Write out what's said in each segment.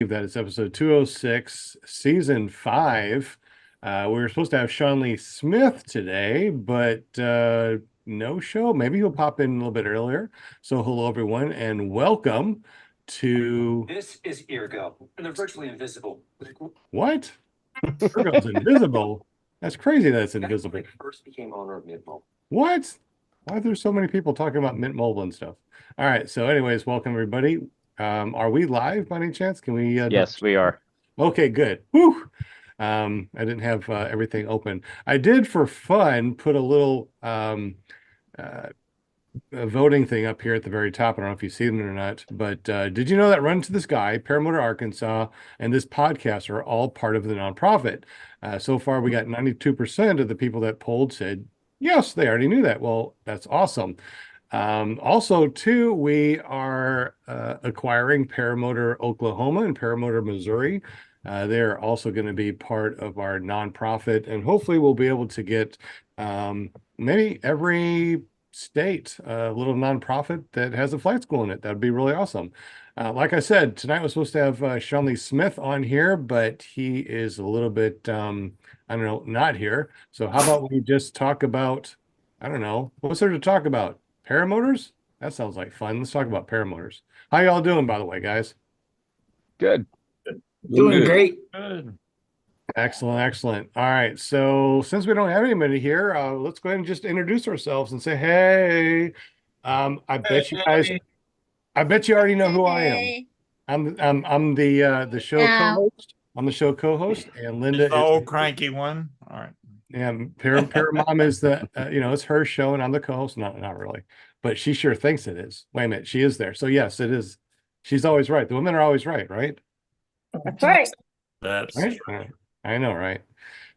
of that. It's episode 206, season 5. We were supposed to have Shawn Lee Smith today, but no show. Maybe he'll pop in a little bit earlier. So hello, everyone, and welcome to... This is Eargo, and they're virtually invisible. What? Eargo's invisible? That's crazy that it's invisible. When I first became owner of Mint Mobile. What? Why are there so many people talking about Mint Mobile and stuff? All right. So anyways, welcome everybody. Are we live by any chance? Can we? Yes, we are. Okay, good. Whew. I didn't have everything open. I did for fun put a little a voting thing up here at the very top. I don't know if you've seen it or not, but did you know that Run to the Sky, Paramotor, Arkansas, and this podcast are all part of the nonprofit? So far, we got 92% of the people that polled said, yes, they already knew that. Well, that's awesome. Also, too, we are acquiring Paramotor, Oklahoma and Paramotor, Missouri. They're also going to be part of our nonprofit, and hopefully we'll be able to get maybe every state a little nonprofit that has a flight school in it. That'd be really awesome. Like I said, tonight was supposed to have Shawn Lee Smith on here, but he is a little bit, I don't know, not here. So how about we just talk about, I don't know, what's there to talk about? Paramotors? That sounds like fun. Let's talk about paramotors. How y'all doing, by the way, guys? Good. Doing great. Good. Excellent, excellent. All right. So since we don't have anybody here, let's go ahead and just introduce ourselves and say, hey, I bet you guys, I bet you already know who I am. I'm the show co-host. I'm the show co-host, and Linda is the old cranky one. All right. Yeah, Paramom is the it's her show, and I'm the co-host. Not really, but she sure thinks it is. Wait a minute, she is there. So yes, it is. She's always right. The women are always right, right? That's right. That's Right? I know, right?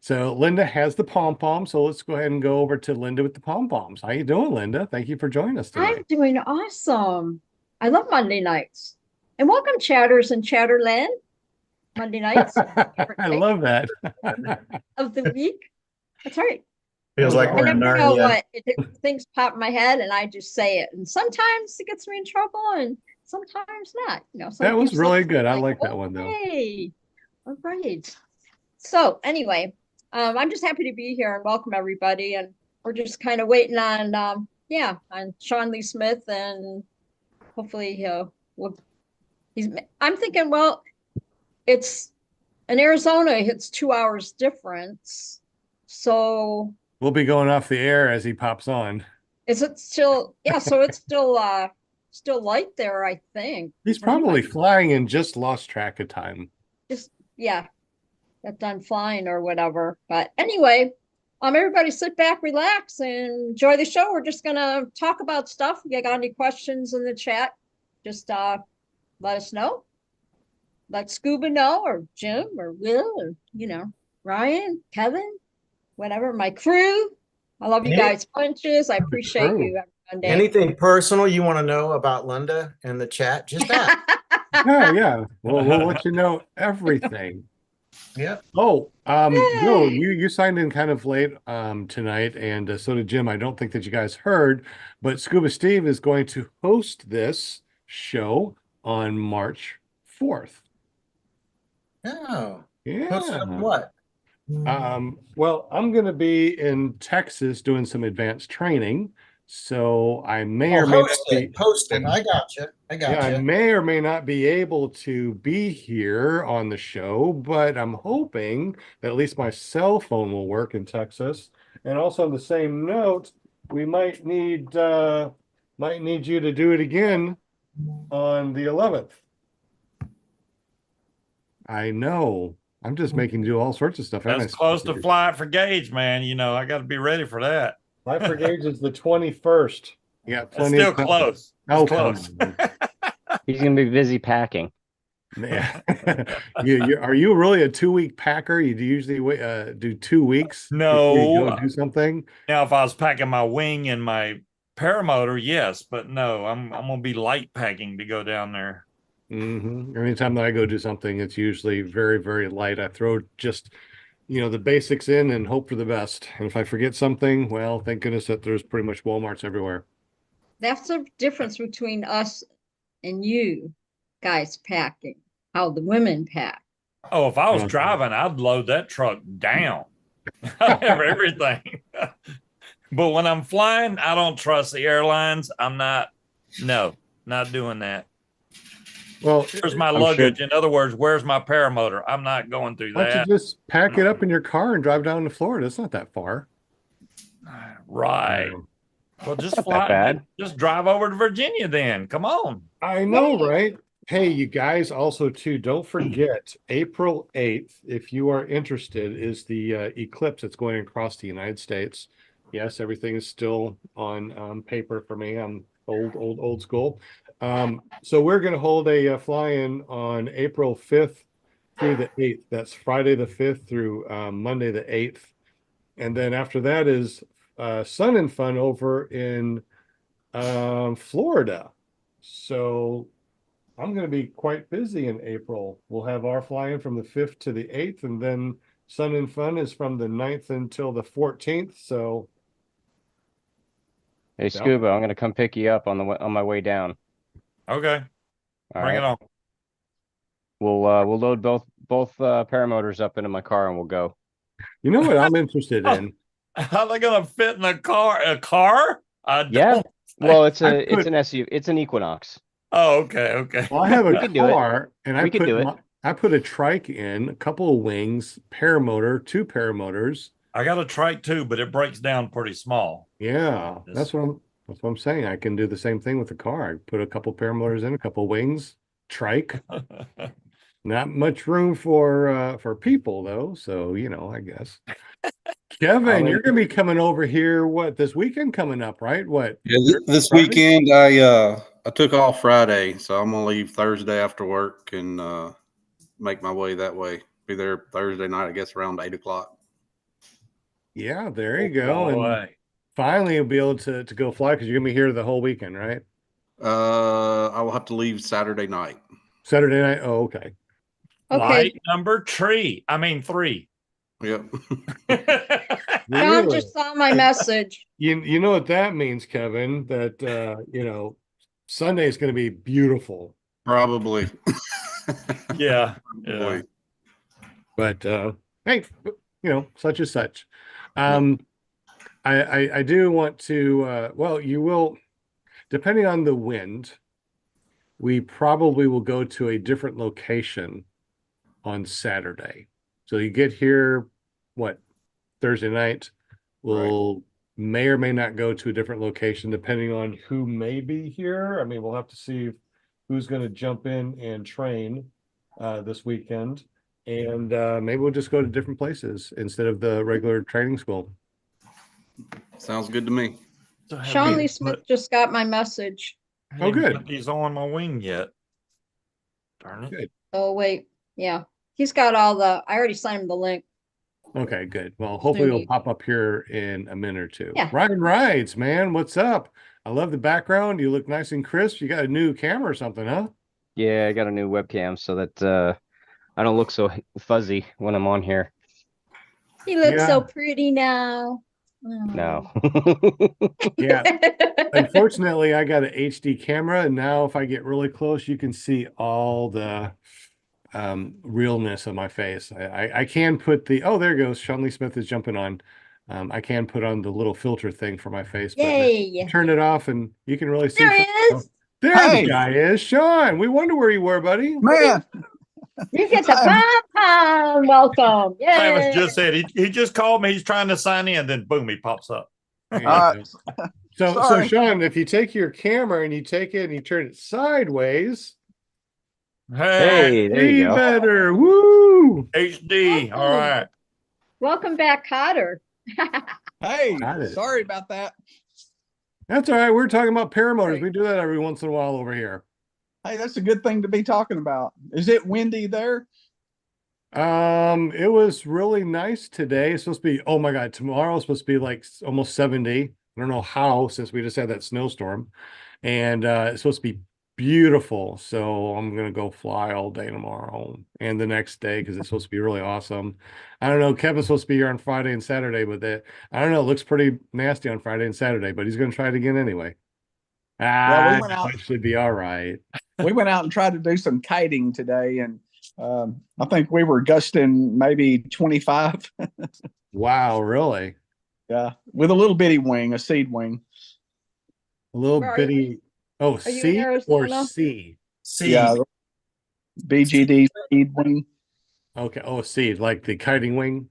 So Linda has the pom-pom. So let's go ahead and go over to Linda with the pom-poms. How you doing, Linda? Thank you for joining us today. I'm doing awesome. I love Monday nights. And welcome, Chatters and Chatterland. Monday nights I love that. of the week. That's right. Feels like I we're in never know Narnia. things pop in my head and I just say it. And sometimes it gets me in trouble and sometimes not. That was sometimes really good. I like that one though. Hey, all right. So anyway, I'm just happy to be here and welcome everybody. And we're just kind of waiting on on Shawn Lee Smith, and hopefully I'm thinking, well, it's in Arizona, it's 2 hours difference. So we'll be going off the air as he pops on. Is it still? Yeah, so it's still light there, I think. He's probably flying and just lost track of time. Got done flying or whatever. But anyway, everybody sit back, relax, and enjoy the show. We're just gonna talk about stuff. If you got any questions in the chat, just let us know. Let Scuba know, or Jim, or Will, or Ryan, Kevin, whatever. My crew. I love you guys punches. I appreciate you every Monday. Anything personal you want to know about Linda in the chat? Just that. Yeah. We'll let you know everything. Yeah. Oh, no, you signed in kind of late tonight, and so did Jim. I don't think that you guys heard, but Scuba Steve is going to host this show on March 4th. Oh. Yeah. What? Well, I'm going to be in Texas doing some advanced training, so I may or may not be hosting. I got you. I may or may not be able to be here on the show, but I'm hoping that at least my cell phone will work in Texas. And also on the same note, we might need you to do it again on the 11th. I know. I'm just making you do all sorts of stuff. That's close to Flight for Gauge, man. I got to be ready for that. Flight for Gauge is the 21st. Yeah, plenty. It's still close. Oh, close. He's gonna be busy packing. Yeah. Are you really a 2-week packer? You usually do 2 weeks? No. You go do something? Now, if I was packing my wing and my paramotor, yes, but no, I'm gonna be light packing to go down there. Anytime that I go do something, it's usually very, very light. I throw just the basics in and hope for the best. And if I forget something, well, thank goodness that there's pretty much Walmarts everywhere. That's the difference between us and you guys packing. how the women pack. Oh, if I was Uh-huh. driving, I'd load that truck down. I'd have everything. But when I'm flying, I don't trust the airlines. No, not doing that. Well, Where's my I'm sure- luggage? In other words, where's my paramotor? I'm not going through why don't that. you just pack it up in your car and drive down to Florida? It's not that far. Right. Um, Well, just Not that fly. bad. Just drive over to Virginia then. Come on. I know, right? Hey, you guys also too, don't forget April 8th, if you are interested, is the eclipse that's going across the United States. Yes, everything is still on paper for me. I'm old school. So we're going to hold a fly-in on April 5th through the 8th. That's Friday the 5th through Monday the 8th. And then after that is Sun and Fun over in Florida. So I'm going to be quite busy in April. We'll have our fly-in from the 5th to the 8th, and then Sun and Fun is from the 9th until the 14th. So Hey, Yeah. Scuba, I'm gonna come pick you up on my way down. Okay. All Bring right. it on. We'll load both paramotors up into my car and we'll go. you know what I'm interested in? How they gonna fit in a car? A car? I Yeah. don't. Well, it's I it's put- an SUV. It's an Equinox. Oh, okay, okay. Well, I have a We could do it. car, and We could do it. I put a trike in, a couple of wings, paramotor, two paramotors. I got a trike too, but it breaks down pretty small. Yeah, Yes. that's what I'm saying. I can do the same thing with the car. I put a couple paramotors in, a couple wings, trike. Not much room for people though, so I guess. Kevin, you're gonna be coming over here, what, this weekend coming up, right? What? Yeah, this Friday? weekend I took off Friday, so I'm gonna leave Thursday after work and make my way that way. Be there Thursday night, I guess, around 8 o'clock. Yeah, there you go. And Boy. finally you'll be able to go fly because you're gonna be here the whole weekend, right? I will have to leave Saturday night. Saturday night. Oh, okay. Okay, Flight number 3. I mean 3. Yep. John Really? just saw my message. You know what that means, Kevin, that Sunday is gonna be beautiful. Probably. Yeah. Yeah. Probably. But hey, such is such. I do want to well, you will, depending on the wind, we probably will go to a different location on Saturday. So you get here, what, Thursday night, we'll may or may not go to a different location depending on who may be here. I mean, we'll have to see who's going to jump in and train this weekend. And maybe we'll just go to different places instead of the regular training school. Sounds good to me. So I Shawn haven't Lee even Smith put- just got my message. I haven't Oh, even good. put these on my wing yet. Darn it. Good. Oh, wait. Yeah. He's got I already sent him the link. Okay, good. Well, hopefully it'll pop up here in a minute or two. Yeah. Ryan Rides, man, what's up? I love the background. You look nice and crisp. You got a new camera or something, huh? Yeah, I got a new webcam so that I don't look so Oh. fuzzy when I'm on here. He looks Yeah. so pretty now. No. Yeah. Unfortunately, I got an HD camera, and now if I get really close, you can see all the realness of my face. I can put oh, there goes. Shawn Lee Smith is jumping on. I can put on the little filter thing for my face, but Yay. turn it off and you can really see. There he is. There Hey. the guy is, Shawn. We wonder where you were, buddy. Man, You get the pom-pom. Welcome. Travis Yay. just said he just called me. He's trying to sign in, then boom, he pops up. There you Uh, go. So sorry. Shawn, if you take your camera and you take it and you turn it sideways, Hey, there see you go. better. Woo! HD. All right. Welcome back, Cotter. hey, Got it. sorry about that. That's all right. We're talking about paramotors. Right. We do that every once in a while over here. Hey, that's a good thing to be talking about. Is it windy there? It was really nice today. It's supposed to be, oh my God, tomorrow is supposed to be like almost 70. I don't know how, since we just had that snowstorm. And it's supposed to be beautiful. So I'm gonna go fly all day tomorrow and the next day because it's supposed to be really awesome. I don't know. Kevin's supposed to be here on Friday and Saturday, but I don't know. It looks pretty nasty on Friday and Saturday, but he's gonna try it again anyway. Well, we went out. It should be all right. We went out and tried to do some kiting today, and I think we were gusting maybe 25. Wow, really? Yeah, with a little bitty wing, a seed wing. A little Where are you? bitty. Oh, Are you in C or Arizona? C? Yeah, BGD seed wing. Okay. Oh, C, like the kiting wing.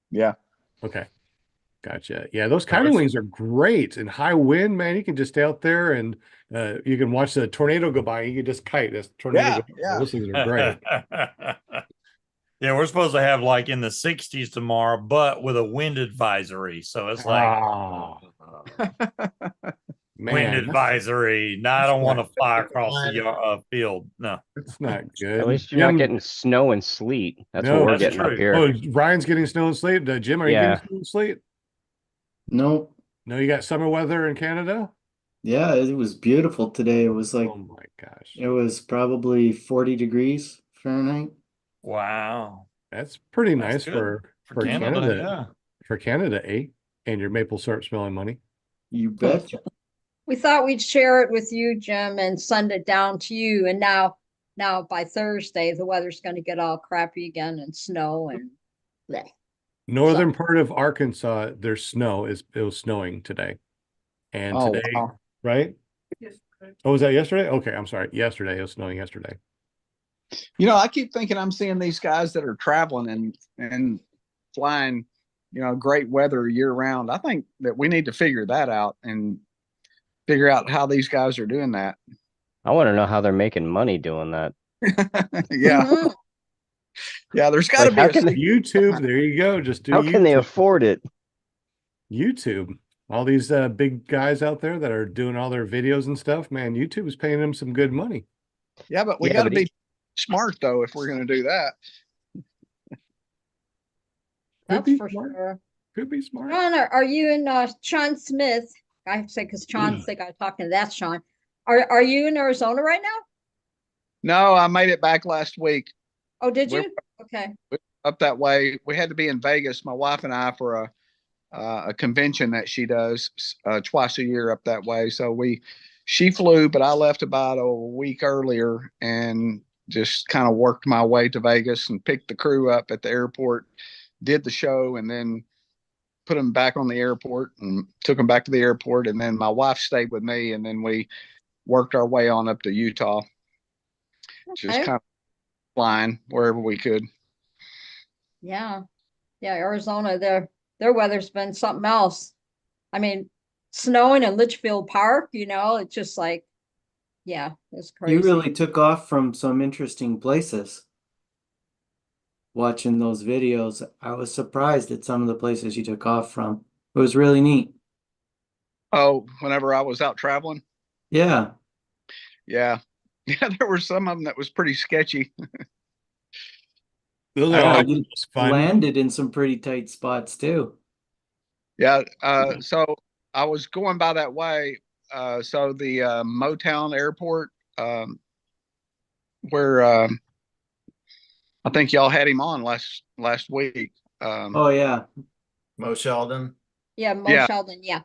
Yeah. Okay. Gotcha. Yeah, those kiting wings are great. In high wind, man, you can just stay out there and you can watch the tornado go by. You can just kite as the tornado Yeah, goes by. yeah. Those things are great. Yeah, we're supposed to have like in the 60s tomorrow, but with a wind advisory. So it's like Ah, wind man, advisory. No, I don't want to fly across the field. No, that's not At good. least you're not Jim, getting snow and sleet. That's what no, we're that's getting up true. here. oh, Ryan's getting snow and sleet. Jim, are you Yeah. getting snow and sleet? No, No, you got summer weather in Canada? yeah, it was beautiful today. It was like Oh my gosh. it was probably 40 degrees Fahrenheit. Wow. That's pretty That's nice good for Canada. Canada. Yeah. For Canada, eh? And your maple syrup smelling money. You betcha. We thought we'd share it with you, Jim, and send it down to you. And now by Thursday, the weather's going to get all crappy again and snow and bleh. Northern part of Arkansas, there's snow. It was snowing today. And Oh, today, wow. right? Oh, was that yesterday? Okay, I'm sorry. Yesterday, it was snowing yesterday. You know, I keep thinking I'm seeing these guys that are traveling and flying, great weather year round. I think that we need to figure that out and figure out how these guys are doing that. I want to know how they're making money doing that. Yeah. Mhm. Yeah, there's got to Like, be how a can they, YouTube, there you go. Just do how can they YouTube. afford it? YouTube. All these big guys out there that are doing all their videos and stuff, man, YouTube is paying them some good money. Yeah, but we Yeah, got to but be smart though if we're going to do that. Could That's be for smart. sure. Could be smart. Sean, are you and Shawn Smith? I have to say because Sean's the guy talking to that Sean. Are you in Arizona right now? No, I made it back last week Oh, did We're- you? Okay. up that way. We had to be in Vegas, my wife and I, for a convention that she does twice a year up that way. So she flew, but I left about a week earlier and just kind of worked my way to Vegas and picked the crew up at the airport, did the show, and then put them back on the airport and took them back to the airport. And then my wife stayed with me, and then we worked our way on up to Utah, just Okay. kind of flying wherever we could. Yeah. Yeah, Arizona, their weather's been something else. I mean, snowing in Litchfield Park, it's just like, yeah, it's crazy. You really took off from some interesting places. Watching those videos, I was surprised at some of the places you took off from. It was really neat. Oh, whenever I was out traveling. Yeah. Yeah. Yeah, there were some of them that was pretty sketchy. Those I are know, all you just fun. landed in some pretty tight spots too. Yeah. So I was going by that way. So the Motown Airport, where I think y'all had him on last week. Oh yeah. Mo Sheldon. Yeah, Mo Yeah. Sheldon, yeah.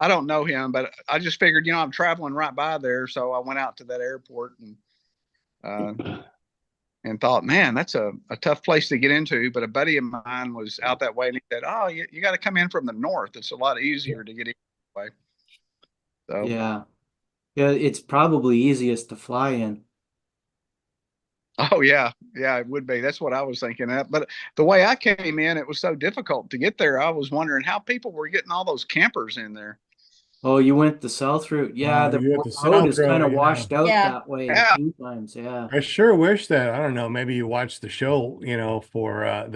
I don't know him, but I just figured, I'm traveling right by there, so I went out to that airport and thought, man, that's a tough place to get into. But a buddy of mine was out that way, and he said, "Oh, you got to come in from the north. It's a lot easier to get in that way." So Yeah. Yeah, it's probably easiest to fly in. oh yeah, it would be. That's what I was thinking. But the way I came in, it was so difficult to get there. I was wondering how people were getting all those campers in there. Oh, you went the south route. Yeah, the You went the road south is road, kind of yeah. washed out Yeah. that way Yeah. a few times. Yeah. I sure wish that, I don't know, maybe you watched the show, for on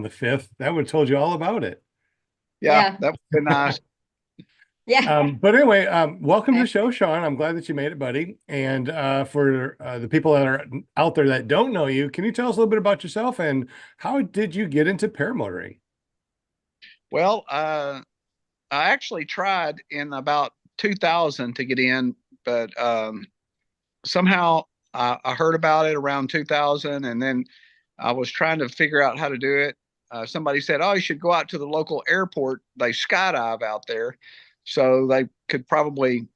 the 5th. That would have told you all about it. Yeah, that would be nice. Yeah. But anyway, welcome to the Okay. show, Sean. I'm glad that you made it, buddy. And for the people that are out there that don't know you, can you tell us a little bit about yourself and how did you get into paramotoring? Well, I actually tried in about 2000 to get in, but somehow I heard about it around 2000, and then I was trying to figure out how to do it. Somebody said, "Oh, you should go out to the local airport. They skydive out there, so they could probably,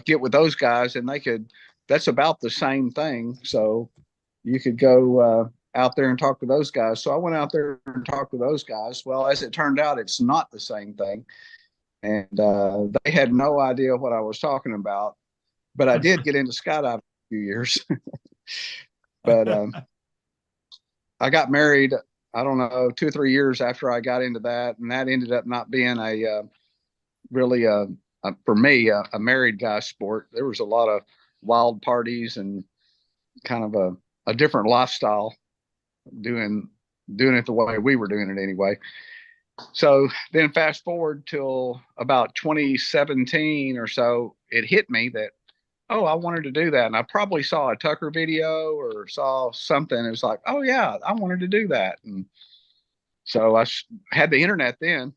get with those guys, and they could. That's about the same thing." So you could go out there and talk to those guys. So I went out there and talked to those guys. Well, as it turned out, it's not the same thing. And they had no idea what I was talking about. But I did get into skydiving a few years. But I got married, I don't know, 2 or 3 years after I got into that. And that ended up not being really for me, a married guy sport. There was a lot of wild parties and kind of a different lifestyle doing it the way we were doing it anyway. So then fast forward till about 2017 or so, it hit me that, oh, I wanted to do that. And I probably saw a Tucker video or saw something. It was like, oh yeah, I wanted to do that. And so I had the internet then.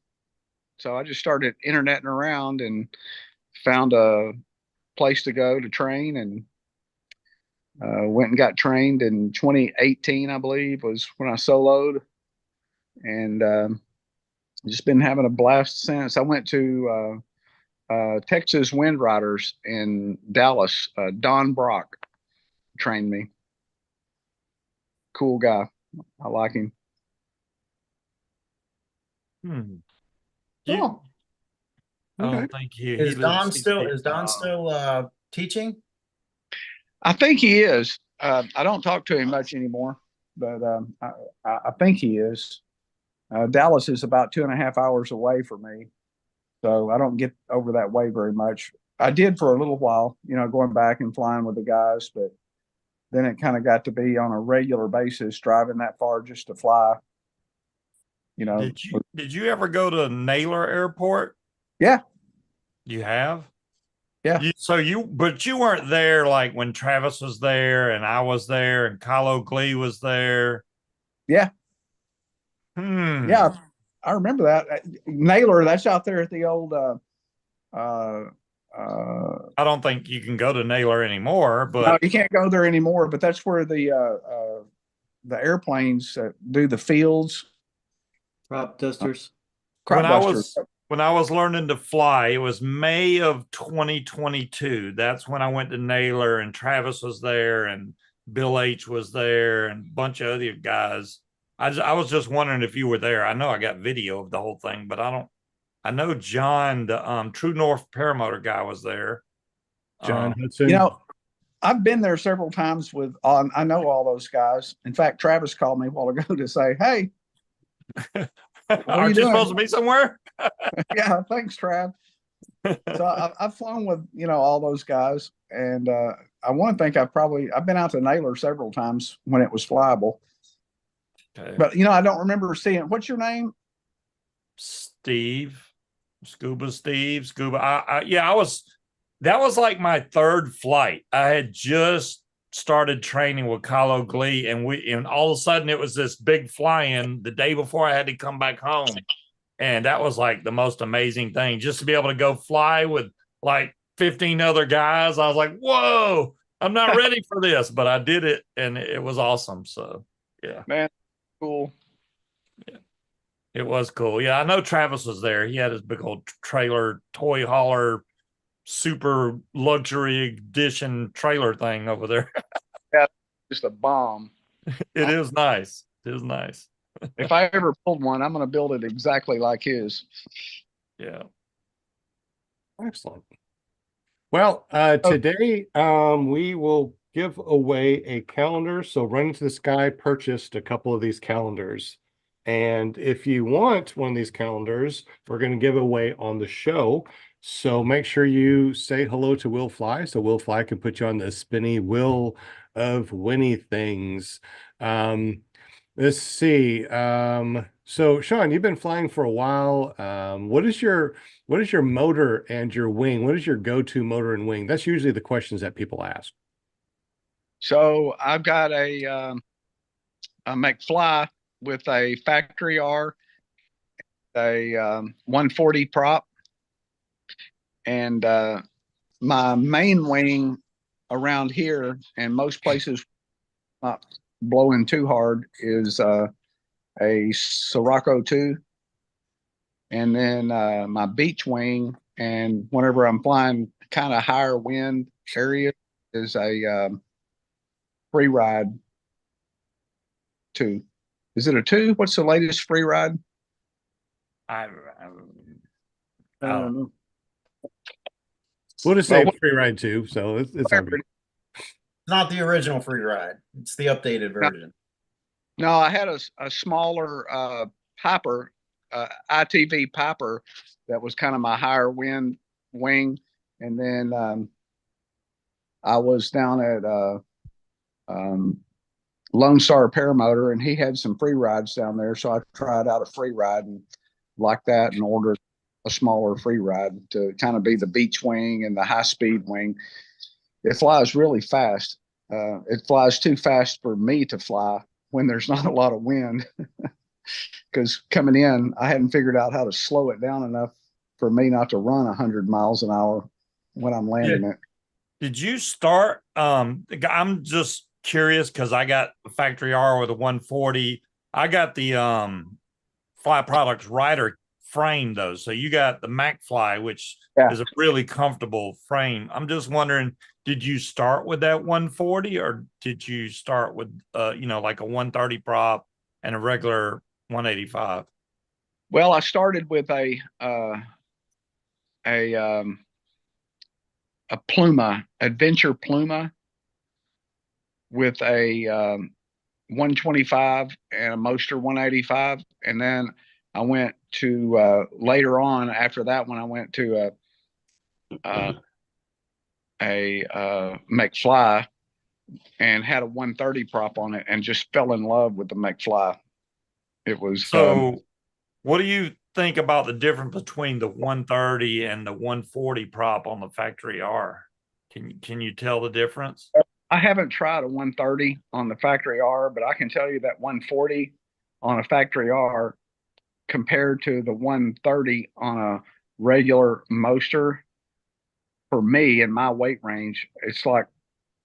So I just started interneting around and found a place to go to train, and went and got trained in 2018, I believe, was when I soloed, and just been having a blast since. I went to Texas Wind Riders in Dallas. Don Brock trained me. Cool guy. I like him. Hmm. Cool. I don't Okay. think he Is Don lives- still he- is Don still teaching? I think he is. I don't talk to him much anymore, but I think he is. Dallas is about 2.5 hours away from me, so I don't get over that way very much. I did for a little while, going back and flying with the guys, but then it kind of got to be on a regular basis, driving that far just to fly. Did you ever go to Naylor Airport? Yeah. You have? Yeah. But you weren't there like when Travis was there and I was there and Kylo Glee was there. Yeah. Hmm. Yeah, I remember that. Naylor, that's out there at the old I don't think you can go to Naylor anymore, no, but you can't go there anymore, but that's where the airplanes do the fields. Crop dusters. Crop when I dusters. was learning to fly, it was May of 2022. That's when I went to Naylor and Travis was there and Bill H was there and a bunch of other guys. I was just wondering if you were there. I know I got video of the whole thing, but I know John, the True North Paramotor guy, was there. John Hudson. I've been there several times I know all those guys. In fact, Travis called me a while ago to say, hey, aren't you supposed to be somewhere? Yeah, thanks, Trav. So I've flown with, all those guys. And I want to think I've been out to Naylor several times when it was flyable. Okay. But, I don't remember seeing, what's your name? Steve, Scuba. That was like my third flight. I had just started training with Kylo Glee, and all of a sudden it was this big fly-in the day before I had to come back home. And that was like the most amazing thing, just to be able to go fly with like 15 other guys. I was like, whoa, I'm not ready for this, but I did it and it was awesome. So yeah. Man, cool. Yeah. It was cool. Yeah, I know Travis was there. He had his big old trailer, toy hauler, super luxury edition trailer thing over there. Yeah, just a bomb. It is nice. It is nice. If I ever build one, I'm going to build it exactly like his. Yeah. Excellent. Well, today we will give away a calendar. So Run Into the Sky purchased a couple of these calendars. And if you want one of these calendars, we're going to give away on the show. So make sure you say hello to Will Fly, so Will Fly can put you on the spinny wheel of Winnie things. Let's see. So Shawn, you've been flying for a while. What is your motor and your wing? What is your go-to motor and wing? That's usually the questions that people ask. So I've got a McFly with a factory R, a 140 prop, and my main wing around here and most places not blowing too hard is a Sirocco 2. And then my beach wing, and whenever I'm flying kind of higher wind area, is a free ride 2. Is it a 2? What's the latest free ride? I I don't know. We'll just Well, say what- free ride too. So it's all good. Not the original free ride. It's the updated version. No, I had a smaller Piper, ITV Piper, that was kind of my higher wind wing, and then I was down at Lone Star Paramotor, and he had some free rides down there, so I tried out a free ride and liked that, and ordered a smaller free ride to kind of be the beach wing and the high speed wing. It flies really fast. It flies too fast for me to fly when there's not a lot of wind. Because coming in, I hadn't figured out how to slow it down enough for me not to run 100 miles an hour when I'm landing it. Did you start? I'm just curious because I got the factory R with a 140. I got the Fly Products Rider frame though. So you got the MacFly, which is a really comfortable frame. I'm just wondering, did you start with that 140 or did you start with like a 130 prop and a regular 185? Well, I started with a Pluma, Adventure Pluma, with a 125 and a Moster 185, and then I went to later on after that one I went to a McFly and had a 130 prop on it and just fell in love with the McFly. It was so. What do you think about the difference between the 130 and the 140 prop on the factory R? Can you tell the difference? I haven't tried a 130 on the factory R, but I can tell you that 140 on a factory R compared to the 130 on a regular Moster, for me in my weight range, it's like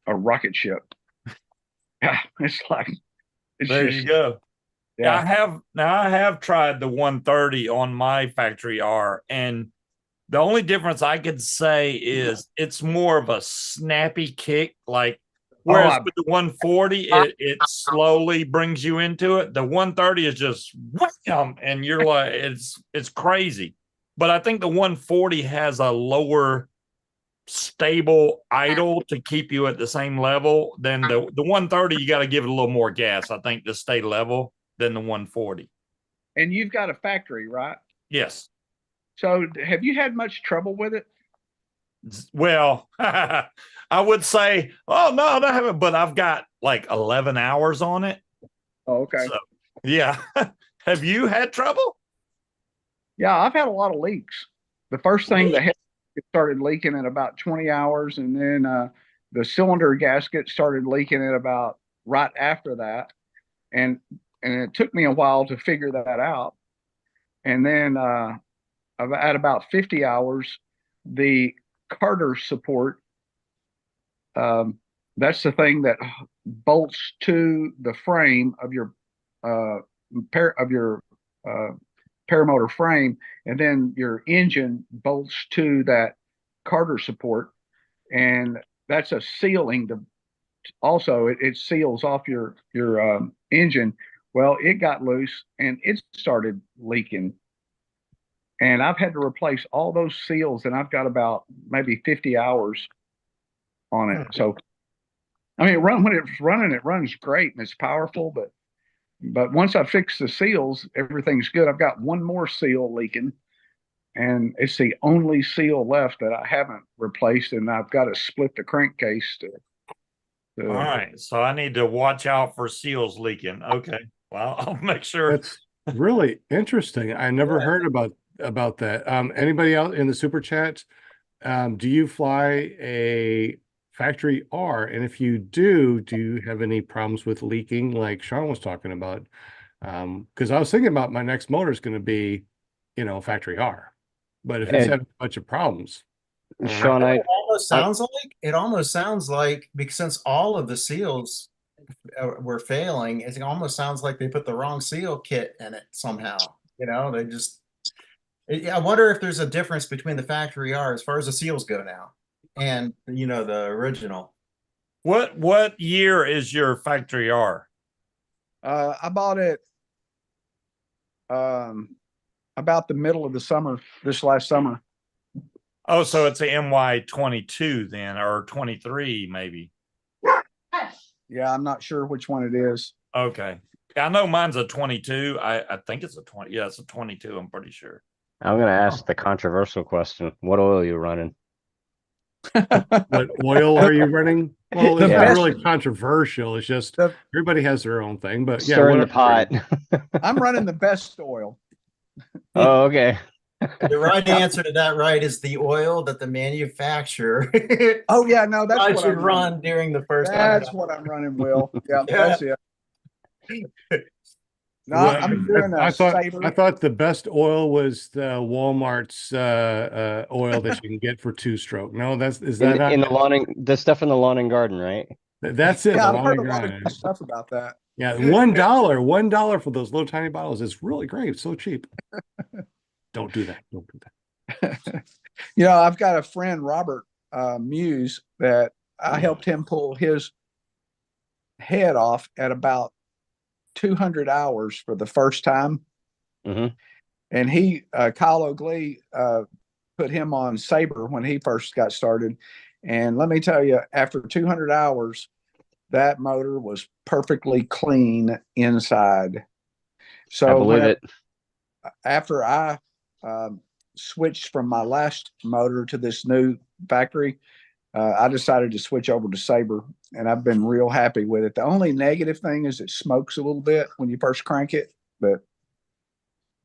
a rocket ship. Yeah, it's There you go. Yeah. I have tried the 130 on my factory R, and the only difference I could say is it's more of a snappy kick. Like whereas with the 140, it slowly brings you into it. The 130 is just wham, and you're like it's crazy. But I think the 140 has a lower stable idle to keep you at the same level than the 130. You got to give it a little more gas, I think, to stay level than the 140. And you've got a factory, right? Yes. So have you had much trouble with it? Well, I would say, oh no, I haven't, but I've got like 11 hours on it. Oh, okay. So, yeah. Have you had trouble? Yeah, I've had a lot of leaks. The first thing that it started leaking at about 20 hours, and then the cylinder gasket started leaking at about right after that, and it took me a while to figure that out. And then at about 50 hours, the Carter support, that's the thing that bolts to the frame of your paramotor frame, and then your engine bolts to that Carter support, and that's a sealing. Also, it seals off your engine. Well, it got loose and it started leaking, and I've had to replace all those seals, and I've got about maybe 50 hours on it. So, I mean, when it's running, it runs great and it's powerful, but once I fix the seals, everything's good. I've got one more seal leaking, and it's the only seal left that I haven't replaced, and I've got to split the crankcase to all right. So I need to watch out for seals leaking. Okay. Well, I'll make sure. That's really interesting. I never heard about that. Anybody out in the super chat? Do you fly a factory R? And if you do you have any problems with leaking like Shawn was talking about? Because I was thinking about my next motor is going to be, factory R. But if it's having a bunch of problems. Shawn, It almost sounds like because since all of the seals were failing, it almost sounds like they put the wrong seal kit in it somehow. They just. I wonder if there's a difference between the factory R as far as the seals go now, and the original. What year is your factory R? I bought it about the middle of the summer, this last summer. Oh, so it's a MY22 then, or 23 maybe. Yeah, I'm not sure which one it is. Okay. I know mine's a 22. I think it's a 20. Yeah, it's a 22. I'm pretty sure. I'm gonna ask the controversial question. What oil are you running? What oil are you running? Well, it's The not best- really controversial. It's just The- everybody has their own thing. But yeah, Stirring the whatever. pot. I'm running the best oil. Oh, okay. The right answer to that, right, is the oil that the manufacturer Oh yeah, no, that's I what should I'm run running. during the first 100 That's what I'm running, Will. Yeah, Yeah. that's it. No, Well, I'm doing I a Sabre. thought the best oil was the Walmart's oil that you can get for two-stroke. No, is that not In the it? lawn and the stuff in the lawn and garden, right? That's it. Yeah, the I've lawn heard a and lot of garden. good stuff about that. Yeah, $1 for those little tiny bottles is really great. It's so cheap. Don't do that. Don't do that. You know, I've got a friend, Robert Muse, that I helped him pull his head off at about 200 hours for the first time. Mhm. And he, Kyle O'Glee, put him on Sabre when he first got started. And let me tell you, after 200 hours, that motor was perfectly clean inside. So I believe it. after I switched from my last motor to this new factory, I decided to switch over to Sabre, and I've been real happy with it. The only negative thing is it smokes a little bit when you first crank it, but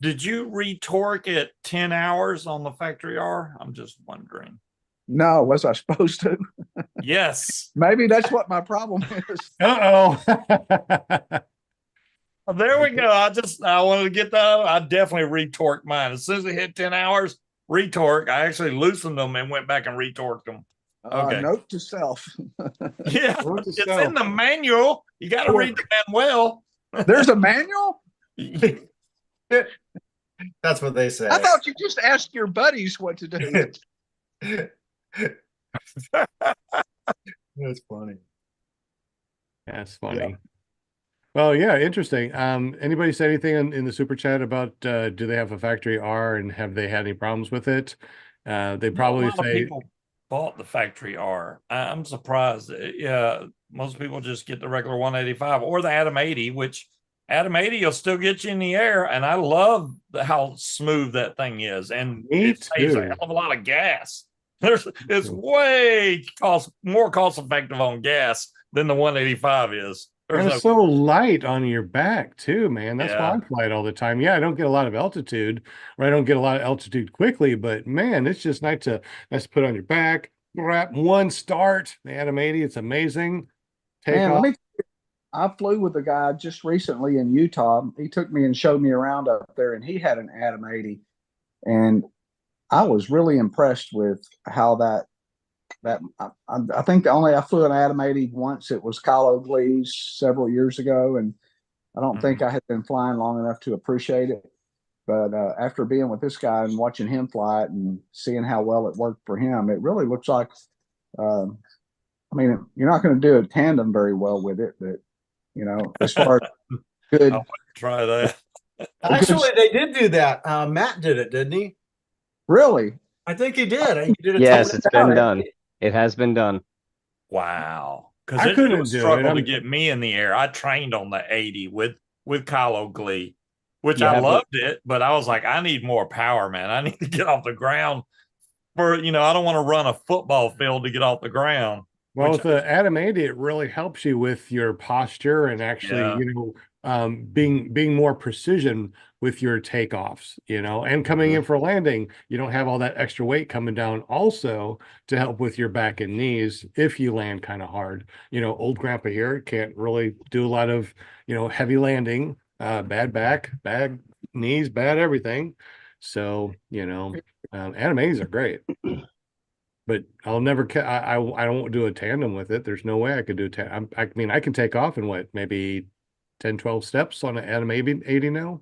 Did you retorque at 10 hours on the factory R? I'm just wondering. no, was I supposed to? Yes. Maybe that's what my problem is. Uh-oh. Well, there we go. I wanted to get that. I definitely retorqued mine. As soon as it hit 10 hours, retorque. I actually loosened them and went back and retorqued them. Okay. Note to self. Yeah, Note to it's self. in the manual. You got to read the manual. There's a manual? That's what they say. I thought you just asked your buddies what to do. That's funny. That's funny. Well, yeah, interesting. Anybody say anything in the super chat about do they have a factory R and have they had any problems with it? They probably a lot of say people bought the factory R. I'm surprised. Yeah, most people just get the regular 185 or the Atom 80, which Atom 80 will still get you in the air. And I love how smooth that thing is. And Me it saves a too. hell of a lot of gas. It's way more cost effective on gas than the 185 is. There's and no it's so light on your back too, man. That's Yeah. why I fly it all the time. Yeah, I don't get a lot of altitude, or I don't get a lot of altitude quickly, but man, it's just nice to put on your back. Wrap one start, the Atom 80, it's amazing. Take Man, off. I flew with a guy just recently in Utah. He took me and showed me around up there, and he had an Atom 80. And I was really impressed with how I think I flew an Atom 80 once. It was Kyle O'Glee's several years ago, and I don't think I had been flying long enough to appreciate it. But after being with this guy and watching him fly it and seeing how well it worked for him, it really looks like. I mean, you're not going to do a tandem very well with it, but as far as good, I'll try that. Actually, they did do that. Matt did it, didn't he? really. I think he did. He did a Yes, tone it's been down. done. It has been done. Wow. I Because it couldn't was do it. struggle to I'm- get me in the air. I trained on the 80 with Kyle O'Glee, which You I have to- loved it, but I was like, I need more power, man. I need to get off the ground for, I don't want to run a football field to get off the ground. Well, Which- with the Atom 80, it really helps you with your posture and actually, Yeah. being more precision with your takeoffs, and coming in for landing, you don't have all that extra weight coming down also to help with your back and knees if you land kind of hard. Old grandpa here can't really do a lot of, heavy landing, bad back, bad knees, bad everything. So, Atom 80s are great. But I'll never. I don't do a tandem with it. There's no way I could do a tandem. I mean, I can take off in maybe 10, 12 steps on an Atom 80 now.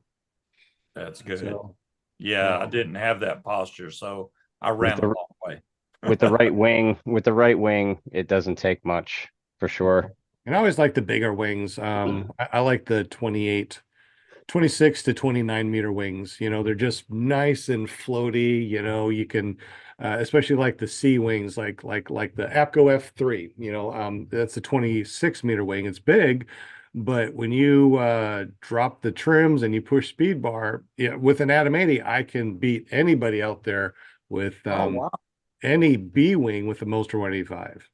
That's good. So, Yeah, I yeah. didn't have that posture, so I ran a the- long way. With the right wing, it doesn't take much for sure. And I always like the bigger wings. I like the 26 to 29 meter wings. They're just nice and floaty. You can, especially like the C wings, like the APCO F3. That's a 26-meter wing. It's big, but when you drop the trims and you push speed bar, yeah, with an Atom 80, I can beat anybody out there with Oh, wow. any B wing with the Moster 185.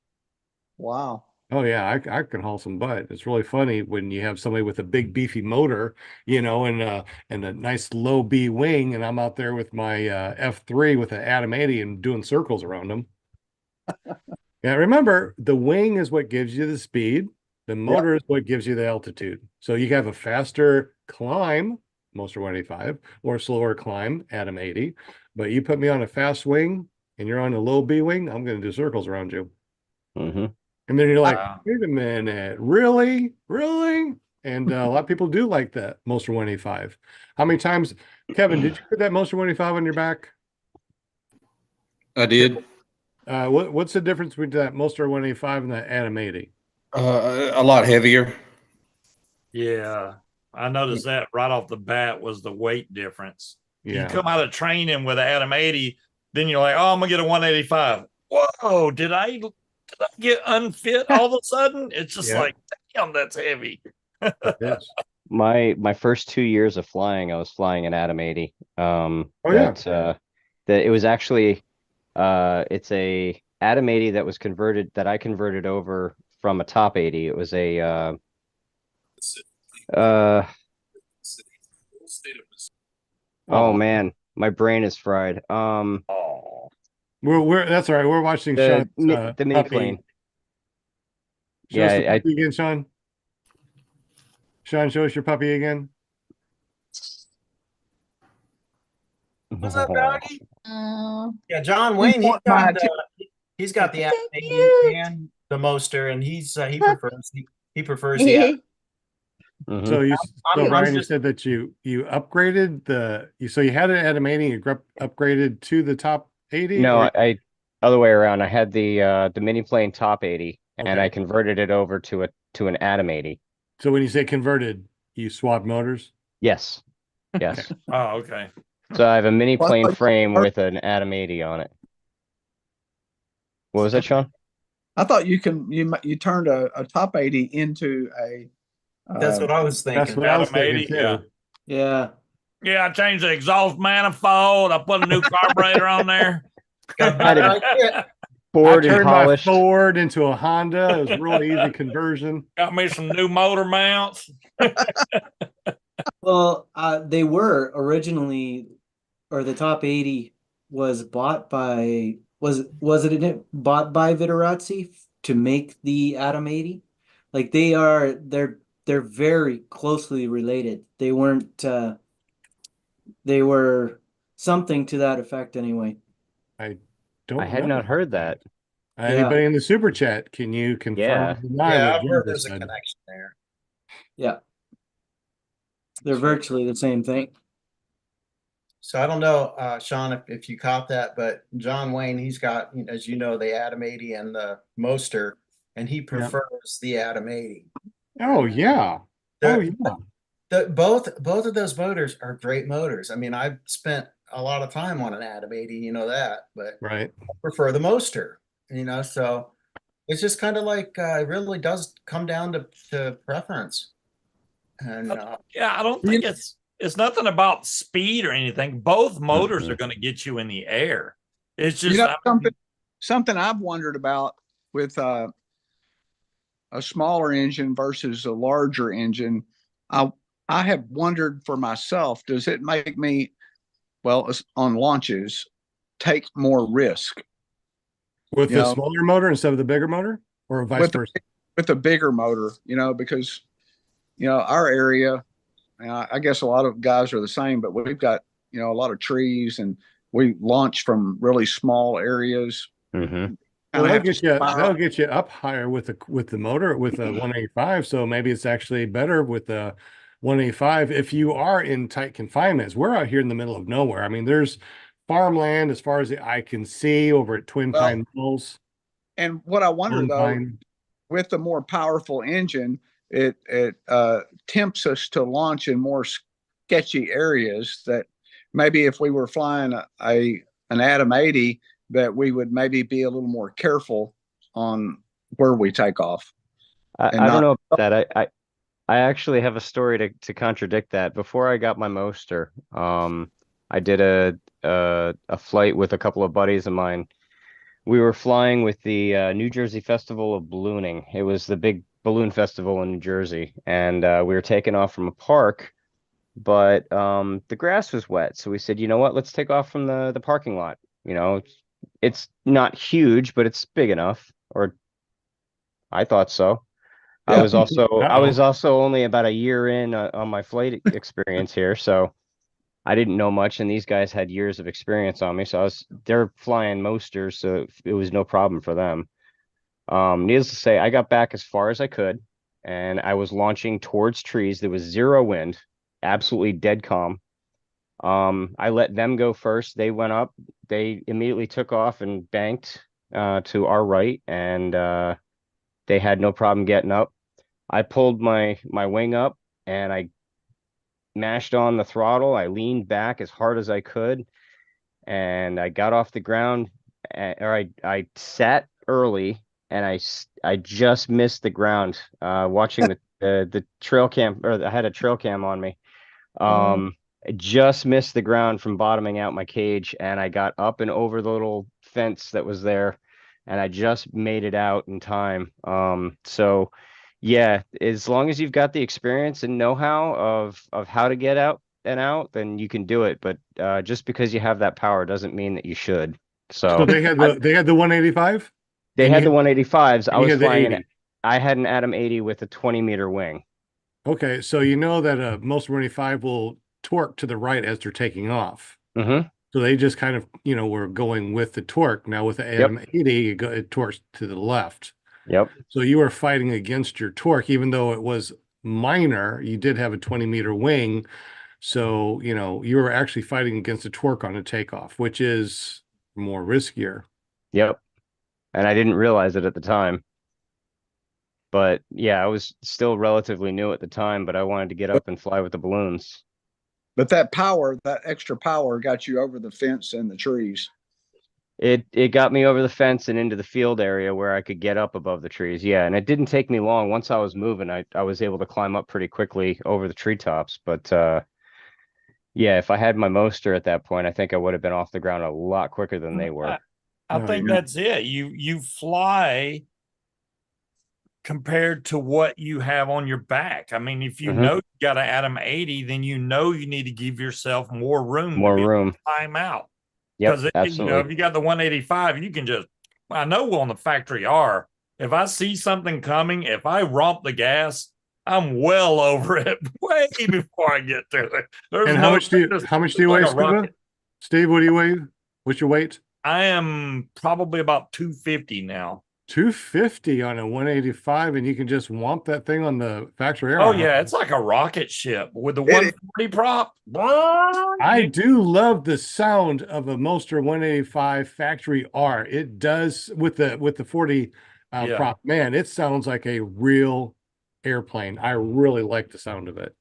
Wow. Oh yeah, I can haul some butt. It's really funny when you have somebody with a big beefy motor, and a nice low B wing, and I'm out there with my F3 with an Atom 80 and doing circles around them. Yeah, remember the wing is what gives you the speed. The motor is what gives you the altitude. So you have a faster climb, Moster 185, or a slower climb, Atom 80. But you put me on a fast wing and you're on a low B wing, I'm going to do circles around you. Mm-hmm. And then you're like, Wow. wait a minute, really? Really? And a lot of people do like that Moster 185. How many times, Kevin, did you put that Moster 185 on your back? I did. What's the difference between that Moster 185 and that Atom 80? A lot heavier. Yeah. I noticed that right off the bat was the weight difference. You Yeah. come out of training with an Atom 80, then you're like, oh, I'm gonna get a 185. Whoa, did I get unfit all of a sudden? It's just Yeah. like, damn, that's heavy. Yes. My first 2 years of flying, I was flying an Atom 80. yeah. That it was actually it's a Atom 80 that I converted over from a top 80. It was a oh man, my brain is fried. Oh, We're that's all right. We're watching Sean's the mini puppy. plane. Show us the Yeah, puppy again, Sean. Sean, show us your puppy again. What's up, doggy? Oh, Yeah, John Wayne, want my he's got the so Atom 80 cute. and the Moster, and he prefers the Atom. Mhm. So I'm Brian, you just- said that you upgraded so you had an Atom 80, you upgraded to the top 80? No, or- I other way around. I had the mini plane top 80, and Okay. I converted it over to an Atom 80. So when you say converted, you swapped motors? Yes, yes. oh, okay. So I have a mini Well, I plane thought- frame with an Atom 80 on it. What was that, Sean? I thought you turned a top 80 into a That's what I was thinking. That's what I was Atom 80, thinking too. yeah. Yeah. Yeah, I changed the exhaust manifold. I put a new carburetor on there. Got it right there. Ford I and turned my polished. Ford into a Honda. It was a real easy conversion. Got me some new motor mounts. Well, they were originally, or the top 80 was bought by, was it bought by Viterazzi to make the Atom 80? Like they're very closely related. They weren't, they were something to that effect anyway. Don't I had know. not heard that. Anybody in the super chat, can you confirm Yeah. or deny Yeah, what I've Jim heard just there's a said? connection there. Yeah. They're virtually the same thing. So I don't know, Sean, if you caught that, but John Wayne, he's got, as you know, the Atom 80 and the Moster, and he prefers the Atom 80. Oh yeah. The- yeah. Both of those motors are great motors. I mean, I've spent a lot of time on an Atom 80, you know that, but Right. I prefer the Moster, so it's just kind of like it really does come down to preference. And Yeah, I don't think it's nothing about speed or anything. Both motors are going to get you in the air. It's just something I've wondered about with a smaller engine versus a larger engine. I have wondered for myself, does it make me, on launches, take more risk With the smaller motor instead of the bigger motor, or vice versa? with a bigger motor, because our area, I guess a lot of guys are the same, but we've got a lot of trees, and we launch from really small areas. Mm-hmm. Well, that'll get you up higher with the motor with a 185. So maybe it's actually better with the 185 if you are in tight confinements. We're out here in the middle of nowhere. I mean, there's farmland as far as the eye can see over at Twin Pine Mills. And what I wonder though, with the more powerful engine, it tempts us to launch in more sketchy areas that maybe if we were flying an Atom 80, that we would maybe be a little more careful on where we take off. I don't know about that. I actually have a story to contradict that. Before I got my Moster, I did a flight with a couple of buddies of mine. We were flying with the New Jersey Festival of Ballooning. It was the big balloon festival in New Jersey, and we were taking off from a park, but the grass was wet. So we said, you know what? Let's take off from the parking lot. You know, it's not huge, but it's big enough, or I thought so. I Yeah. was also I Uh-oh. was also only about a year in on my flight experience here, so I didn't know much, and these guys had years of experience on me. So they're flying Mosters, so it was no problem for them. Needless to say, I got back as far as I could, and I was launching towards trees. There was zero wind, absolutely dead calm. I let them go first. They went up. They immediately took off and banked to our right, and they had no problem getting up. I pulled my wing up and I mashed on the throttle. I leaned back as hard as I could, and I got off the ground, or I sat early, and I just missed the ground. Watching the trail cam, or I had a trail cam on me. I just missed the ground from bottoming out my cage, and I got up and over the little fence that was there, and I just made it out in time. So yeah, as long as you've got the experience and know-how of how to get out and out, then you can do it. But just because you have that power doesn't mean that you should. So So they had the 185? they And had you the 185s. I and you was had the flying 80. I had an Atom 80 with a 20-meter wing. Okay, so you know that most 185 will torque to the right as they're taking off. Mm-hmm. So they just kind of, were going with the torque. Now with the Yep. Atom 80, it torques to the left. Yep. So you were fighting against your torque, even though it was minor, you did have a 20-meter wing. So, you were actually fighting against the torque on a takeoff, which is more riskier. Yep. And I didn't realize it at the time. But yeah, I was still relatively new at the time, but I wanted to get up and fly with the balloons. But that power, that extra power, got you over the fence and the trees. It got me over the fence and into the field area where I could get up above the trees. Yeah, and it didn't take me long. Once I was moving, I was able to climb up pretty quickly over the treetops. But yeah, if I had my Moster at that point, I think I would have been off the ground a lot quicker than they were. I Oh, think yeah. that's it. You fly compared to what you have on your back. I mean, if you Mhm. know you got an Atom 80, then you know you need to give yourself more room More to be able room. to climb out. Yep, Because if absolutely. you got the 185, you can just, I know on the factory R, if I see something coming, if I romp the gas, I'm well over it way before I get to it. And how much do you weigh, like a Scuba? rocket. Steve, what do you weigh? What's your weight? I am probably about 250 now. 250 on a 185, and you can just whomp that thing on the factory air. Oh yeah, it's like a rocket ship with the It- 140 prop. I do love the sound of a Moster 185 factory R. It does with the 40 Yeah. prop. Man, it sounds like a real airplane. I really like the sound of it.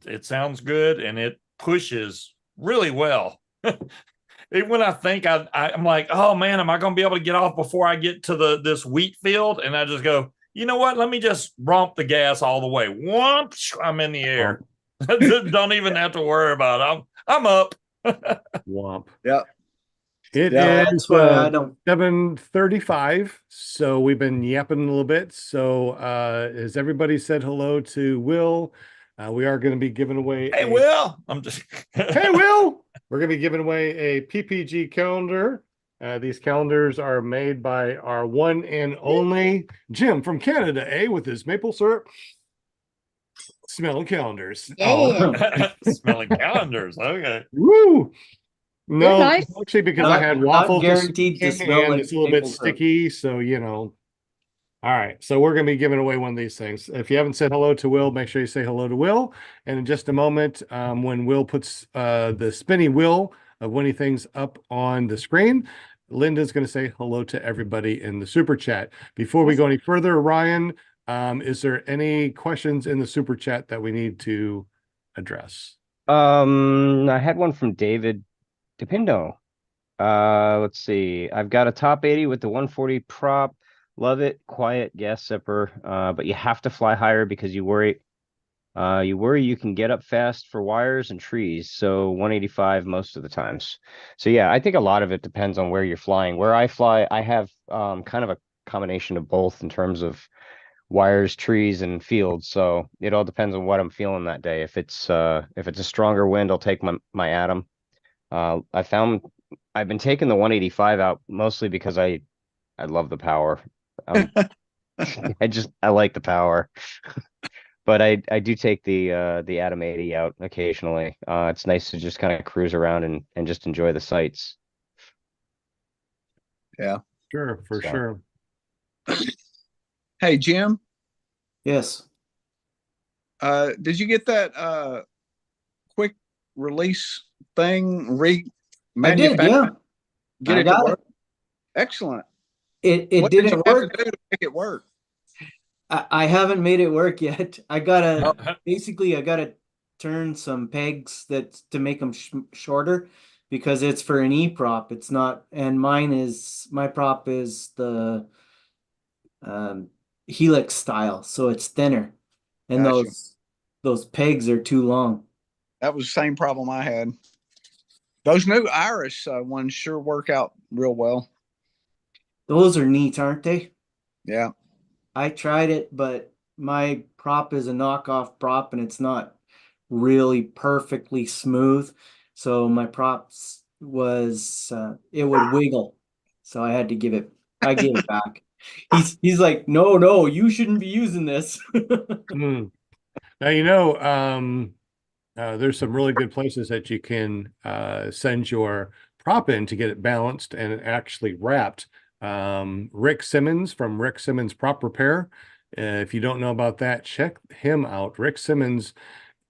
It sounds good and it pushes really well. Even when I think I'm like, oh man, am I going to be able to get off before I get to this wheat field? And I just go, you know what? Let me just romp the gas all the way. Whomp, I'm in the air. Don't even have to worry about it. I'm up. Whomp. Yeah. It Yeah, is That's why I don't. 7:35, so we've been yapping a little bit. So has everybody said hello to Will? We are going to be giving away Hey, Will. I'm just Hey, Will. We're going to be giving away a PPG calendar. These calendars are made by our one and only Jim from Canada, with his maple syrup smelling calendars. Yeah. smelling calendars. Okay. Woo! No, nice. actually, because I had Not waffles this guaranteed to morning, smell and like it's a little bit maple syrup. sticky, so All right, so we're going to be giving away one of these things. If you haven't said hello to Will, make sure you say hello to Will. And in just a moment, when Will puts the spinny wheel of winning things up on the screen, Linda's going to say hello to everybody in the super chat. Before we go any further, Ryan, is there any questions in the super chat that we need to address? I had one from David Depindo. Let's see. I've got a top 80 with the 140 prop. Love it. Quiet gas zipper. But you have to fly higher because you worry you can get up fast for wires and trees. So 185 most of the times. So yeah, I think a lot of it depends on where you're flying. Where I fly, I have kind of a combination of both in terms of wires, trees, and fields. So it all depends on what I'm feeling that day. If it's a stronger wind, I'll take my Atom. I've been taking the 185 out mostly because I love the power. I like the power. But I do take the Atom 80 out occasionally. It's nice to just kind of cruise around and just enjoy the sights. Yeah. Sure, for So. sure. Hey, Jim, Yes. did you get that quick release thing I did, yeah. Get I it to got work? Excellent. It What did you didn't have work. to do to make it work? I haven't made it work yet. I gotta Oh. basically I gotta turn some pegs that to make them shorter because it's for an E prop. It's not, and my prop is the Helix style, so it's thinner, and Gotcha. those pegs are too long. That was the same problem I had. Those new Irish ones sure work out real well. Those are neat, aren't they? Yeah. I tried it, but my prop is a knockoff prop and it's not really perfectly smooth. So my props was it would wiggle. So I gave it back. He's like, no, you shouldn't be using this. Hmm. Now, there's some really good places that you can send your prop in to get it balanced and actually wrapped. Rick Symons from Rick Symons Prop Repair. If you don't know about that, check him out. Rick Symons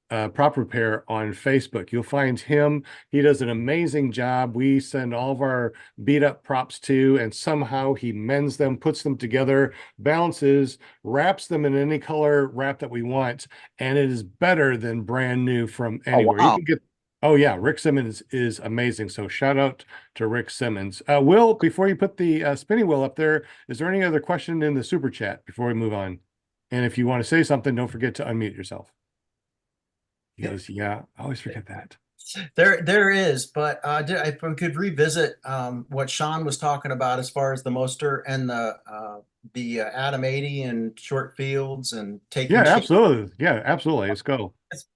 Prop Repair on Facebook. You'll find him. He does an amazing job. We send all of our beat up props to, and somehow he mends them, puts them together, balances, wraps them in any color wrap that we want, and it is better than brand new from anywhere. You wow. can get. Oh yeah, Rick Simmons is amazing. So shout out to Rick Simmons. Will, before you put the spinning wheel up there, is there any other question in the super chat before we move on? And if you want to say something, don't forget to unmute yourself. He goes, yeah, I always forget that. There is, but if we could revisit what Shawn was talking about as far as the Moster and the Atom 80 and short fields and taking. Yeah, absolutely. Yeah, absolutely. Let's go.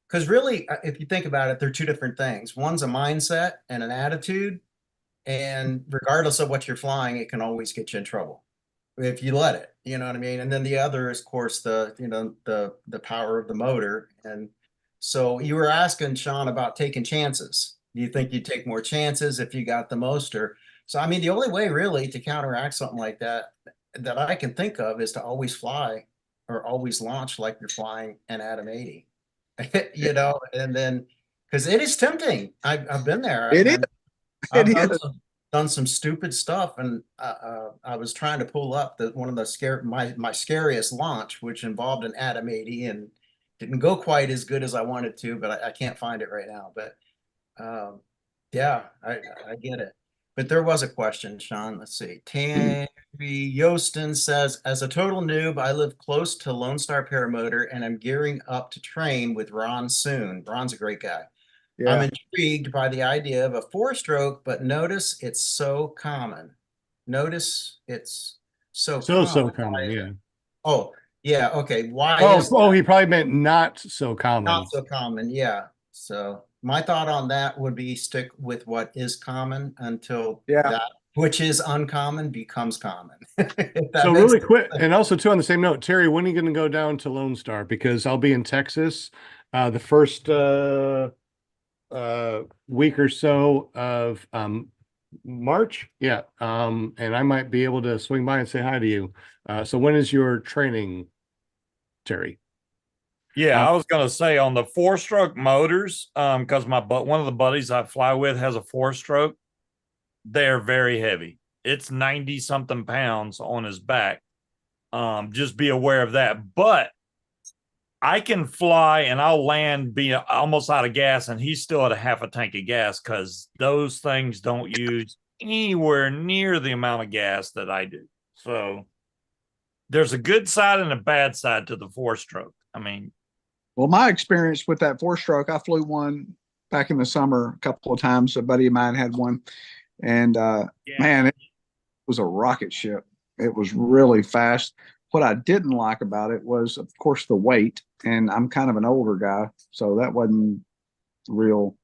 Because really, if you think about it, they're two different things. One's a mindset and an attitude, and regardless of what you're flying, it can always get you in trouble if you let it. You know what I mean? And then the other is, of course, the power of the motor. And so you were asking Shawn about taking chances. Do you think you'd take more chances if you got the Moster? So I mean, the only way really to counteract something like that I can think of is to always fly or always launch like you're flying an Atom 80. And then because it is tempting. I've been there. It is. I've It is. done some stupid stuff, and I was trying to pull up one of the my scariest launch, which involved an Atom 80, and didn't go quite as good as I wanted to, but I can't find it right now. But yeah, I get it. But there was a question, Shawn. Let's see. Terry Yostin says, as a total noob, I live close to Lone Star Paramotor and I'm gearing up to train with Ron soon. Ron's a great guy. Yeah. I'm intrigued by the idea of a 4-stroke, but notice it's so common. Notice it's so common, yeah. Oh, yeah, okay. Why is he probably meant not so common. not so common? Yeah. So my thought on that would be stick with what is common until that which is uncommon becomes common. So really quick, and also too on the same note, Terry, when are you going to go down to Lone Star? Because I'll be in Texas the first week or so of March. Yeah. And I might be able to swing by and say hi to you. So when is your training, Terry? Yeah, I was gonna say on the 4-stroke motors, because one of the buddies I fly with has a 4-stroke. They're very heavy. It's 90 something pounds on his back. Just be aware of that. But I can fly and I'll land be almost out of gas, and he's still at a half a tank of gas because those things don't use anywhere near the amount of gas that I do. So there's a good side and a bad side to the 4-stroke. I mean, Well, my experience with that 4-stroke, I flew one back in the summer a couple of times. A buddy of mine had one, and man, it was a rocket ship. It was really fast. What I didn't like about it was, of course, the weight, and I'm kind of an older guy, so that wasn't real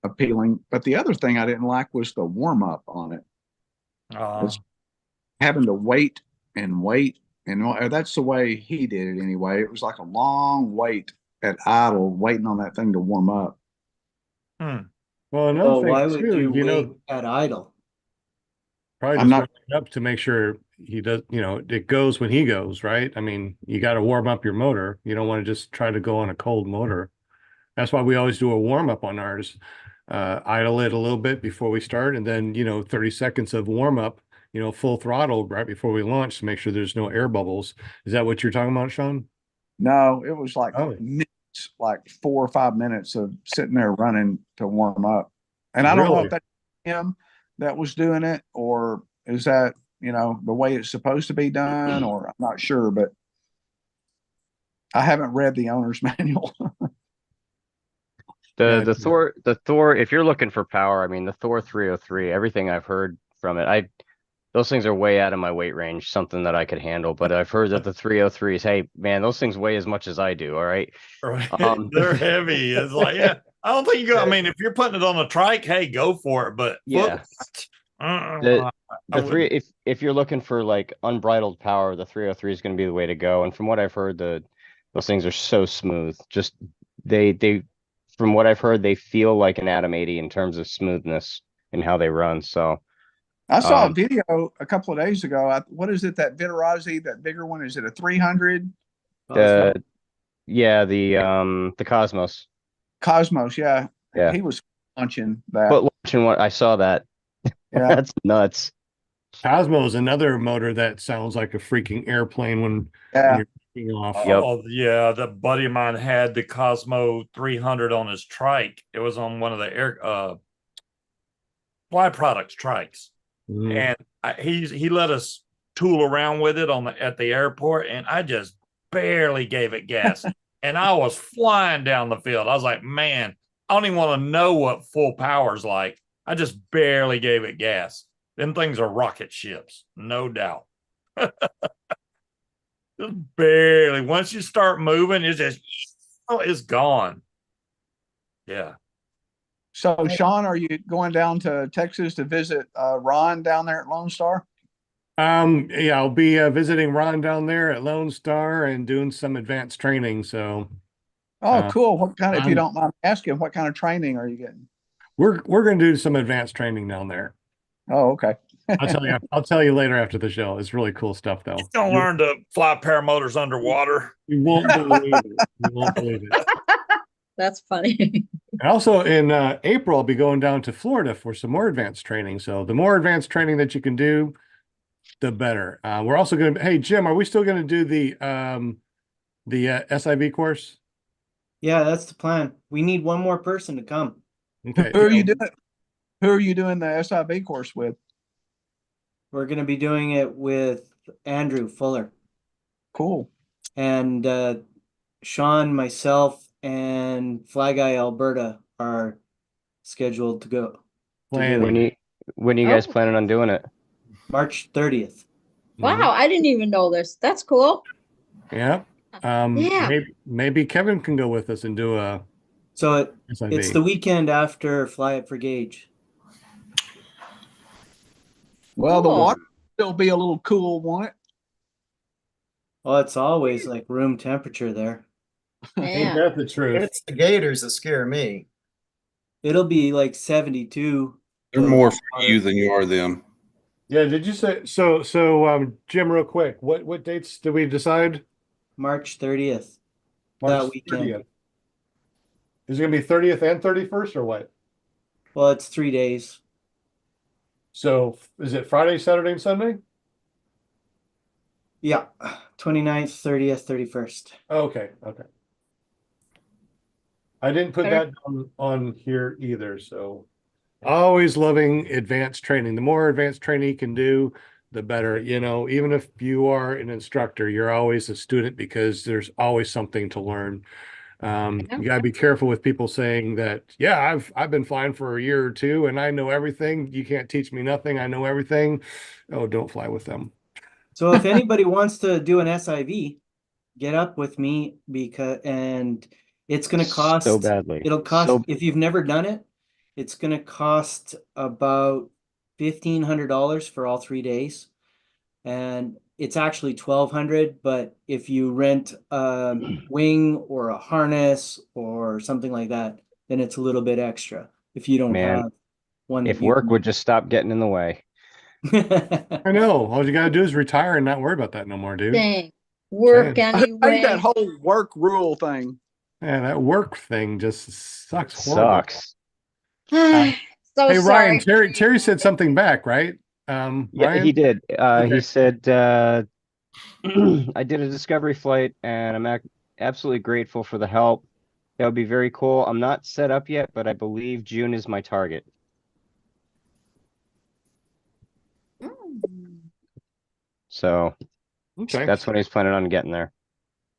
appealing. But the other thing I didn't like was the warm up on it. It's having to wait and wait, and that's the way he did it anyway. It was like a long wait at idle, waiting on that thing to warm up. Well, another Oh, thing why would too, you you know, wait at idle? probably I'm just not- warming up to make sure he does, you know, it goes when he goes, right? I mean, you got to warm up your motor. You don't want to just try to go on a cold motor. That's why we always do a warm up on ours. Idle it a little bit before we start, and then, you know, 30 seconds of warm up, you know, full throttle right before we launch to make sure there's no air bubbles. Is that what you're talking about, Shawn? No, it was like Oh. minutes, like 4 or 5 minutes of sitting there running to warm up. And I don't know Really? if that's him that was doing it, or is that, you know, the way it's supposed to be done, or I'm not sure, but I haven't read the owner's manual. The Thor, if you're looking for power, I mean the Thor 303, everything I've heard from it, those things are way out of my weight range, something that I could handle. But I've heard that the 303s, hey man, those things weigh as much as I do. All right. Right. They're heavy. It's like, yeah, I don't think you go. I mean, if you're putting it on a trike, hey, go for it. But Yeah. I The three, if you're looking for like unbridled power, the 303 is going to be the way to go. And from what I've heard, those things are so smooth. Just they from what I've heard, they feel like an Atom 80 in terms of smoothness and how they run. So I saw a video a couple of days ago. What is it, that Viterazzi, that bigger one? Is it a 300? yeah, the Cosmos. Cosmos, yeah. Yeah. He was launching that. But watching what I saw that, Yeah. that's nuts. Cosmo is another motor that sounds like a freaking airplane when Yeah. you're taking off. Yep. Oh, yeah. The buddy of mine had the Cosmo 300 on his trike. It was on one of the air Fly Products trikes. Mhm. And he let us tool around with it at the airport, and I just barely gave it gas. And I was flying down the field. I was like, man, I don't even want to know what full power's like. I just barely gave it gas. Them things are rocket ships, no doubt. Just barely. Once you start moving, it's gone. Yeah. So, Shawn, are you going down to Texas to visit Ron down there at Lone Star? Yeah, I'll be visiting Ron down there at Lone Star and doing some advanced training. So Oh, cool. What kind of, if you I'm- don't mind asking, what kind of training are you getting? we're going to do some advanced training down there. Oh, okay. I'll tell you later after the show. It's really cool stuff though. You're gonna learn to fly paramotors underwater. You won't believe it. You won't believe it. That's funny. And also in April, I'll be going down to Florida for some more advanced training. So the more advanced training that you can do, the better. We're also going to, hey, Jim, are we still going to do the SIV course? Yeah, that's the plan. We need one more person to come. Okay. Who are you doing? Who are you doing the SIV course with? We're going to be doing it with Andrew Fuller Cool. and Shawn, myself, and Fly Guy Alberta are scheduled to go. Planning. When are you guys Oh. planning on doing it? March 30th. Wow, I didn't even know this. That's cool. Yeah. Yeah. Maybe Kevin can go with us and do a So SIV. it's the weekend after Fly It for Gauge. Well, the Cool. water will be a little cool, won't it? Well, it's always like room temperature there. Ain't Yeah. that the truth? It's the gators that scare me. It'll be like 72. They're more for you than you are them. Yeah, did you say so Jim, real quick, what dates did we decide? March 30th. March That weekend. 30th. Is it gonna be 30th and 31st or what? Well, it's 3 days. So is it Friday, Saturday, and Sunday? Yeah, 29th, 30th, 31st. Okay, okay. I didn't put Better- that on here either, so always loving advanced training. The more advanced training you can do, the better. You know, even if you are an instructor, you're always a student because there's always something to learn. You gotta be careful with people saying that, yeah, I've been flying for a year or two and I know everything. You can't teach me nothing. I know everything. Oh, don't fly with them. So if anybody wants to do an SIV, get up with me and it's going to cost So badly. It'll cost So if you've never done it, it's going to cost about $1,500 for all 3 days, and it's actually 1,200. But if you rent a wing or a harness or something like that, then it's a little bit extra if you don't Man, have one that if work would just stop getting in the way. I know. All you gotta do is retire and not worry about that no more, dude. Dang. Work Saying. I hate that anyway. whole work rule thing. Yeah, that work thing just sucks horrible. Sucks. So Hey, Ryan, sorry. Terry said something back, right? Yeah, Ryan? he did. Okay. He said, I did a discovery flight and I'm absolutely grateful for the help. That would be very cool. I'm not set up yet, but I believe June is my target. Mm. So Okay. that's when he's planning on getting there.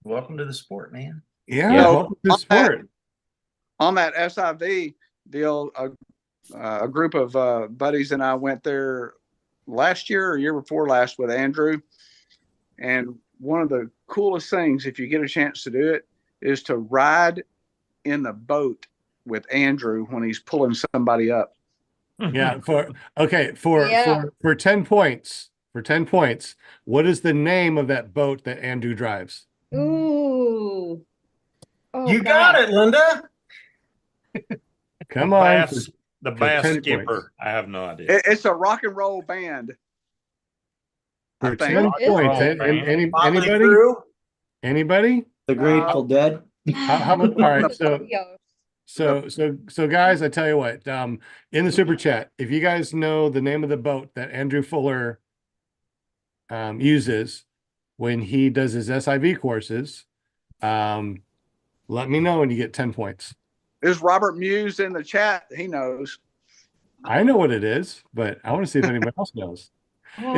Welcome to the sport, man. Yeah, Yeah. welcome to the sport. On that SIV deal, a group of buddies and I went there last year or year before last with Andrew. And one of the coolest things, if you get a chance to do it, is to ride in the boat with Andrew when he's pulling somebody up. Yeah, for 10 points. For 10 points, what is the name of that boat that Andrew drives? Ooh. Oh, You got God. it, Linda. Come The on. Bass, the for Bass 10 Skipper. points. I have no idea. It's a rock and roll band. For I 10 think. What is points. it? Anybody? Crew. Anybody? The Grateful Dead. How much? All right, so Videos. So guys, I tell you what, in the super chat, if you guys know the name of the boat that Andrew Fuller uses when he does his SIV courses, let me know and you get 10 points. Is Robert Muse in the chat? He knows. I know what it is, but I want to see if anybody else knows. Oh,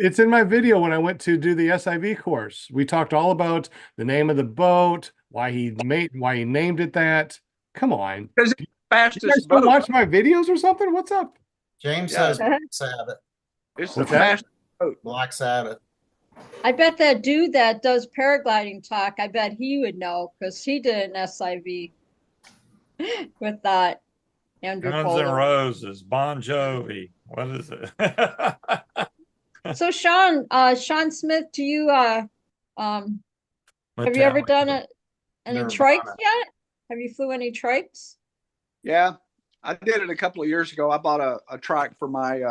It's in my video when I went to do the SIV course. We talked all about the name of the boat, why he named it that. Come on. Because it's the You guys fastest don't boat. watch my videos or something? What's up? James Yeah. says Black Sabbath. It's the What's that? fastest. Black Sabbath. I bet that dude that does paragliding talk, I bet he would know because he did an SIV with that Andrew Guns N' Fuller. Roses, Bon Jovi. What is it? So Shawn Smith, do you have you ever done any Nirvana. trikes yet? Have you flew any trikes? Yeah, I did it a couple of years ago. I bought a trike for my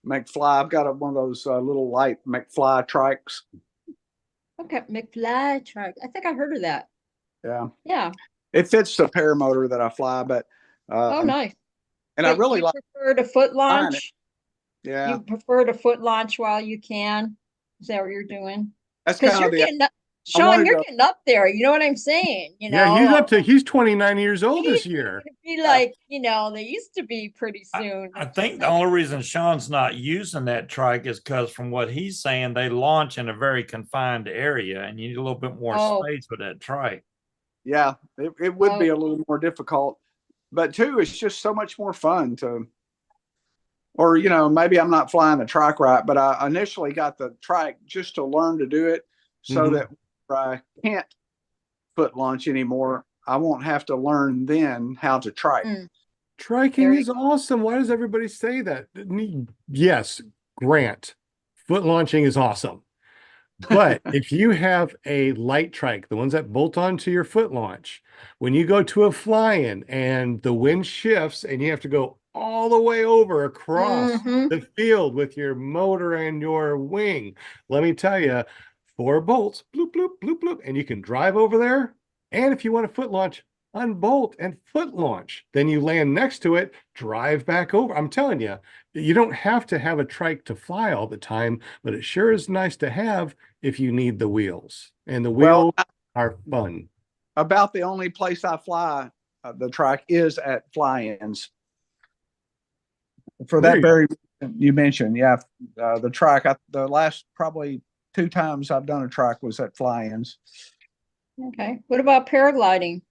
McFly. I've got one of those little light McFly trikes. Okay, McFly trike. I think I heard of that. Yeah, Yeah. it fits the paramotor that I fly, but Oh, nice. and I But really you like. prefer to foot flying it. launch. Yeah, You prefer to foot launch while you can. Is that what you're doing? that's Because kind you're of the. getting up, I wanted Shawn, you're to- getting up there. You know what I'm saying? You know, Yeah, he's 29 years old this He's year. gonna be like, they used to be pretty soon. I think the only reason Sean's not using that trike is because from what he's saying, they launch in a very confined area and you need a little bit more Oh. space with that trike. Yeah, it would be Oh. a little more difficult, but too, it's just so much more fun to. Or maybe I'm not flying the trike right, but I initially got the trike just to learn to do it, so Mhm. that I can't foot launch anymore. I won't have to learn then how to trike. Mm. Triking There you is awesome. Why does everybody say that? Yes, Grant, foot launching is awesome. But if you have a light trike, the ones that bolt onto your foot launch, when you go to a fly-in and the wind shifts and you have to go all the way over across Mhm. the field with your motor and your wing, let me tell you, 4 bolts, bloop, bloop, bloop, bloop, and you can drive over there. And if you want a foot launch, unbolt, and foot launch. Then you land next to it, drive back over. I'm telling you, you don't have to have a trike to fly all the time, but it sure is nice to have if you need the wheels. And the Well, wheels are fun. about the only place I fly the track is at fly-ins. For There that you go. very reason you mentioned, yeah, the track. The last probably 2 times I've done a track was at fly-ins. Okay. What about paragliding?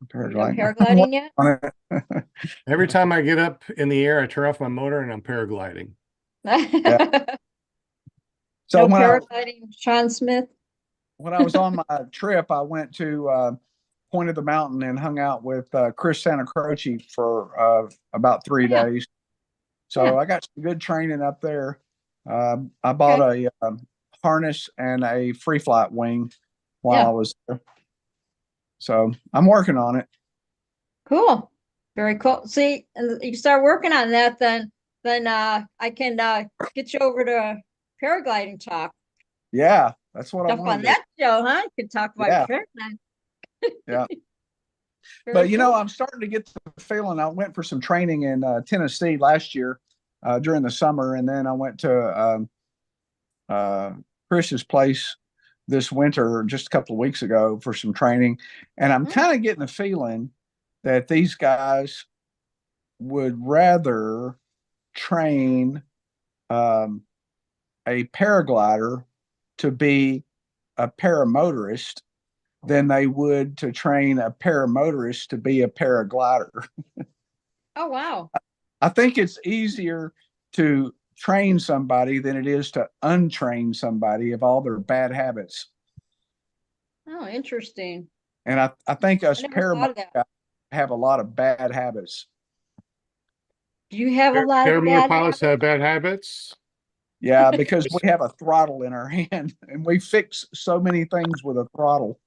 You done Paragliding. paragliding yet? On it. Every time I get up in the air, I turn off my motor and I'm paragliding. So No when paragliding, Shawn Smith. when I was on my trip, I went to Point of the Mountain and hung out with Chris Santacroce for about 3 Yeah. days. So Yeah. I got some good training up there. I bought a harness and a free flight wing while Yeah. I was there. So I'm working on it. Cool. Very cool. See, and you start working on that, then I can get you over to paragliding talk. Yeah, that's what I Jump want on to do. that show, huh? You can talk about Yeah. paragliding. Yeah. Very But you know, cool. I'm starting to get the feeling. I went for some training in Tennessee last year during the summer, and then I went to Chris's place this winter, just a couple of weeks ago, for some training. And I'm kind of getting the feeling that these guys would rather train a paraglider to be a paramotorist than they would to train a paramotorist to be a paraglider. Oh, wow. I think it's easier to train somebody than it is to untrain somebody of all their bad habits. Oh, interesting. And I think us I never thought of that. paramotors have a lot of bad habits. Do you have a lot of Paramotor bad pilots habits? have bad habits. Yeah, because we have a throttle in our hand and we fix so many things with a throttle.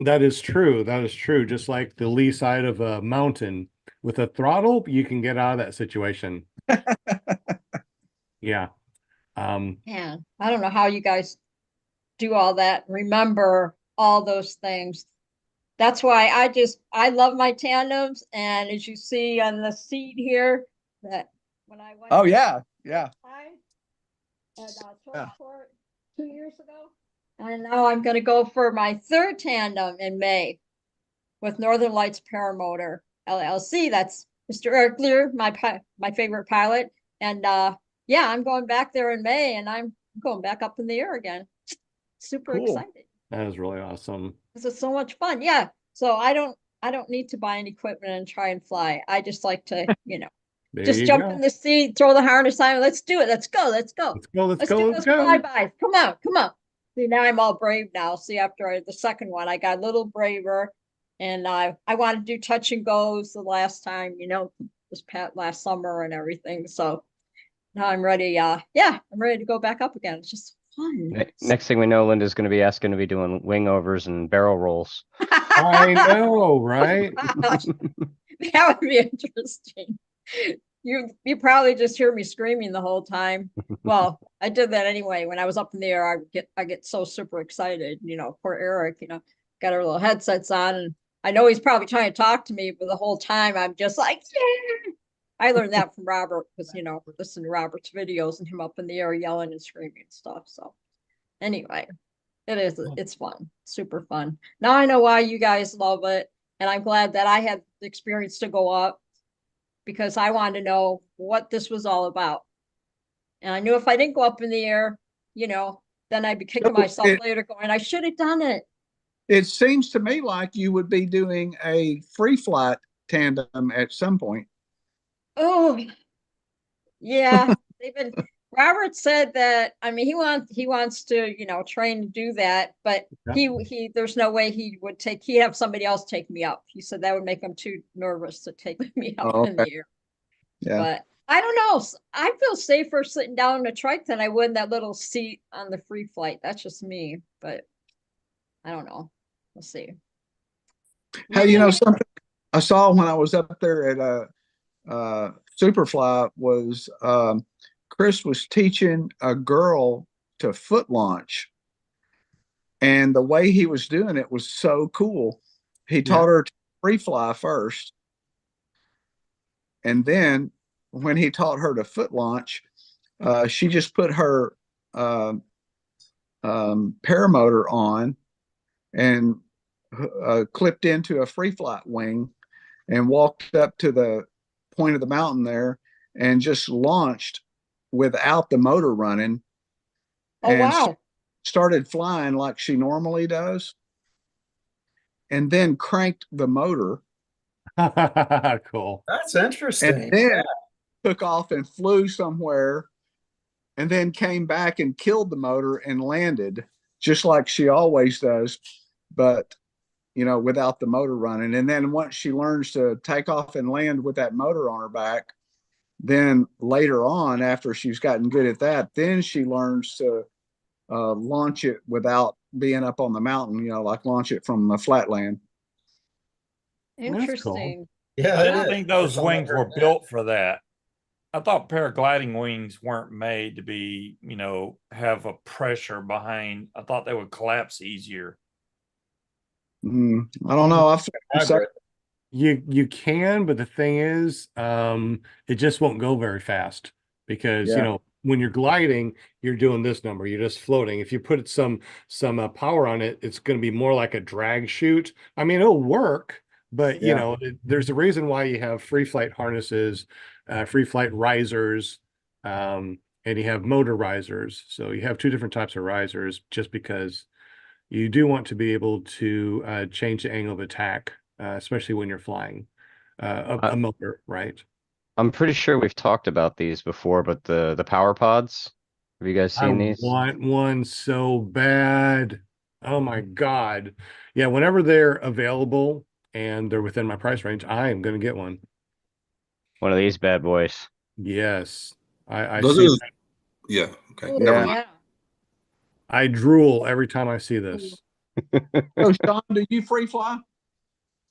That is true. That is true. Just like the lee side of a mountain with a throttle, you can get out of that situation. Yeah. Yeah, I don't know how you guys do all that. Remember all those things. That's why I love my tandems. And as you see on the seat here, that when I went Oh yeah, yeah. at Yeah. Torresport 2 years ago, and now I'm going to go for my 3rd tandem in May with Northern Lights Paramotor LLC. That's Mr. Eric Lear, my favorite pilot, and yeah, I'm going back there in May, and I'm going back up in the air again. Super Cool. excited. That is really awesome. This is so much fun. Yeah. So I don't need to buy any equipment and try and fly. I just like to, There just you jump go. in the seat, throw the harness on. Let's do it. Let's go. Let's go. Let's go. Let's Let's go. do Let's those go. flybys. Come on. Come on. See, now I'm all brave now. See, after the second one, I got a little braver, and I wanted to do touch and goes the last time, this last summer and everything. So now I'm ready. Yeah, I'm ready to go back up again. It's just fun. Next thing we know, Linda's going to be asking to be doing wing overs and barrel rolls. I know, right? That would be interesting. You probably just hear me screaming the whole time. Well, I did that anyway. When I was up in the air, I get so super excited. Poor Eric, got our little headsets on, and I know he's probably trying to talk to me, but the whole time I'm just like, yeah. I learned that from Robert because we're listening to Robert's videos and him up in the air yelling and screaming and stuff. So anyway, it's fun, super fun. Now I know why you guys love it, and I'm glad that I had the experience to go up because I wanted to know what this was all about. And I knew if I didn't go up in the air, then I'd be kicking myself later going, I should have done it. It seems to me like you would be doing a free flight tandem at some point. Oh, yeah. Robert said that, he wants to, train to do that, but he there's no way he'd have somebody else take me up. He said that would make him too nervous to take me up in the air. Yeah. But I don't know. I feel safer sitting down in a trike than I would in that little seat on the free flight. That's just me, but I don't know. We'll see. Hey, something I saw when I was up there at Superfly was Chris was teaching a girl to foot launch, and the way he was doing it was so cool. He taught her to free fly first. And then when he taught her to foot launch, she just put her paramotor on and clipped into a free flight wing and walked up to the point of the mountain there and just launched without the motor running. Oh, and wow. started flying like she normally does, and then cranked the motor Cool. That's and interesting. then took off and flew somewhere and then came back and killed the motor and landed just like she always does, but without the motor running. And then once she learns to take off and land with that motor on her back, then later on, after she's gotten good at that, then she learns to launch it without being up on the mountain, like launch it from the flatland. That's cool. Interesting. Yeah, I it didn't is. think those First time I wings heard were that. built for that. I thought paragliding wings weren't made to be, have a pressure behind. I thought they would collapse easier. I don't know. I've Hybrid. You can, but the thing is, it just won't go very fast because Yeah. when you're gliding, you're doing this number. You're just floating. If you put some power on it, it's going to be more like a drag chute. I mean, it'll work, but Yeah. there's a reason why you have free flight harnesses, free flight risers, and you have motor risers. So you have two different types of risers, just because you do want to be able to change the angle of attack, especially when you're flying a motor, right? I'm pretty sure we've talked about these before, but the power pods. Have you guys I seen these? want one so bad. Oh my God. Yeah, whenever they're available and they're within my price range, I am going to get one. One of these bad boys. Yes. I Those see are, that. yeah. Okay. Ooh, Never Yeah. mind. yeah. I drool every time I see this. So, Shawn, do you free fly?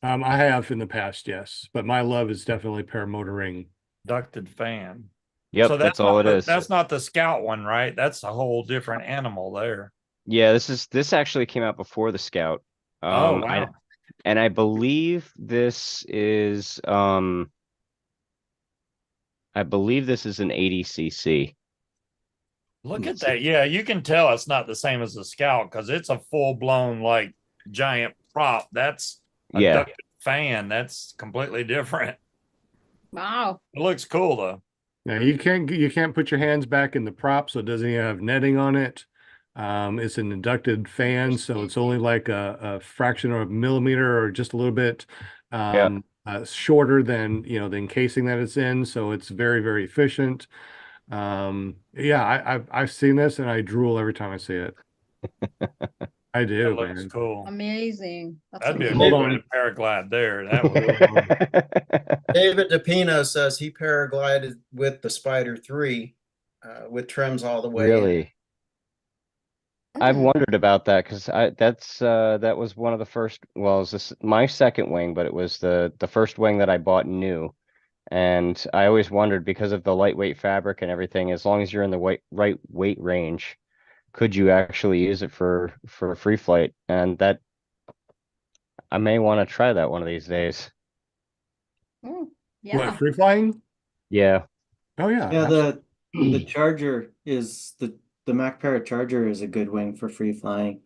I have in the past, yes, but my love is definitely paramotoring. Ducted fan. Yep, So that's all it is. That's not the Scout one, right? That's a whole different animal there. Yeah, this actually came out before the Scout. Oh, wow. I believe this is an 80cc. Look at that. Yeah, you can tell it's not the same as the Scout because it's a full blown like giant prop. That's a Yeah. ducted fan. That's completely different. Wow. It looks cool though. Now you can't put your hands back in the prop, so it doesn't even have netting on it. It's an inducted fan, so it's only like a fraction of a millimeter or just a little bit shorter than the encasing that it's in. So it's very, very efficient. Yeah, I've seen this and I drool every time I see it. I do, That looks man. cool. Amazing. That's That'd be a amazing. good Hold way on. to paraglide there. That would David DePino says he paraglided with the Spider 3 with trims all the way in. Really? I've Hmm. wondered about that because that was one of the first. Well, it was my second wing, but it was the first wing that I bought new, and I always wondered because of the lightweight fabric and everything. As long as you're in the right weight range, could you actually use it for a free flight? And that I may want to try that one of these days. Mm, What, yeah. free flying? Yeah. Oh yeah. Yeah, absolutely. the Charger is the Mac Parrot Charger is a good wing for free flying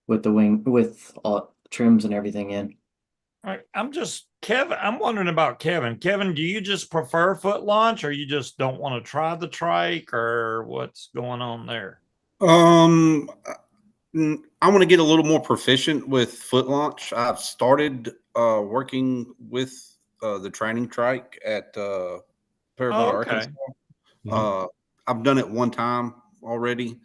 with the wing with all trims and everything in. All right, Kevin. I'm wondering about Kevin. Kevin, do you just prefer foot launch or you just don't want to try the trike or what's going on there? I want to get a little more proficient with foot launch. I've started working with the training trike at Paramotor, Okay. Arkansas. I've done it one time already,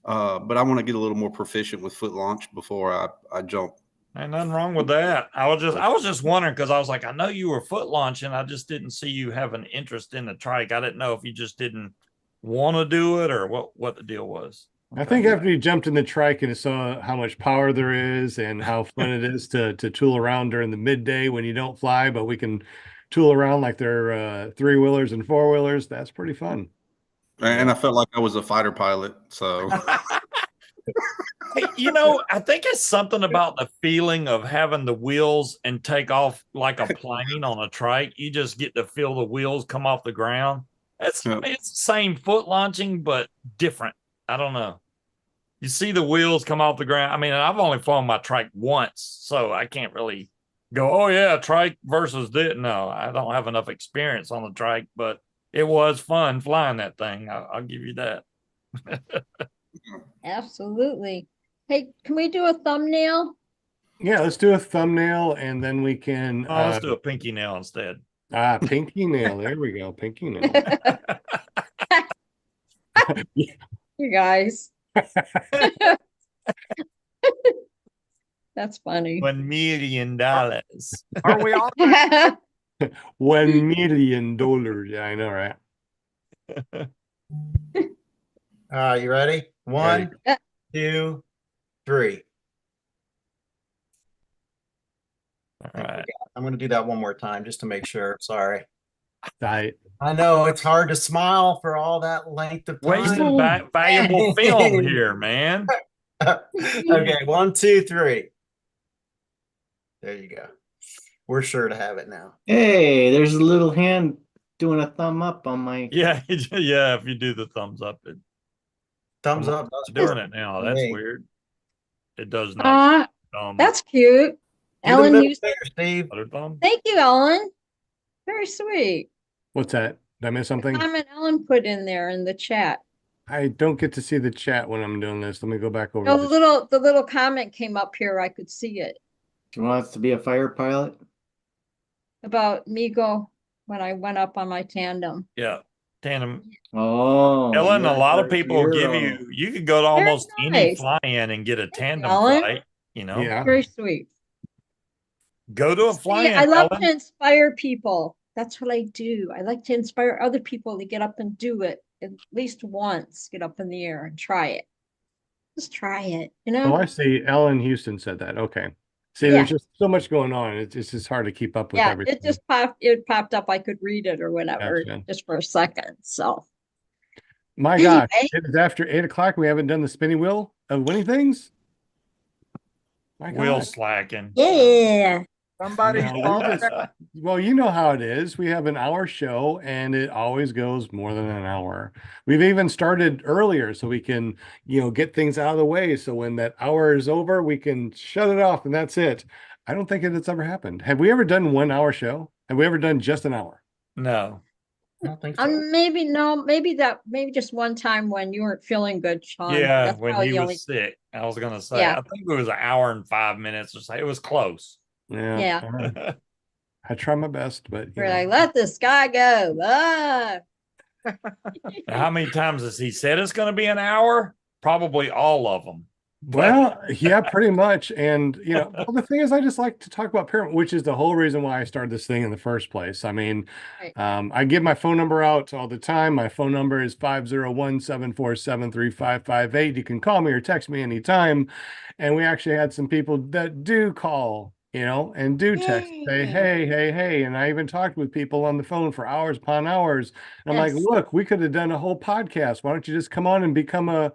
but I want to get a little more proficient with foot launch before I jump. Ain't nothing wrong with that. I was just wondering because I was like, I know you were foot launching. I just didn't see you have an interest in the trike. I didn't know if you just didn't want to do it or what the deal was. I think after you jumped in the trike and saw how much power there is and how fun it is to tool around during the midday when you don't fly, but we can tool around like they're three-wheelers and four-wheelers, that's pretty fun. And I felt like I was a fighter pilot. So I think it's something about the feeling of having the wheels and take off like a plane on a trike. You just get to feel the wheels come off the ground. It's Yep. it's the same foot launching, but different. I don't know. You see the wheels come off the ground. I mean, I've only flown my trike once, so I can't really go, oh yeah, trike versus this. No, I don't have enough experience on the trike, but it was fun flying that thing. I'll give you that. Absolutely. Hey, can we do a thumbnail? Yeah, let's do a thumbnail and then we can Oh, let's do a pinky nail instead. pinky nail. There we go. Pinky nail. You guys. That's funny. $1 million. Are we on? $1 million. Yeah, I know, right? All right, you ready? One, Ready. 2, 3. All right. I'm going to do that one more time just to make sure. Sorry. I I know it's hard to smile for all that length of time. Wasting valuable film here, man. Okay, 1, 2, 3. There you go. We're sure to have it now. Hey, there's a little hand doing a thumb up on my. Yeah, yeah. If you do the thumbs up, Thumbs up. it's doing it now. That's Hey. weird. It does not. That's cute. Do the Ellen, middle you finger, Steve. Other thumb. thank you, Ellen. Very sweet. what's that? Did I miss something? Comment Ellen put in there in the chat. I don't get to see the chat when I'm doing this. Let me go back over. No, to the little comment came up here. I could see it She wants to be a fighter pilot. about Migo when I went up on my tandem. Yeah, tandem. Oh, Ellen, a you're lot of her people will give hero. you can go to almost any nice. fly-in and get a tandem Ellen. flight. Yeah. Very sweet. Go to a See, fly-in, I love Ellen. to inspire people. That's what I do. I like to inspire other people to get up and do it at least once. Get up in the air and try it. Just try it. Oh, I see. Ellen Houston said that. Okay. See, Yeah. there's just so much going on. It's just hard to keep up with Yeah, everything. it just popped. It popped up. I could read it or whatever, Gotcha. just for a second. So My gosh, Anyway. it is after 8 o'clock. We haven't done the spinning wheel of winning things. My Wheel gosh. slacking. yeah, Somebody. No, we just- well, you know how it is. We have an hour show and it always goes more than an hour. We've even started earlier so we can, get things out of the way. So when that hour is over, we can shut it off and that's it. I don't think it's ever happened. Have we ever done 1 hour show? Have we ever done just an hour? No. I don't think so. maybe no, maybe just one time when you weren't feeling good, Sean. Yeah, That's when probably he the was only. sick. I was gonna say, Yeah. I think it was an hour and 5 minutes or so. It was close. Yeah. Yeah. all right. I try my best, but We're like, let this guy go. Ah. How many times has he said it's gonna be an hour? Probably all of them. well, yeah, pretty much. And well, the thing is, I just like to talk about Paramount, which is the whole reason why I started this thing in the first place. I mean, Right. I give my phone number out all the time. My phone number is 501-747-3558. You can call me or text me anytime. And we actually had some people that do call, and do text, say, Yay. hey. And I even talked with people on the phone for hours upon hours. And I'm like, Yes. look, we could have done a whole podcast. Why don't you just come on and become a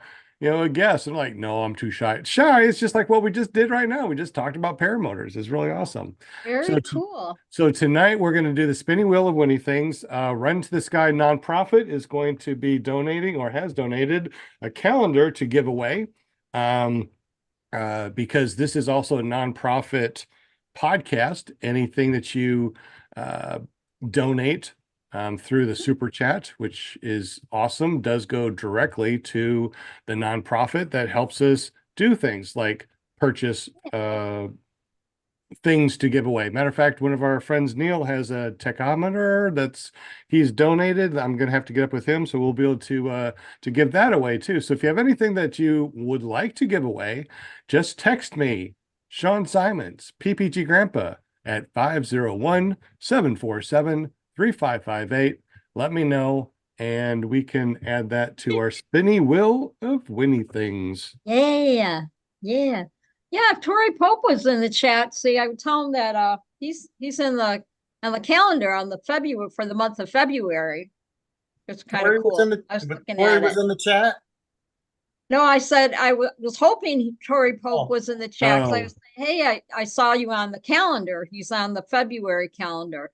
guest? And like, no, I'm too shy. It's just like what we just did right now. We just talked about paramotors. It's really awesome. Very So cool. So tonight we're going to do the spinning wheel of winning things. Run to the Sky nonprofit is going to be donating or has donated a calendar to give away. Because this is also a nonprofit podcast. Anything that you donate through the super chat, which is awesome, does go directly to the nonprofit that helps us do things like purchase things to give away. Matter of fact, one of our friends, Neil, has a tachometer he's donated. I'm going to have to get up with him, so we'll be able to give that away too. So if you have anything that you would like to give away, just text me, Shawn Symons, PPG Grandpa, at 501-747-3558. Let me know, and we can add that to our spinny wheel of winning things. Yeah. Yeah. Yeah. Tori Pope was in the chat. See, I would tell him that he's on the calendar on the February for the month of February. It's kind Tori of was cool. in the- I was looking Tori at was it. in the chat. No, I said I was hoping Tori Pope Oh. was in the chat. 'Cause I Oh. was saying, hey, I saw you on the calendar. He's on the February calendar.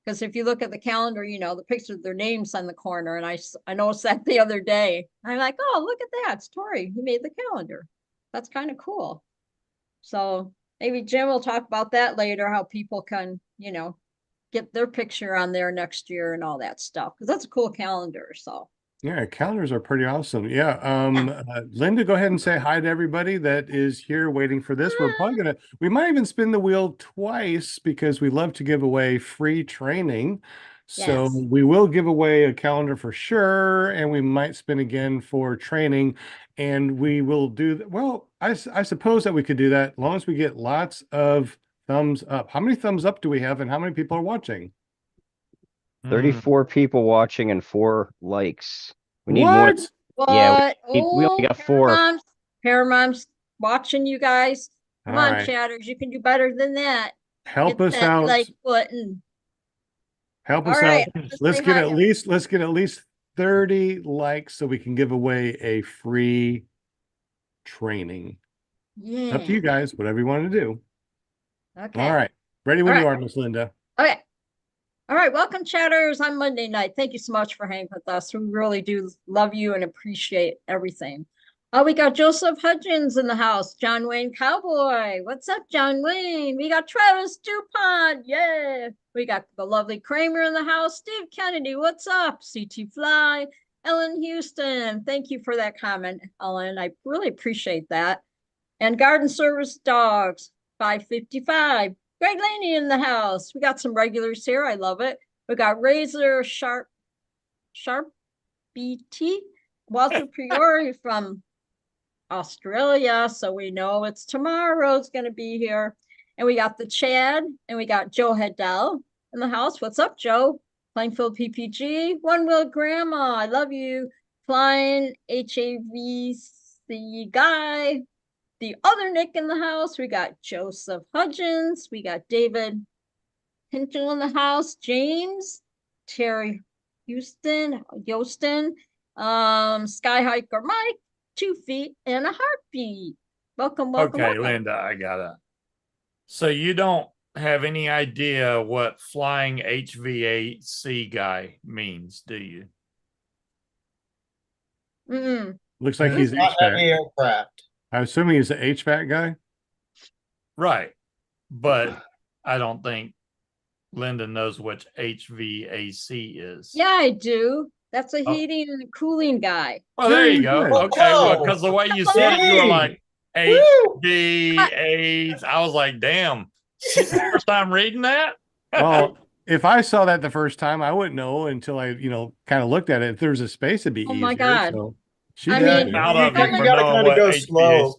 Because if you look at the calendar, the picture of their names on the corner. And I noticed that the other day. I'm like, oh, look at that. It's Tori. He made the calendar. That's kind of cool. So maybe Jim will talk about that later, how people can, get their picture on there next year and all that stuff. Because that's a cool calendar. So. Yeah, calendars are pretty awesome. Yeah. Linda, go ahead and say hi to everybody that is here waiting for this. We might even spin the wheel twice because we love to give away free training. So Yes. we will give away a calendar for sure, and we might spin again for training. And we will do, well, I suppose that we could do that as long as we get lots of thumbs up. How many thumbs up do we have, and how many people are watching? 34 people watching and 4 likes. We need more. What? Yeah, What? we only got 4. Paramount's watching you guys. Come All on, right. chatters. You can do better than that. Help Hit us that out. like button. Help All us right, out. let's Let's say get hi at to- least 30 likes so we can give away a free training. It's up to you Yeah. guys, whatever you want to do. Okay. All right. Ready when All you right. are, Miss Linda. Okay. All right. Welcome, chatters, on Monday night. Thank you so much for hanging with us. We really do love you and appreciate everything. We got Joseph Hudgens in the house. John Wayne Cowboy. What's up, John Wayne? We got Travis DuPont. Yeah. We got the lovely Kramer in the house. Steve Kennedy. What's up? CT Fly. Ellen Houston. Thank you for that comment, Ellen. I really appreciate that. And Garden Service Dogs. 555. Greg Laney in the house. We got some regulars here. I love it. We got Razor Sharp BT. Walter Priori from Australia, so we know it's tomorrow's going to be here. And we got the Chad, and we got Joe Heddell in the house. What's up, Joe? Plainfield PPG, One Wheel Grandma, I love you. Flying HAVC guy. The other Nick in the house. We got Joseph Hudgens. We got David Hinchel in the house. James, Terry Houston, Sky Hiker Mike. 2 feet and a heartbeat. Welcome. Okay, welcome. Linda, I got it. So you don't have any idea what flying HVAC guy means, do you? Looks like he's Not heavy HVAC. aircraft. I'm assuming he's an HVAC guy. Right. But I don't think Linda knows what HVAC is. Yeah, I do. That's a heating and cooling guy. Well, there you go. Good. Okay, well, because the way you said it, you were like Woo! HVAC. I was like, damn. First time reading that? Well, if I saw that the first time, I wouldn't know until I, kind of looked at it. If there was a space, it'd be Oh easier. my God. So she I did mean, it. Out of You it for gotta knowing kinda what go HVAC. slow.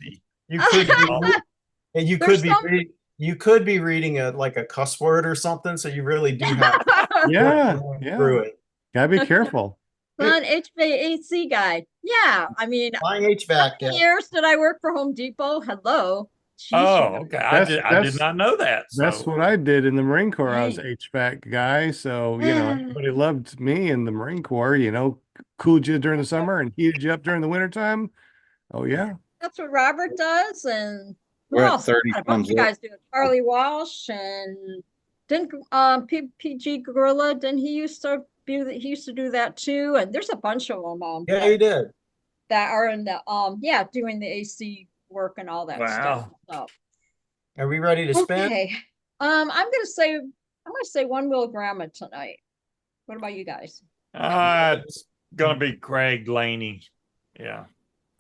You could be, and you There's could be some- you could be reading a cuss word or something, so you really do have Yeah, through yeah. it. Gotta be careful. Fun HVAC guy. Yeah, I mean, Flying how HVAC. many Yeah. years did I work for Home Depot? Hello. Jeez, Oh, okay. I That's- did not know that. That's So what I did in the Marine Corps. I was Right. HVAC guy. So, everybody loved me in the Marine Corps, cooled you during the summer and heated you up during the wintertime. Oh, yeah. That's what Robert does, and who We're at else? 30 A bunch thumbs of up. guys do it. Charlie Walsh and didn't PG Gorilla, didn't he used to do that too? And there's a bunch of them Yeah, you did. that are in the doing the AC work and all that stuff. So, Are we ready to spin? okay. I'm gonna say One Wheel Grandma tonight. What about you guys? it's gonna be Craig Laney. Yeah.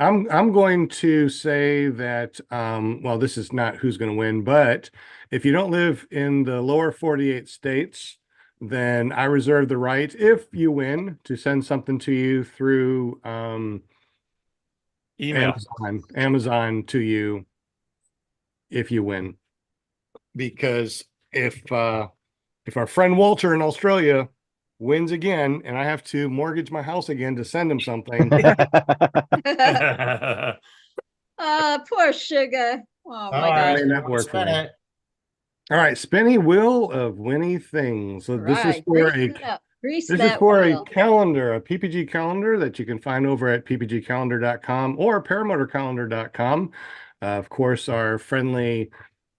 I'm going to say that well, this is not who's going to win, but if you don't live in the lower 48 states, then I reserve the right, if you win, to send something to you through Email. Amazon to you if you win. Because if our friend Walter in Australia wins again and I have to mortgage my house again to send him something, Poor sugar. Oh my All right, gosh. may not work for spin me. it. All right, spinny wheel of Winnie things. So this is Right, for great setup. Grease This is that for a wheel. calendar, a PPG calendar that you can find over at ppgcalendar.com or paramotorcalendar.com. Of course, our friendly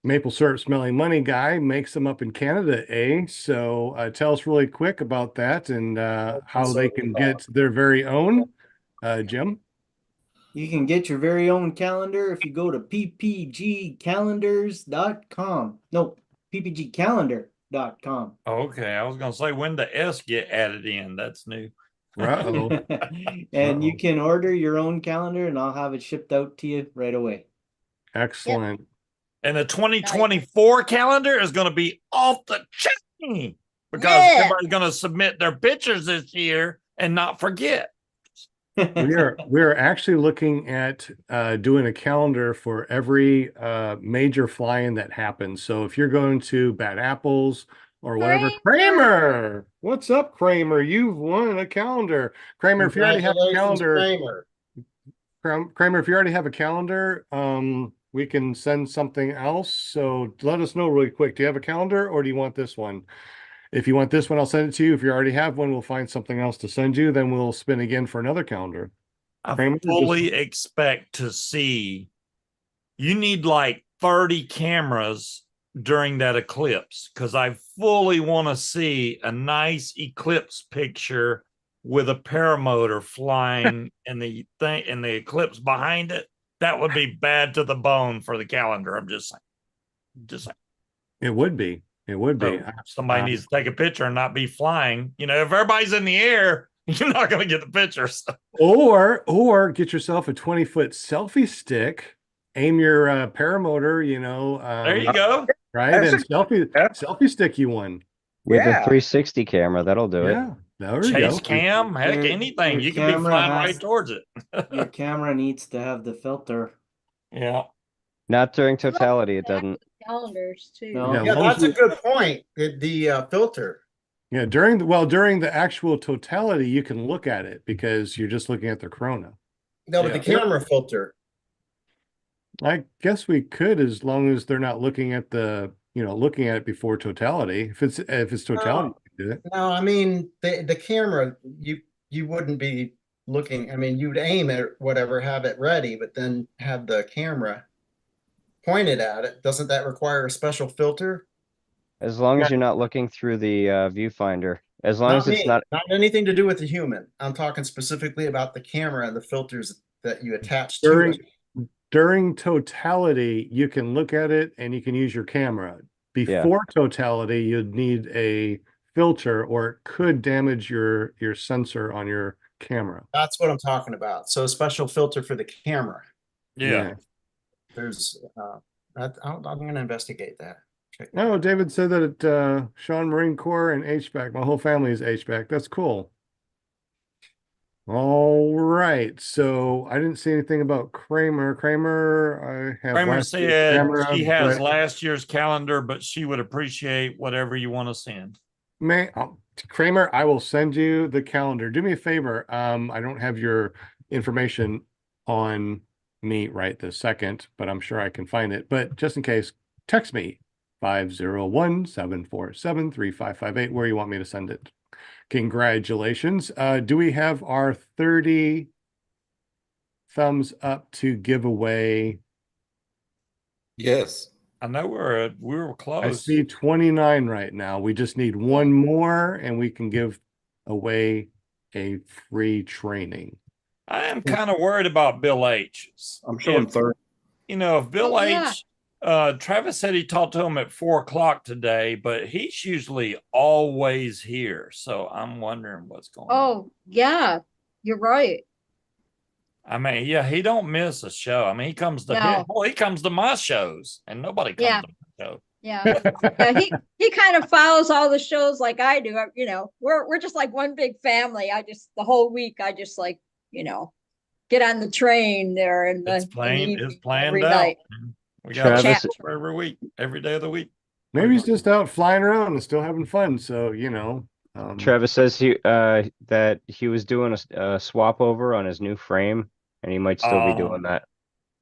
maple syrup smelling money guy makes them up in Canada, eh? So tell us really quick about that and how they can get their very own, Jim. You can get your very own calendar if you go to ppgcalendars.com. No, ppgcalendar.com. Okay, I was gonna say when the S get added in, that's new. Uh-oh. And you Uh-oh. can order your own calendar and I'll have it shipped out to you right away. Excellent. And the 2024 calendar is gonna be off the chain because Yeah. everybody's gonna submit their pictures this year and not forget. We are actually looking at doing a calendar for every major fly-in that happens. So if you're going to Bad Apples or whatever, Kramer, what's up, Kramer? You've won a calendar. Kramer, if you already have a Congratulations, calendar, Kramer. Kramer, if you already have a calendar, we can send something else. So let us know really quick. Do you have a calendar or do you want this one? If you want this one, I'll send it to you. If you already have one, we'll find something else to send you. Then we'll spin again for another calendar. I Kramer, fully expect to see you need like 30 cameras during that eclipse because I fully want to see a nice eclipse picture with a paramotor flying and the thing and the eclipse behind it. That would be bad to the bone for the calendar. I'm just saying. Just saying. It would be. It would be. So somebody needs to take a picture and not be flying. You know, if everybody's in the air, you're not going to get the pictures. Or get yourself a 20-foot selfie stick, aim your paramotor, There you go. right? That's And selfie stick you one. With a Yeah. 360 camera, that'll do it. Yeah, there we Chase go. cam, heck, Your- anything. your You can be camera flying has- right towards it. Your camera needs to have the filter. Yeah. Not during totality, it doesn't. Calendars too. No. Yeah, Yeah, long as that's a you- good point. The filter. Yeah, during the actual totality, you can look at it because you're just looking at the corona. No, but the Yeah. camera filter. I guess we could, as long as they're not looking at looking at it before totality. If it's totality, you can do it. No, I mean the camera. You wouldn't be looking. I mean, you'd aim at whatever, have it ready, but then have the camera pointed at it. Doesn't that require a special filter? As long as you're not looking through the viewfinder. As long as it's not. Not anything to do with the human. I'm talking specifically about the camera and the filters that you attach to During it. during totality, you can look at it and you can use your camera. Before totality, you'd need a filter or it could damage your sensor on your camera. That's what I'm talking about. So a special filter for the camera. Yeah. There's I'm going to investigate that. Check that No, out. David said that Shawn Marine Corps and HVAC. My whole family is HVAC. That's cool. All right. So I didn't see anything about Kramer. Kramer, I have Kramer last year's said camera, she has but last year's calendar, but she would appreciate whatever you want to send. Kramer, I will send you the calendar. Do me a favor. I don't have your information on me right this second, but I'm sure I can find it. But just in case, text me 501-747-3558 where you want me to send it. Congratulations. Do we have our 30 thumbs up to give away? Yes. I know we were I close. see 29 right now. We just need one more and we can give away a free training. I am kind of worried about Bill H. I'm showing If- 30. If Bill Oh, yeah. H. Travis said he talked to him at 4:00 today, but he's usually always here. So I'm wondering what's going on. Oh, yeah, you're right. I mean, yeah, he don't miss a show. I mean, he comes to No. he comes to my shows, and nobody comes Yeah. to my show. Yeah. Yeah, he kind of follows all the shows like I do. We're just like one big family. The whole week I just like, get on the train there and It's the planned. It's evening planned every out. night. We got Travis- a for every week, every day of the week. Maybe he's just out flying around and still having fun. So, Travis says that he was doing a swap over on his new frame, and he might still be doing that.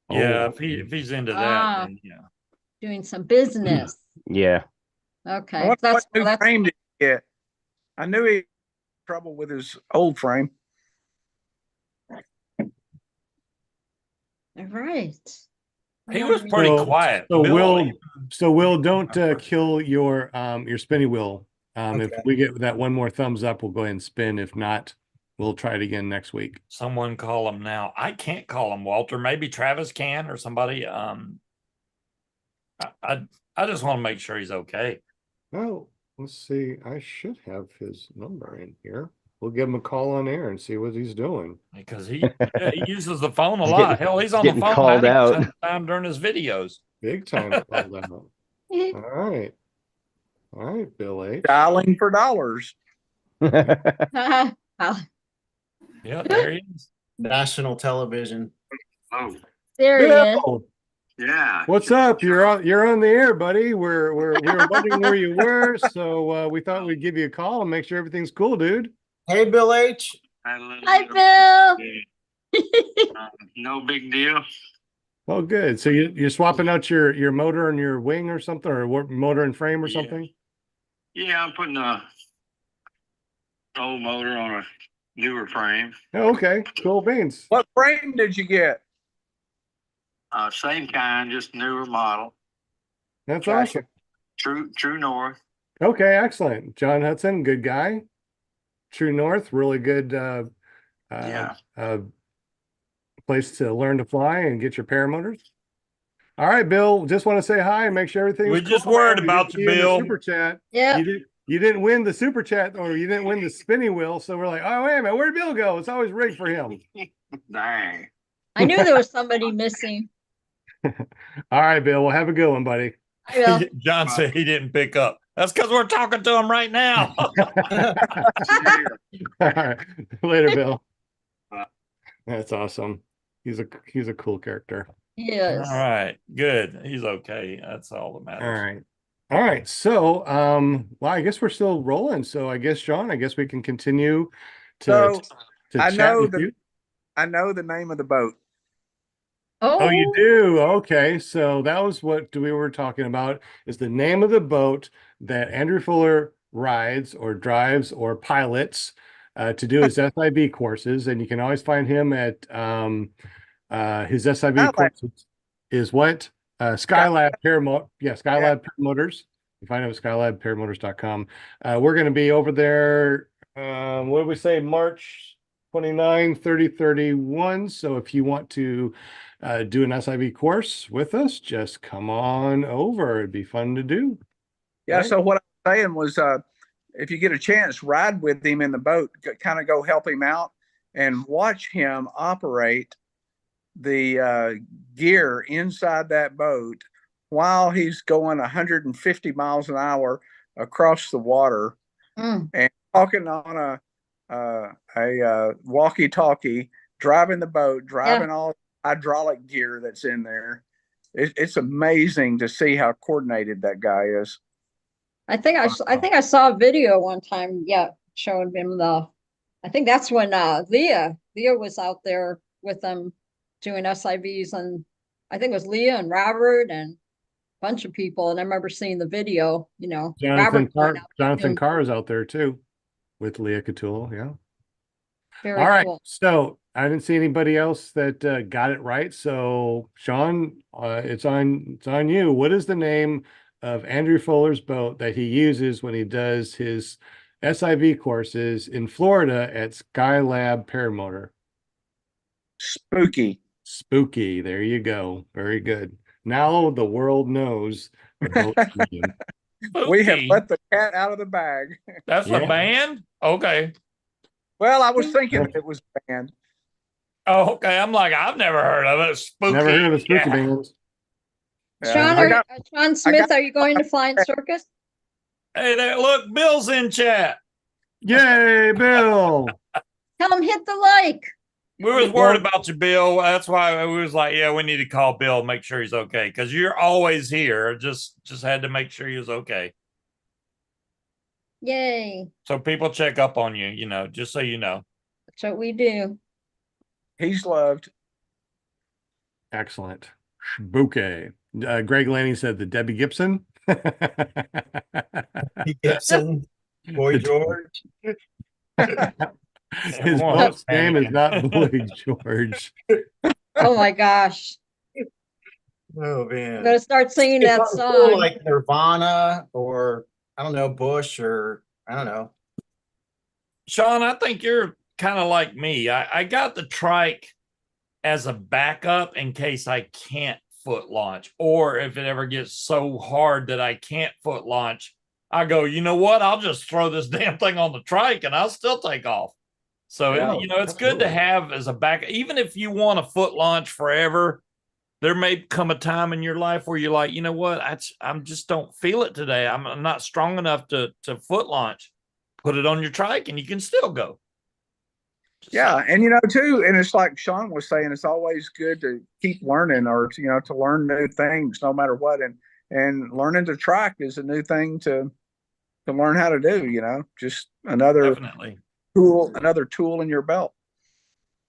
Yeah, Oh. if he's into Ah. that, then yeah. Doing some business. Yeah. Okay. I wonder That's what new that's frame did he get? I knew he trouble with his old frame. All right. He was pretty So- quiet. So Bill, Will, don't kill your spinny wheel. If Okay. we get that one more thumbs up, we'll go ahead and spin. If not, we'll try it again next week. someone call him now. I can't call him Walter. Maybe Travis can or somebody. I just want to make sure he's okay Oh, let's see. I should have his number in here. We'll give him a call on air and see what he's doing. because he uses the phone a He's lot. getting- Hell, he's he's on the getting phone called 90% out. of the time during his videos. Big time called out. All right. All right, Bill H. Dialing for dollars. Yeah, there he is. National television. Oh, There he is. Bill, yeah. what's up? You're on the air, buddy. We were wondering where you were, so we thought we'd give you a call and make sure everything's cool, dude. Hey, Bill H. Hi, Bill. No big deal. Oh, good. So you're swapping out your motor and your wing or something, or motor and frame or Yeah. something? Yeah, I'm putting a old motor on a newer frame. Oh, okay. Cool beans. What frame did you get? Same kind, just newer model. That's Gotcha. awesome. True North. Okay, excellent. John Hudson, good guy. True North, really good Yeah. place to learn to fly and get your paramotors. All right, Bill, just want to say hi and make sure everything's We just cool. worried We about didn't you, see in the Bill. Super chat. Yeah. You didn't win the super chat, or you didn't win the spinning wheel. So we're like, oh, wait a minute, where'd Bill go? It's always rigged for him. Dang. I knew there was somebody missing. All right, Bill, well, have a good one, buddy. I will. John said he didn't pick up. That's because we're talking to him right now. All right. Later, Bill. That's awesome. He's a cool character. He is. All right, good. He's okay. That's all that All matters. right. All right. So, well, I guess we're still rolling. So I guess, Sean, I guess we can continue to I chat know with the- you. I know the name of the boat. Oh, you do? Okay. So that was what we were talking about, is the name of the boat that Andrew Fuller rides or drives or pilots to do his SIV courses. And you can always find him at his SIV Skylab. courses is what? Skylab Paramotor. Yeah, Skylab Paramotors. You find him at skylabparamotors.com. We're going to be over there. What did we say? March 29, 30, 31. So if you want to do an SIV course with us, just come on over. It'd be fun to do. Yeah. Right. So what I'm saying was, if you get a chance, ride with him in the boat, kind of go help him out and watch him operate the gear inside that boat while he's going 150 miles an hour across the water Mm. and talking on a walkie-talkie, driving the boat, driving all hydraulic gear that's in there. It's amazing to see how coordinated that guy is. I think I saw a video one time, showing him I think that's when Leah was out there with them doing SIVs, and I think it was Leah and Robert and a bunch of people, and I remember seeing the video, Jonathan Robert going out Jonathan doing- Carr is out there too with Leah Catullo. Yeah. Very All right. cool. So I didn't see anybody else that got it right. So Sean, it's on you. What is the name of Andrew Fuller's boat that he uses when he does his SIV courses in Florida at Skylab Paramotor? Spooky. Spooky. There you go. Very good. Now the world knows the boat's name. We have Spooky. let the cat out of the bag. That's Yeah. a band? Okay. Well, I was thinking it was banned. Oh, okay. I'm like, I've never heard of it. Spooky. Never heard of a spooky Yeah. band. Sean, I got- Sean Smith, are you going to Flying Circus? Hey, there, look, Bill's in chat. Yay, Bill. Tell him hit the like. We was worried about you, Bill. That's why we was like, yeah, we need to call Bill, make sure he's okay, because you're always here. Just had to make sure he was okay. Yay. So people check up on you, just so you know. That's what we do. He's loved. Excellent. Spooky. Greg Lanning said the Debbie Gibson. Gibson, Boy George. His boat's name is not Boy George. Oh my gosh. Oh I'm man. gonna start singing It's that something cool song. like Nirvana or I don't know, Bush or I don't know. Shawn, I think you're kind of like me. I got the trike as a backup in case I can't foot launch, or if it ever gets so hard that I can't foot launch, I go, you know what? I'll just throw this damn thing on the trike and I'll still take off. So, Yeah, it's good to have as a backup. Even if you want a foot launch forever, there may come a time in your life where you're like, you know what? I'm just don't feel it today. I'm not strong enough to foot launch. Put it on your trike and you can still go. Yeah, and too, and it's like Shawn was saying, it's always good to keep learning or to learn new things no matter what. And learning to trike is a new thing to learn how to do, just Definitely. another tool in your belt.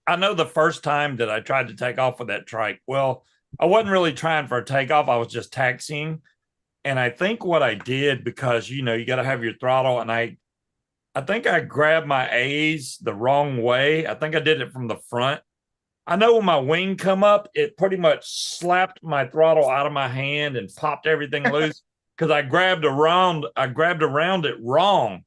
I know the first time that I tried to take off with that trike, well, I wasn't really trying for a takeoff. I was just taxiing. And I think what I did, because you got to have your throttle, and I think I grabbed my A's the wrong way. I think I did it from the front. I know when my wing come up, it pretty much slapped my throttle out of my hand and popped everything loose because I grabbed around it wrong.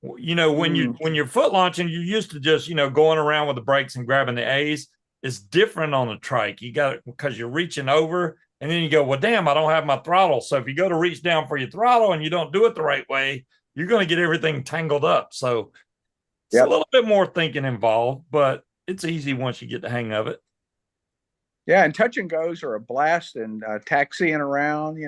When you're foot launching, you're used to just going around with the brakes and grabbing the A's. It's different on the trike. You got it because you're reaching over, and then you go, well, damn, I don't have my throttle. So if you go to reach down for your throttle and you don't do it the right way, you're going to get everything tangled up. So it's a little bit more thinking involved, but it's easy once you get the hang of it. Yeah, and touch and goes are a blast, and taxiing around,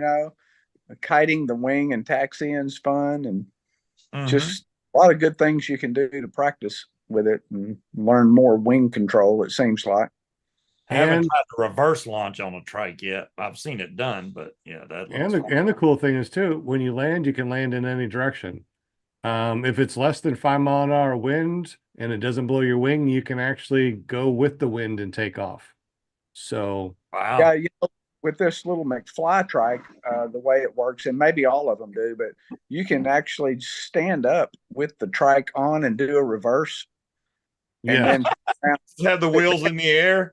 kiting the wing and taxiing is fun, and just a lot of good things you can do to practice with it and learn more wing control, it seems like. I haven't tried to reverse launch on a trike yet. I've seen it done, but yeah, that and the cool thing is too, when you land, you can land in any direction. If it's less than 5 mile an hour wind and it doesn't blow your wing, you can actually go with the wind and take off. So wow. Yeah, with this little McFly trike, the way it works, and maybe all of them do, but you can actually stand up with the trike on and do a reverse. Yeah. And then have the wheels in the air.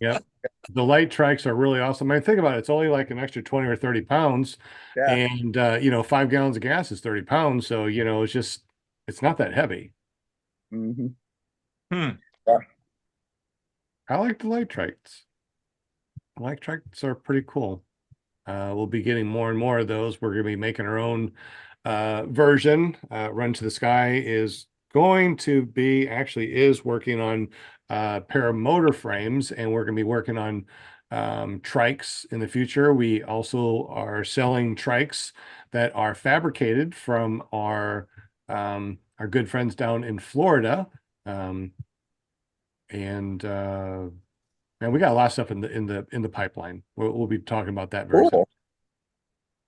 Yep. The light trikes are really awesome. I mean, think about it. It's only like an extra 20 or 30 pounds. Yeah. And 5 gallons of gas is 30 pounds. So, it's not that heavy. Mm-hmm. Yeah. I like the light trikes. Light trikes are pretty cool. We'll be getting more and more of those. We're going to be making our own version. Run to the Sky is working on paramotor frames, and we're going to be working on trikes in the future. We also are selling trikes that are fabricated from our good friends down in Florida. And we got a lot of stuff in the pipeline. We'll be talking about that very soon.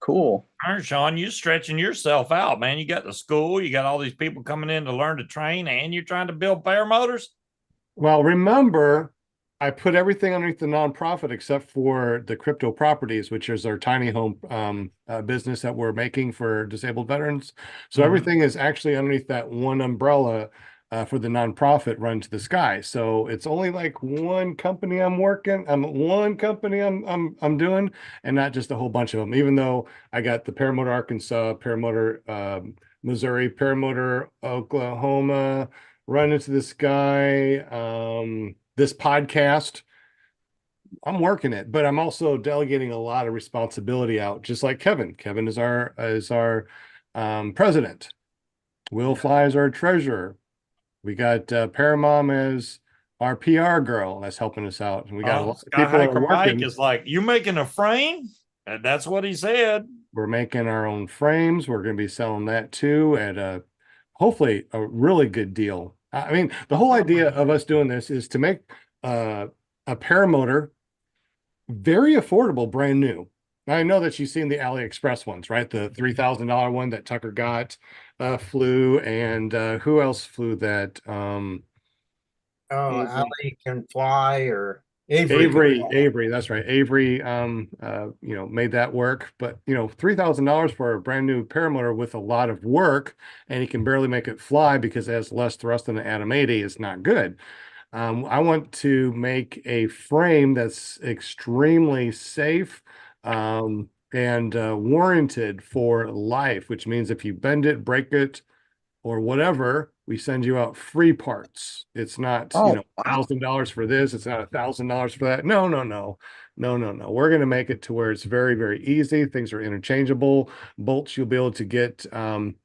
Cool. All right, Shawn, you're stretching yourself out, man. You got the school, you got all these people coming in to learn to train, and you're trying to build paramotors. Well, remember, I put everything underneath the nonprofit except for the crypto properties, which is our tiny home business that we're making for disabled veterans. So everything is actually underneath that one umbrella for the nonprofit Run to the Sky. So it's only like one company I'm doing, and not just a whole bunch of them, even though I got the Paramotor Arkansas, Paramotor Missouri, Paramotor Oklahoma, Run into the Sky, this podcast. I'm working it, but I'm also delegating a lot of responsibility out, just like Kevin. Kevin is our president. Will Fly is our treasurer. We got Paramom as our PR girl that's helping us out. And we got a lot of people that are working. Mike is like, you making a frame? And that's what he said. We're making our own frames. We're going to be selling that too at hopefully a really good deal. I mean, the whole idea of us doing this is to make a paramotor very affordable, brand new. I know that you've seen the AliExpress ones, right? The $3,000 one that Tucker got flew, and who else flew that? Ali can fly, or Avery, that's right. Avery, made that work, but $3,000 for a brand new paramotor with a lot of work, and he can barely make it fly because it has less thrust than the Atom 80 is not good. I want to make a frame that's extremely safe, and warranted for life, which means if you bend it, break it, or whatever, we send you out free parts. It's not, Oh, wow. $1,000 for this. It's not $1,000 for that. No, no, no, no, no, no. We're going to make it to where it's very, very easy. Things are interchangeable. Bolts you'll be able to get, and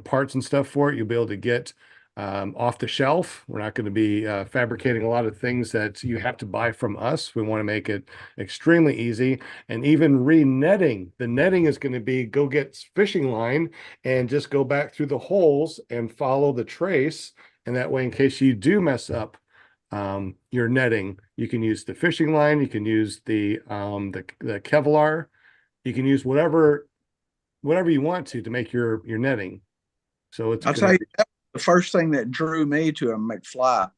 parts and stuff for it, you'll be able to get off the shelf. We're not going to be fabricating a lot of things that you have to buy from us. We want to make it extremely easy. And even re-netting, the netting is going to be go get fishing line and just go back through the holes and follow the trace. And that way, in case you do mess up your netting, you can use the fishing line, you can use the Kevlar, you can use whatever you want to make your netting. So it's I'll tell you, the first thing that drew me to a McFly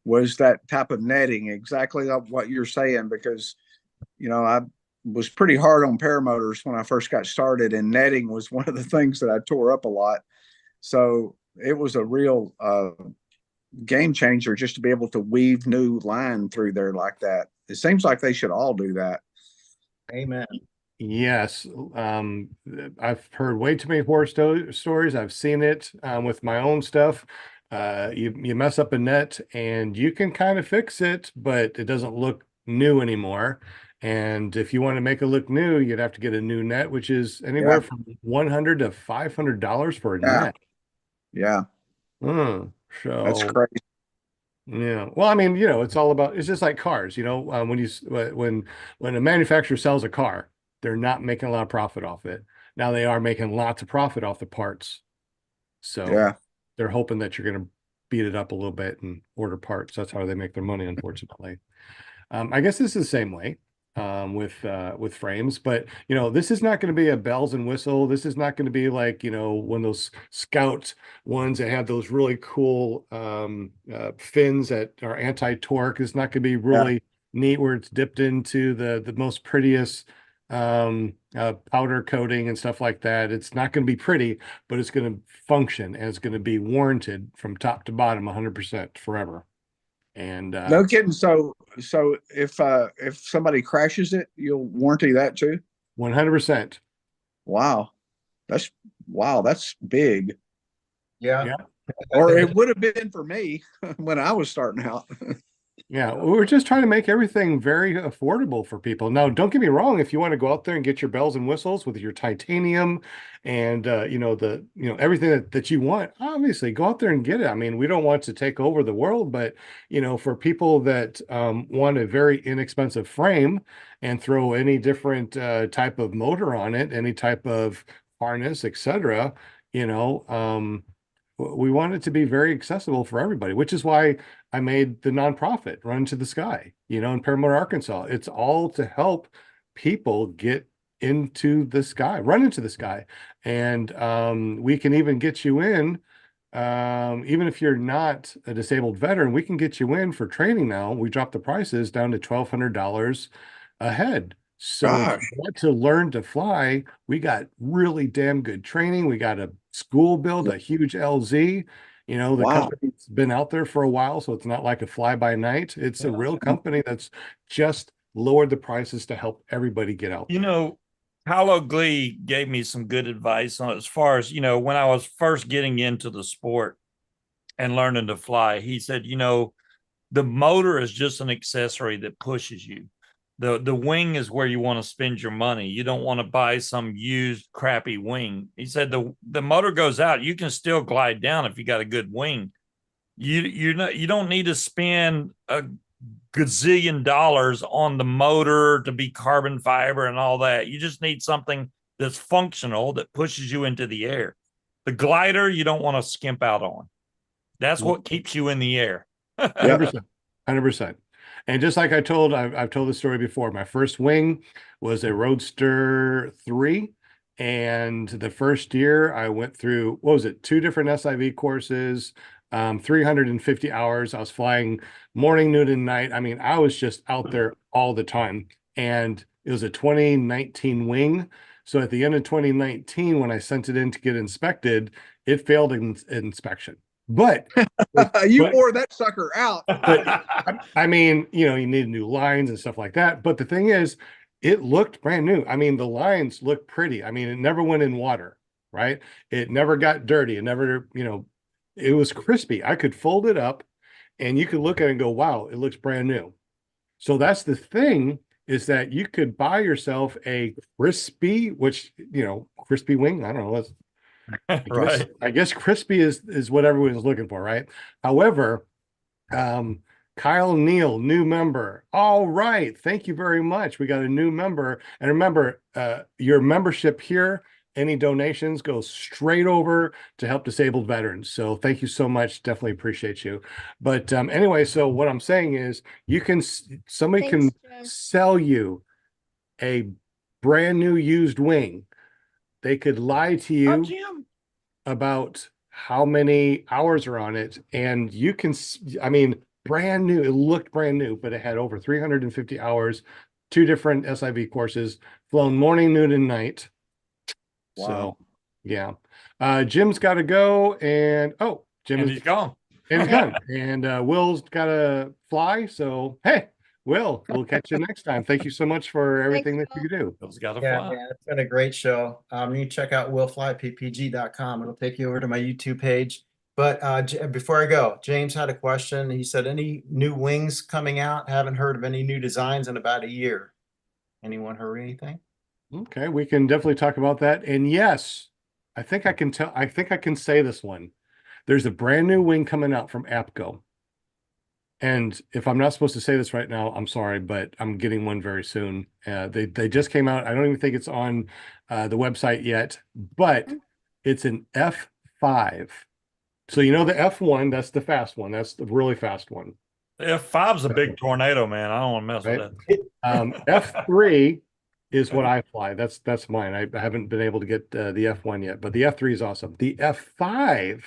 was that type of netting, exactly like what you're saying, because, I was pretty hard on paramotors when I first got started, and netting was one of the things that I tore up a lot. So it was a real game changer just to be able to weave new line through there like that. It seems like they should all do that. Amen. Yes. I've heard way too many horror stories. I've seen it with my own stuff. You mess up a net and you can kind of fix it, but it doesn't look new anymore. And if you want to make it look new, you'd have to get a new net, which is anywhere from $100 to $500 for a net. Yeah. So That's crazy. yeah. Well, I mean, it's all about, it's just like cars, when a manufacturer sells a car, they're not making a lot of profit off it. Now they are making lots of profit off the parts. So they're hoping that you're going to beat it up a little bit and order parts. That's how they make their money, unfortunately. I guess this is the same way with frames, but this is not going to be a bells and whistle. This is not going to be like one of those Scout ones that have those really cool fins that are anti-torque. It's not going to be really neat where it's dipped into the most prettiest powder coating and stuff like that. It's not going to be pretty, but it's going to function, and it's going to be warranted from top to bottom 100% forever. And no kidding. So if somebody crashes it, you'll warranty that too? 100%. Wow. That's big. Yeah. Or it would have been for me when I was starting out. Yeah, we're just trying to make everything very affordable for people. Now, don't get me wrong, if you want to go out there and get your bells and whistles with your titanium and everything that you want, obviously go out there and get it. I mean, we don't want to take over the world, but for people that want a very inexpensive frame and throw any different type of motor on it, any type of harness, etc., we want it to be very accessible for everybody, which is why I made the nonprofit Run to the Sky, in Paramotor, Arkansas. It's all to help people get into the sky, run into the sky. And we can even get you in, even if you're not a disabled veteran, we can get you in for training now. We dropped the prices down to $1,200 a head. So if you want to learn to fly, we got really damn good training. We got a school build, a huge LZ. The company's been out there for a while, so it's not like a fly by night. It's a real company that's just lowered the prices to help everybody get out there. Paolo Glee gave me some good advice on as far as, when I was first getting into the sport and learning to fly. He said, the motor is just an accessory that pushes you. The wing is where you want to spend your money. You don't want to buy some used crappy wing. He said the motor goes out, you can still glide down if you got a good wing. You don't need to spend a gazillion dollars on the motor to be carbon fiber and all that. You just need something that's functional that pushes you into the air. The glider you don't want to skimp out on. That's what keeps you in the air. 100%. 100%. And just like I've told the story before, my first wing was a Roadster 3. And the first year I went through, 2 different SIV courses, 350 hours. I was flying morning, noon, and night. I mean, I was just out there all the time. And it was a 2019 wing. So at the end of 2019, when I sent it in to get inspected, it failed inspection. But You but- wore that sucker out. I mean, you need new lines and stuff like that. But the thing is, it looked brand new. I mean, the lines looked pretty. I mean, it never went in water, right? It never got dirty. It never, it was crispy. I could fold it up and you could look at it and go, wow, it looks brand new. So that's the thing, is that you could buy yourself a crispy, which, crispy wing. I don't know. Right. I guess crispy is what everyone's looking for, right? However, Kyle Neal, new member. All right. Thank you very much. We got a new member. And remember, your membership here, any donations go straight over to help disabled veterans. So thank you so much. Definitely appreciate you. But anyway, so what I'm saying is somebody can Thanks, Jim. sell you a brand new used wing. They could lie to you Jim. about how many hours are on it, and you can, I mean, brand new. It looked brand new, but it had over 350 hours, 2 different SIV courses, flown morning, noon, and night. Wow. So yeah. Jim's got to go, and Jim And is he's gone. and he's gone. And Will's got to fly. So hey, Will, we'll catch you next time. Thank you so much for everything that you do. Bill's got to Yeah, fly. man, it's been a great show. You can check out willflyppg.com. It'll take you over to my YouTube page. But before I go, James had a question. He said, any new wings coming out? Haven't heard of any new designs in about a year. Anyone heard anything? Okay, we can definitely talk about that. And yes, I think I can say this one. There's a brand new wing coming out from APCO. And if I'm not supposed to say this right now, I'm sorry, but I'm getting one very soon. They just came out. I don't even think it's on the website yet, but it's an F5. So the F1, that's the fast one. That's the really fast one. F5's a big tornado, man. I don't want to mess Right. with that. F3 is what I fly. That's mine. I haven't been able to get the F1 yet, but the F3 is awesome. The F5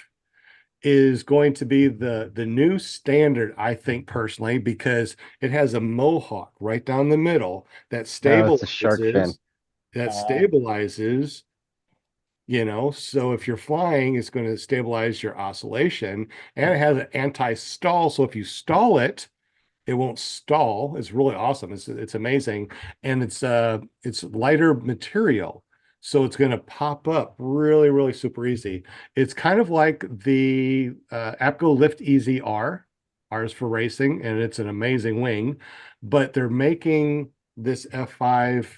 is going to be the new standard, I think, personally, because it has a mohawk right down the middle that it's a shark fin. stabilizes, so if you're flying, it's going to stabilize your oscillation, and it has an anti-stall. So if you stall it, it won't stall. It's really awesome. It's amazing. And it's lighter material. So it's going to pop up really, really super easy. It's kind of like the APCO Lift Easy R. R is for racing, and it's an amazing wing. But they're making this F5,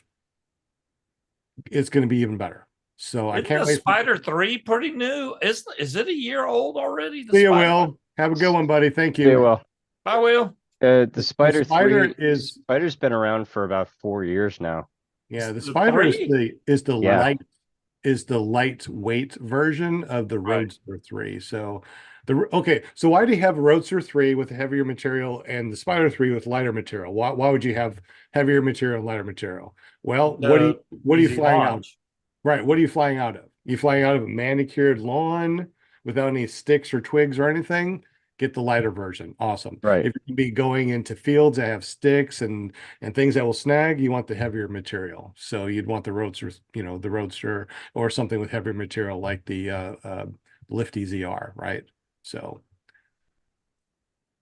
it's going to be even better. So I Isn't can't the wait. Spider 3 pretty new? Is it a year old already? The See you, Spider? Will. Have a good one, buddy. Thank you. Yeah, well, Bye, Will. the Spider Spider 3 Spider's been around for about 4 years now. Yeah, the The Spider is 3? Yeah. the lightweight version of the Right. Roadster 3. So so why do you have a Roadster 3 with heavier material and the Spider 3 with lighter material? Why would you have heavier material and lighter material? Well, what are you Easy flying out? launch. Right, what are you flying out of? You flying out of a manicured lawn without any sticks or twigs or anything? Get the lighter version. Awesome. Right. If you be going into fields that have sticks and things that will snag, you want the heavier material. So you'd want the Roadster, or something with heavier material like the Lift Easy R, right? So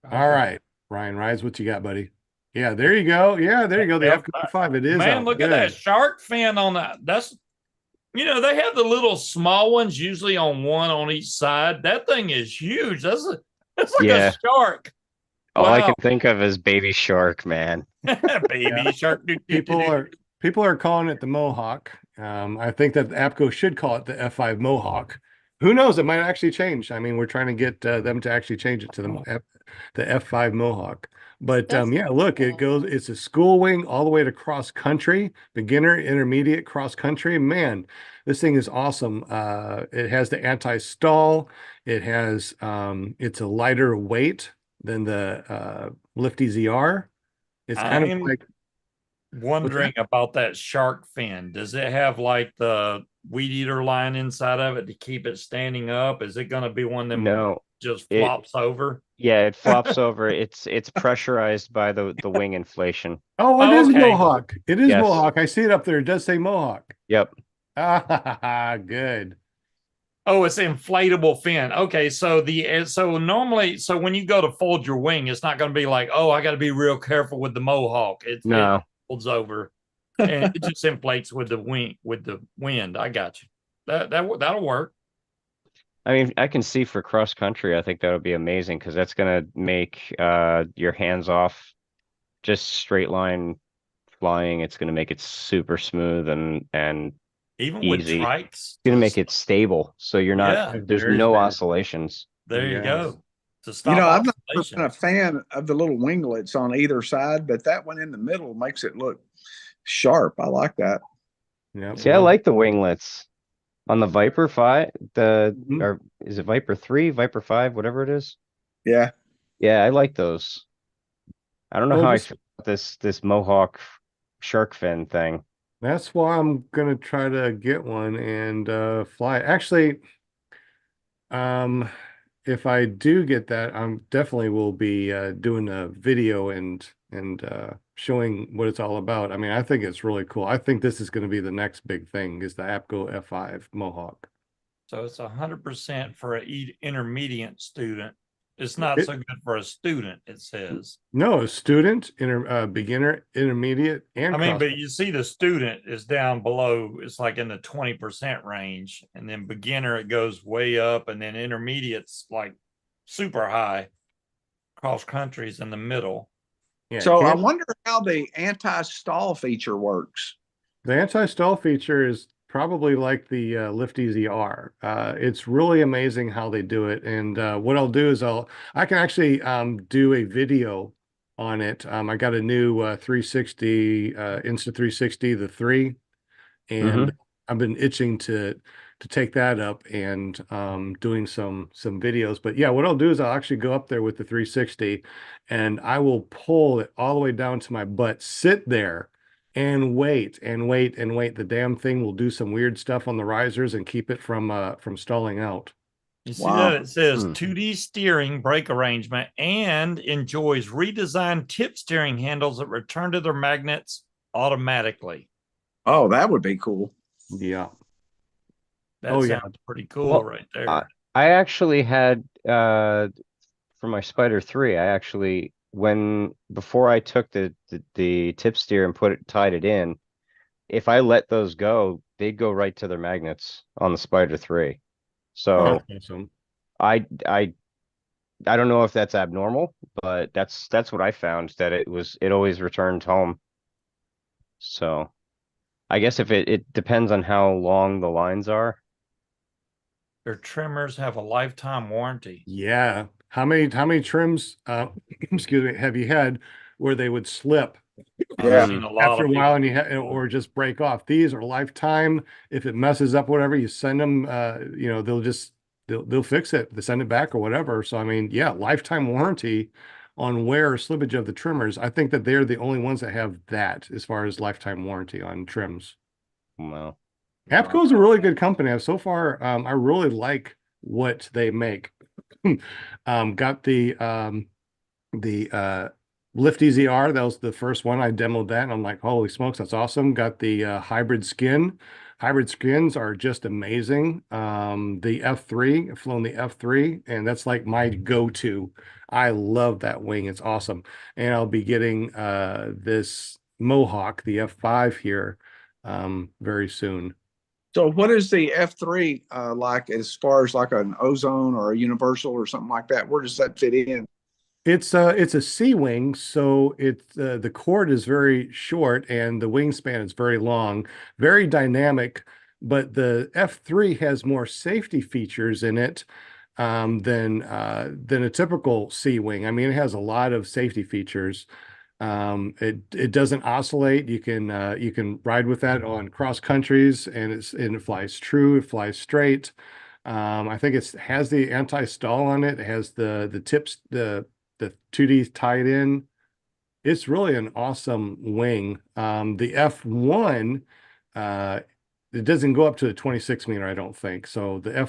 all right, Ryan Rise, what you got, buddy? Yeah, there you go. Yeah, there you go. The F5. It is Man, out. look at Good. that shark fin on that. That's they have the little small ones usually on one on each side. That thing is huge. That's like Yeah. a shark. All I Wow. can think of is Baby Shark, man. Baby shark. People are calling it the Mohawk. I think that APCO should call it the F5 Mohawk. Who knows? It might actually change. I mean, we're trying to get them to actually change it to the F5 Mohawk. But That's yeah, look, it's a school wing all the way to cross country, beginner, intermediate, cross country. Man, this thing is awesome. It has the anti-stall. It has it's a lighter weight than the Lift Easy R. It's kind of I'm like wondering about that shark fin. Does it have like the weed eater line inside of it to keep it standing up? Is it going to be one that No, just it flops over? yeah, it flops over. It's pressurized by the wing inflation. Oh, it Oh, is okay. Mohawk. It is Yes. Mohawk. I see it up there. It does say Mohawk. Yep. Ah, good. Oh, it's inflatable fin. Okay, so normally, so when you go to fold your wing, it's not going to be like, oh, I got to be real careful with the Mohawk. It No. folds over, and it just inflates with the wind. I got you. That'll work. I mean, I can see for cross country, I think that would be amazing because that's gonna make your hands off, just straight line flying. It's gonna make it super smooth and Even with easy. trikes, It's gonna make it stable, so you're not Yeah, there's very no stable. oscillations. there you Yes. go. To You stop know, I've never been oscillation. a fan of the little winglets on either side, but that one in the middle makes it look sharp. I like that. Yep. See, I like the winglets on the Viper 5, Mhm. or is it Viper 3, Viper 5, whatever it is? Yeah. Yeah, I like those. I don't know Well, how I just feel about this Mohawk shark fin thing. that's why I'm gonna try to get one and fly. Actually, um, if I do get that, I'm definitely will be doing a video and showing what it's all about. I mean, I think it's really cool. I think this is going to be the next big thing is the APCO F5 Mohawk. So it's 100% for an intermediate student. It's not It- so good for a student, it says. No, student, beginner, intermediate, and I mean, cross. but you see the student is down below, it's like in the 20% range. And then beginner, it goes way up. And then intermediate's like super high. Cross country's in the middle. Yeah, So I can't- wonder how the anti-stall feature works. The anti-stall feature is probably like the Lift Easy R. It's really amazing how they do it. And what I'll do is I can actually do a video on it. I got a new 360 Insta 360, the 3, and I've been itching to take that up and doing some videos. But yeah, what I'll do is I'll actually go up there with the 360 and I will pull it all the way down to my butt, sit there and wait and wait and wait. The damn thing will do some weird stuff on the risers and keep it from stalling out. You see Wow. that? It says Hmm. 2D steering brake arrangement and enjoys redesigned tip steering handles that return to their magnets automatically. Oh, that would be cool. Yeah. That Oh, sounds yeah. pretty cool Well, right there. I actually had for my Spider 3, I actually before I took the tip steer and tied it in, if I let those go, they'd go right to their magnets on the Spider 3. So Awesome. I don't know if that's abnormal, but that's what I found, that it always returned home. So I guess if it depends on how long the lines are. Their trimmers have a lifetime warranty. Yeah. How many trims, excuse me, have you had where they would slip Yeah. I've seen a lot after a of while people. and or just break off? These are lifetime. If it messes up, whatever, you send them, they'll fix it. They send it back or whatever. So, I mean, yeah, lifetime warranty on wear or slippage of the trimmers. I think that they're the only ones that have that as far as lifetime warranty on trims. Well, APCO is a really good company. So far, I really like what they make. Got the Lift Easy R. That was the first one. I demoed that and I'm like, holy smokes, that's awesome. Got the hybrid skin. Hybrid skins are just amazing. The F3, I've flown the F3, and that's like my go-to. I love that wing. It's awesome. And I'll be getting this Mohawk, the F5 here, very soon. So what is the F3 like as far as like an ozone or a universal or something like that? Where does that fit in? It's a C wing, so the cord is very short and the wingspan is very long, very dynamic. But the F3 has more safety features in it than a typical C wing. I mean, it has a lot of safety features. It doesn't oscillate. You can ride with that on cross countries, and it flies true. It flies straight. I think it has the anti-stall on it. It has the tips, the 2D tied in. It's really an awesome wing. The F1 it doesn't go up to the 26 meter, I don't think. So the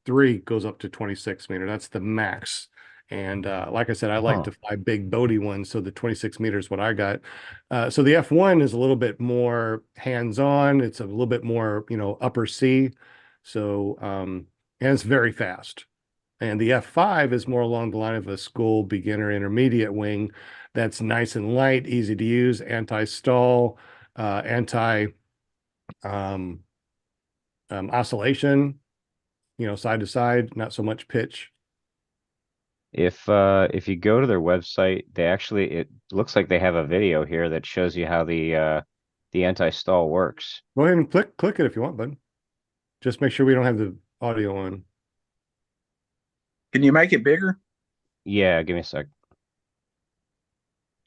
F3 goes up to 26 meter. That's the max. And like I said, I like Huh. to fly big boaty ones. So the 26 meters, what I got. So the F1 is a little bit more hands-on. It's a little bit more, upper sea. So, and it's very fast. And the F5 is more along the line of a school beginner intermediate wing that's nice and light, easy to use, anti-stall, anti oscillation, side to side, not so much pitch. If you go to their website, it looks like they have a video here that shows you how the anti-stall works. Go ahead and click it if you want, bud. Just make sure we don't have the audio on. Can you make it bigger? Yeah, give me a sec.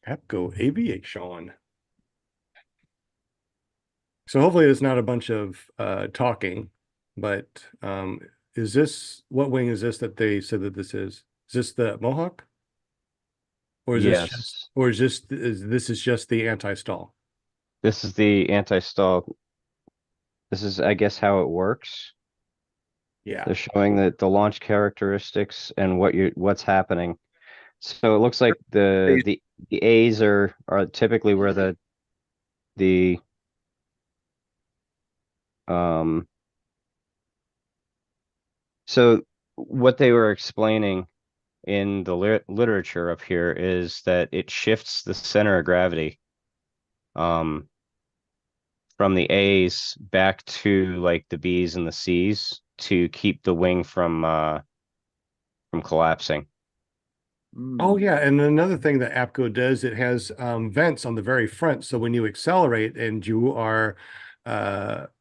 APCO Aviation. So hopefully it's not a bunch of talking, but what wing is this that they said that this is? Is this the Mohawk? Or is this Yes, this is just the anti-stall? this is the anti-stall. This is, I guess, how it works. Yeah. They're showing the launch characteristics and what's happening. So it looks like the A's are typically where the so what they were explaining in the literature up here is that it shifts the center of gravity from the A's back to like the B's and the C's to keep the wing from collapsing. Oh yeah, and another thing that APCO does, it has vents on the very front. So when you accelerate and you are,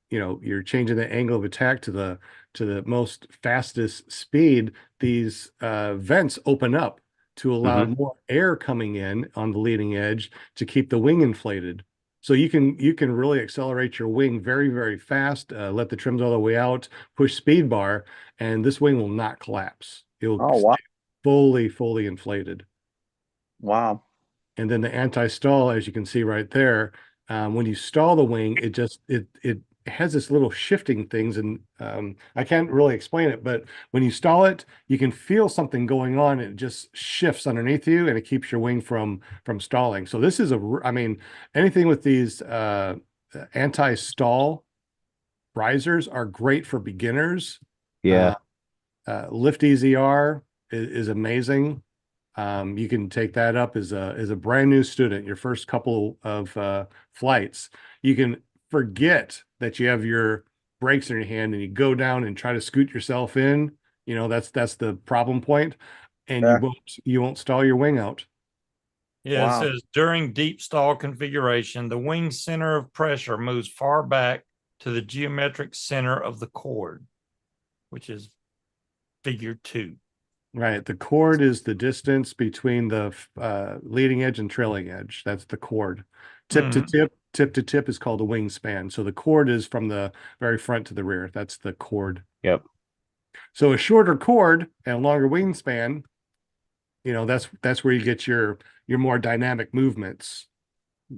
you're changing the angle of attack to the most fastest speed, these vents open up to allow more air coming in on the leading edge to keep the wing inflated. So you can really accelerate your wing very, very fast, let the trims all the way out, push speed bar, and this wing will not collapse. It'll Oh, wow. fully inflated. Wow. And then the anti-stall, as you can see right there, when you stall the wing, it has this little shifting things, and I can't really explain it, but when you stall it, you can feel something going on. It just shifts underneath you, and it keeps your wing from stalling. So this is I mean, anything with these anti-stall risers are great for beginners. Yeah. Lift Easy R is amazing. You can take that up as a brand new student, your first couple of flights. You can forget that you have your brakes in your hand and you go down and try to scoot yourself in. That's the problem point, and Yeah. you won't stall your wing out. Yeah, Wow. it says during deep stall configuration, the wing center of pressure moves far back to the geometric center of the chord, which is figure 2. Right. The chord is the distance between the leading edge and trailing edge. That's the chord. Tip to tip, tip to tip is called a wingspan. So the chord is from the very front to the rear. That's the chord. Yep. So a shorter chord and a longer wingspan, that's where you get your more dynamic movements.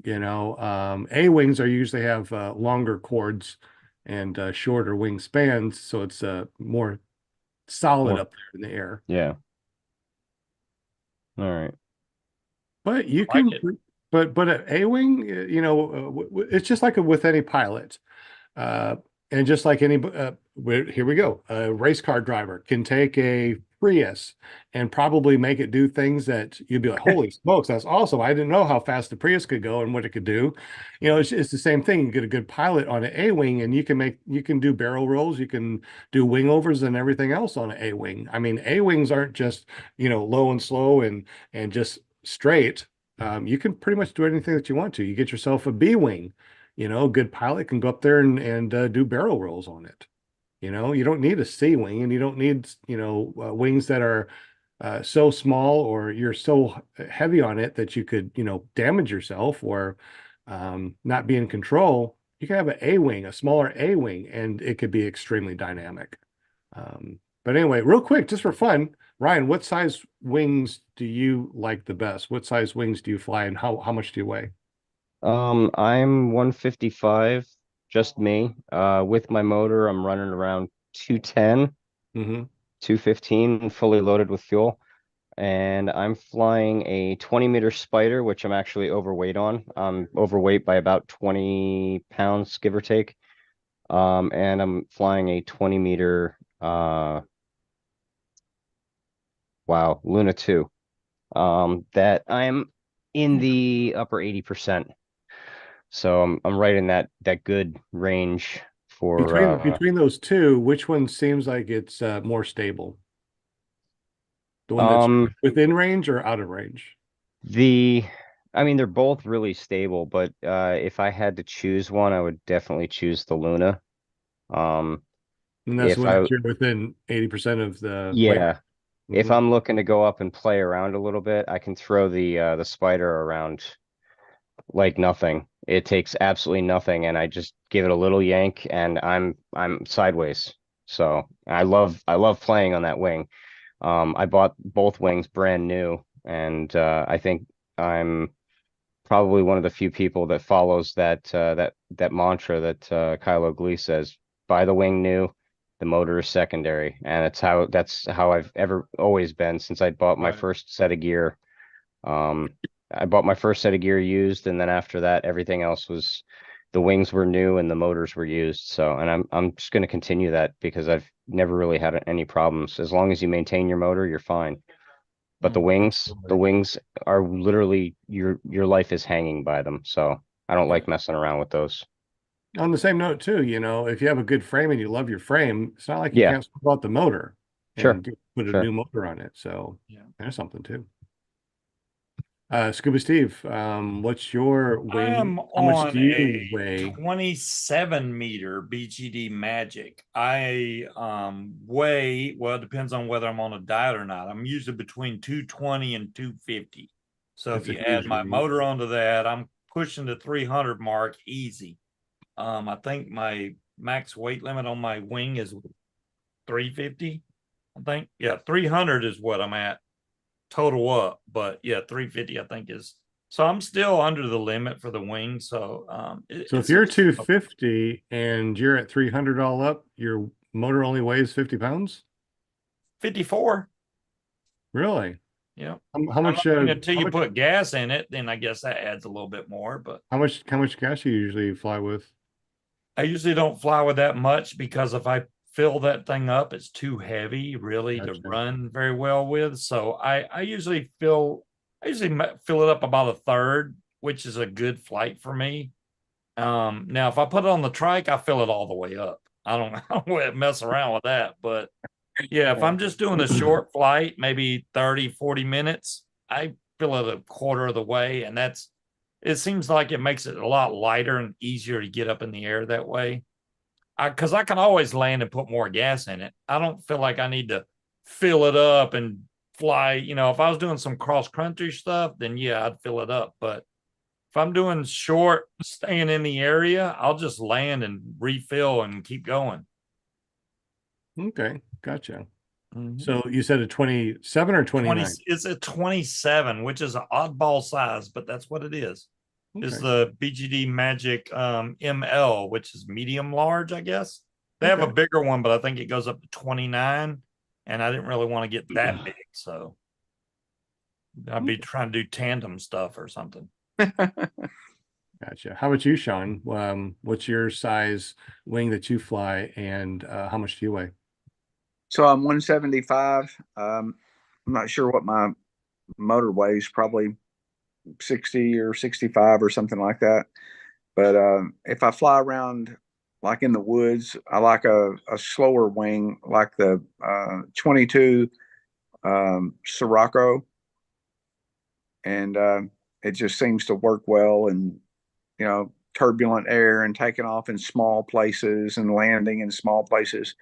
A wings are usually have longer chords and shorter wingspans, so it's more solid up there in the air. Yeah. All right. But you Like can, it. but an A-wing, it's just like with any pilot. And just like any, here we go. A race car driver can take a Prius and probably make it do things that you'd be like, holy smokes, that's awesome. I didn't know how fast the Prius could go and what it could do. It's the same thing. You get a good pilot on an A-wing and you can do barrel rolls, you can do wing overs and everything else on an A-wing. I mean, A-wings aren't just, low and slow and just straight. You can pretty much do anything that you want to. You get yourself a B-wing. A good pilot can go up there and do barrel rolls on it. You don't need a C wing, and you don't need, wings that are so small or you're so heavy on it that you could, damage yourself or not be in control. You can have an A wing, a smaller A wing, and it could be extremely dynamic. But anyway, real quick, just for fun, Ryan, what size wings do you like the best? What size wings do you fly, and how much do you weigh? I'm 155, just me. With my motor, I'm running around 210, Mm-hmm. 215, fully loaded with fuel. And I'm flying a 20-meter spider, which I'm actually overweight on. I'm overweight by about 20 pounds, give or take. And I'm flying a 20-meter, wow, Luna 2. That I'm in the upper 80%. So I'm right in that good range for Between those two, which one seems like it's more stable? The one that's um within range or out of range? the I mean they're both really stable, but if I had to choose one, I would definitely choose the Luna. Um And that's the if one I that you're within 80% of the weight. Yeah, if Mhm. I'm looking to go up and play around a little bit, I can throw the spider around like nothing. It takes absolutely nothing, and I just give it a little yank, and I'm sideways. So I love playing on that wing. I bought both wings brand new, and I think I'm probably one of the few people that follows that mantra that Kylo Glee says: buy the wing new, the motor is secondary, and that's how I've ever always been since I bought my Right. first set of gear. Um, I bought my first set of gear used, and then after that, everything else was the wings were new and the motors were used. So, and I'm just going to continue that because I've never really had any problems. As long as you maintain your motor, you're fine. But the Absolutely. wings are literally your life is hanging by them. So I don't like messing around with those. On the same note, too, if you have a good frame and you love your frame, it's not like you Yeah, can't swap out the motor sure, and put a sure. new motor on it. So Yeah. there's something too. Scuba Steve, what's your I wing? am How much on do a you weigh? 27-meter BGD Magic. I weigh, well, it depends on whether I'm on a diet or not. I'm usually between 220 and 250. So if That's a you add huge my range. motor onto that, I'm pushing the 300 mark easy. I think my max weight limit on my wing is 350. I think, yeah, 300 is what I'm at total up, but yeah, 350 I think is, so I'm still under the limit for the wing. So So if it's you're 250 and you're at 300 all up, your motor only weighs 50 pounds? 54. Really? Yeah. How much Until you put gas in it, then I guess that adds a little bit more. But how much gas do you usually fly with? I usually don't fly with that much because if I fill that thing up, it's too heavy really to Gotcha. run very well with. So I usually fill it up about a third, which is a good flight for me. Now if I put it on the trike, I fill it all the way up. I don't mess around with that. But yeah, if I'm just doing a short flight, maybe 30, 40 minutes, I fill it a quarter of the way. And it seems like it makes it a lot lighter and easier to get up in the air that way. Because I can always land and put more gas in it. I don't feel like I need to fill it up and fly. If I was doing some cross country stuff, then yeah, I'd fill it up. But if I'm doing short, staying in the area, I'll just land and refill and keep going. Okay, gotcha. Mhm. So you said a 27 or 29? It's a 27, which is an oddball size, but that's what it is. Is Okay. the BGD Magic ML, which is medium large, I guess. They have a Okay. bigger one, but I think it goes up to 29. And I didn't really want to get that big. So I'd be trying to do tandem stuff or something. Gotcha. How about you, Shawn? What's your size wing that you fly, and how much do you weigh? So I'm 175. I'm not sure what my motor weighs, probably 60 or 65 or something like that. But if I fly around like in the woods, I like a slower wing, like the 22 Sirocco, and it just seems to work well. And turbulent air and taking off in small places and landing in small places.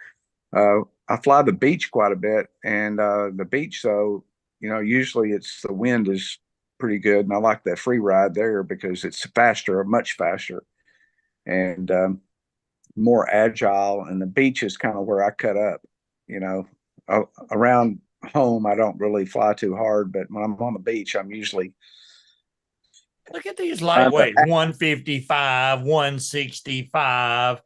I fly the beach quite a bit, and the beach, though, usually it's the wind is pretty good, and I like that free ride there because it's faster, much faster, and more agile. And the beach is kind of where I cut up. You know, Around home, I don't really fly too hard, but when I'm on the beach, I'm usually Look at these lightweight 155, 165.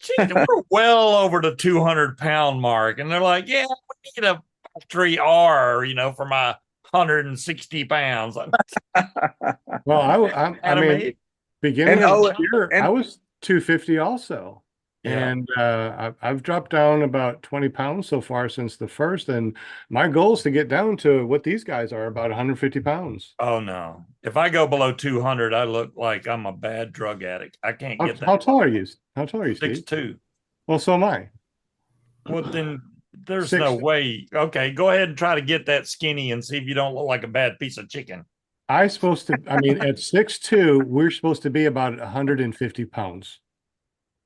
Jeez, we're well over the 200-pound mark. And they're like, yeah, we need a 3R, for my 160 pounds. Well, I mean, Animate. beginning And, of oh, the year, and- I was 250 also. Yeah. And I've dropped down about 20 pounds so far since the first. And my goal is to get down to what these guys are, about 150 pounds. Oh no. If I go below 200, I look like I'm a bad drug addict. I can't get How that. tall are you? How tall are you, Steve? 6'2". Well, so am I. Well, then there's 6'2". no way. Okay, go ahead and try to get that skinny and see if you don't look like a bad piece of chicken. At 6'2", we're supposed to be about 150 pounds.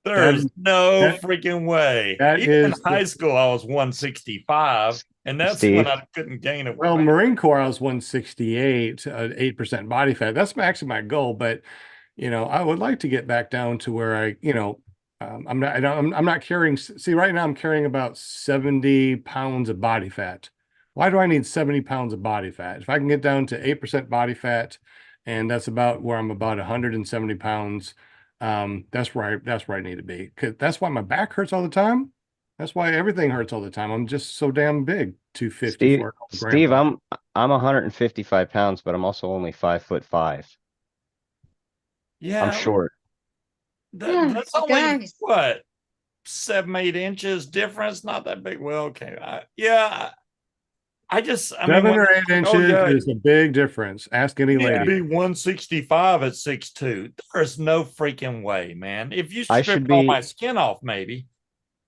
There's no that- freaking way. that Even in is high school, I was 165, and that's Steve? when I couldn't gain it. Well, Marine Corps, I was 168, 8% body fat. That's actually my goal, but I would like to get back down to where I'm not carrying. See, right now I'm carrying about 70 pounds of body fat. Why do I need 70 pounds of body fat? If I can get down to 8% body fat, and that's about where I'm about 170 pounds, that's where I need to be. 'Cause that's why my back hurts all the time. That's why everything hurts all the time. I'm just so damn big. 250 for a Steve, grandpa. I'm 155 pounds, but I'm also only 5'5". Yeah, I'm short. that's only guys. what 7-8 inches difference. Not that big. Well, okay. I mean, 7 or 8 inches is a big difference. Ask any You'd lady. be 165 at 6'2". There's no freaking way, man. If you I stripped should all be- my skin off, maybe.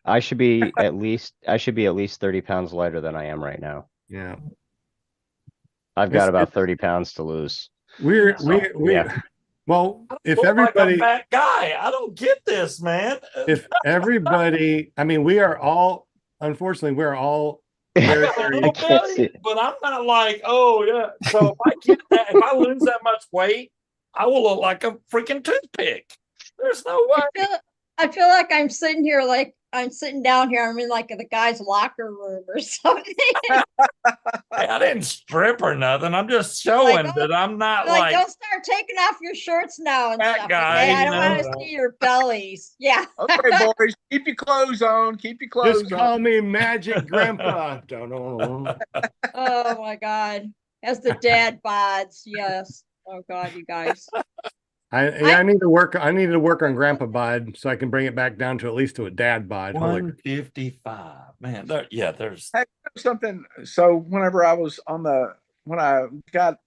I should be at least 30 pounds lighter than I am right now. Yeah. I've got It's- about 30 pounds to lose. We Yeah. well, if Look like everybody a fat guy, I don't get this, man. if everybody, I mean, we are all, unfortunately, we're all very, I got a very, little can't see belly, it. but I'm not like, oh yeah. So if I lose that much weight, I will look like a freaking toothpick. There's no way. I feel like I'm sitting here, like I'm sitting down here. I'm in like the guy's locker room or something. Hey, I didn't strip or nothing. I'm just showing Like, that I'm not Like, like don't start taking off your shorts now and Fat stuff. guy, Okay? I you don't want to know. see your bellies. Yeah. Okay, boys, keep your clothes on. Keep your clothes just on. call me Magic Grandpa. Don't know. Oh my God. As the dad bods. Yes. Oh God, you guys. I need to work. I need to work on Grandpa bod so I can bring it back down to at least to a dad bod. Holy 155. Man, there's Hey, something. So whenever I was when I got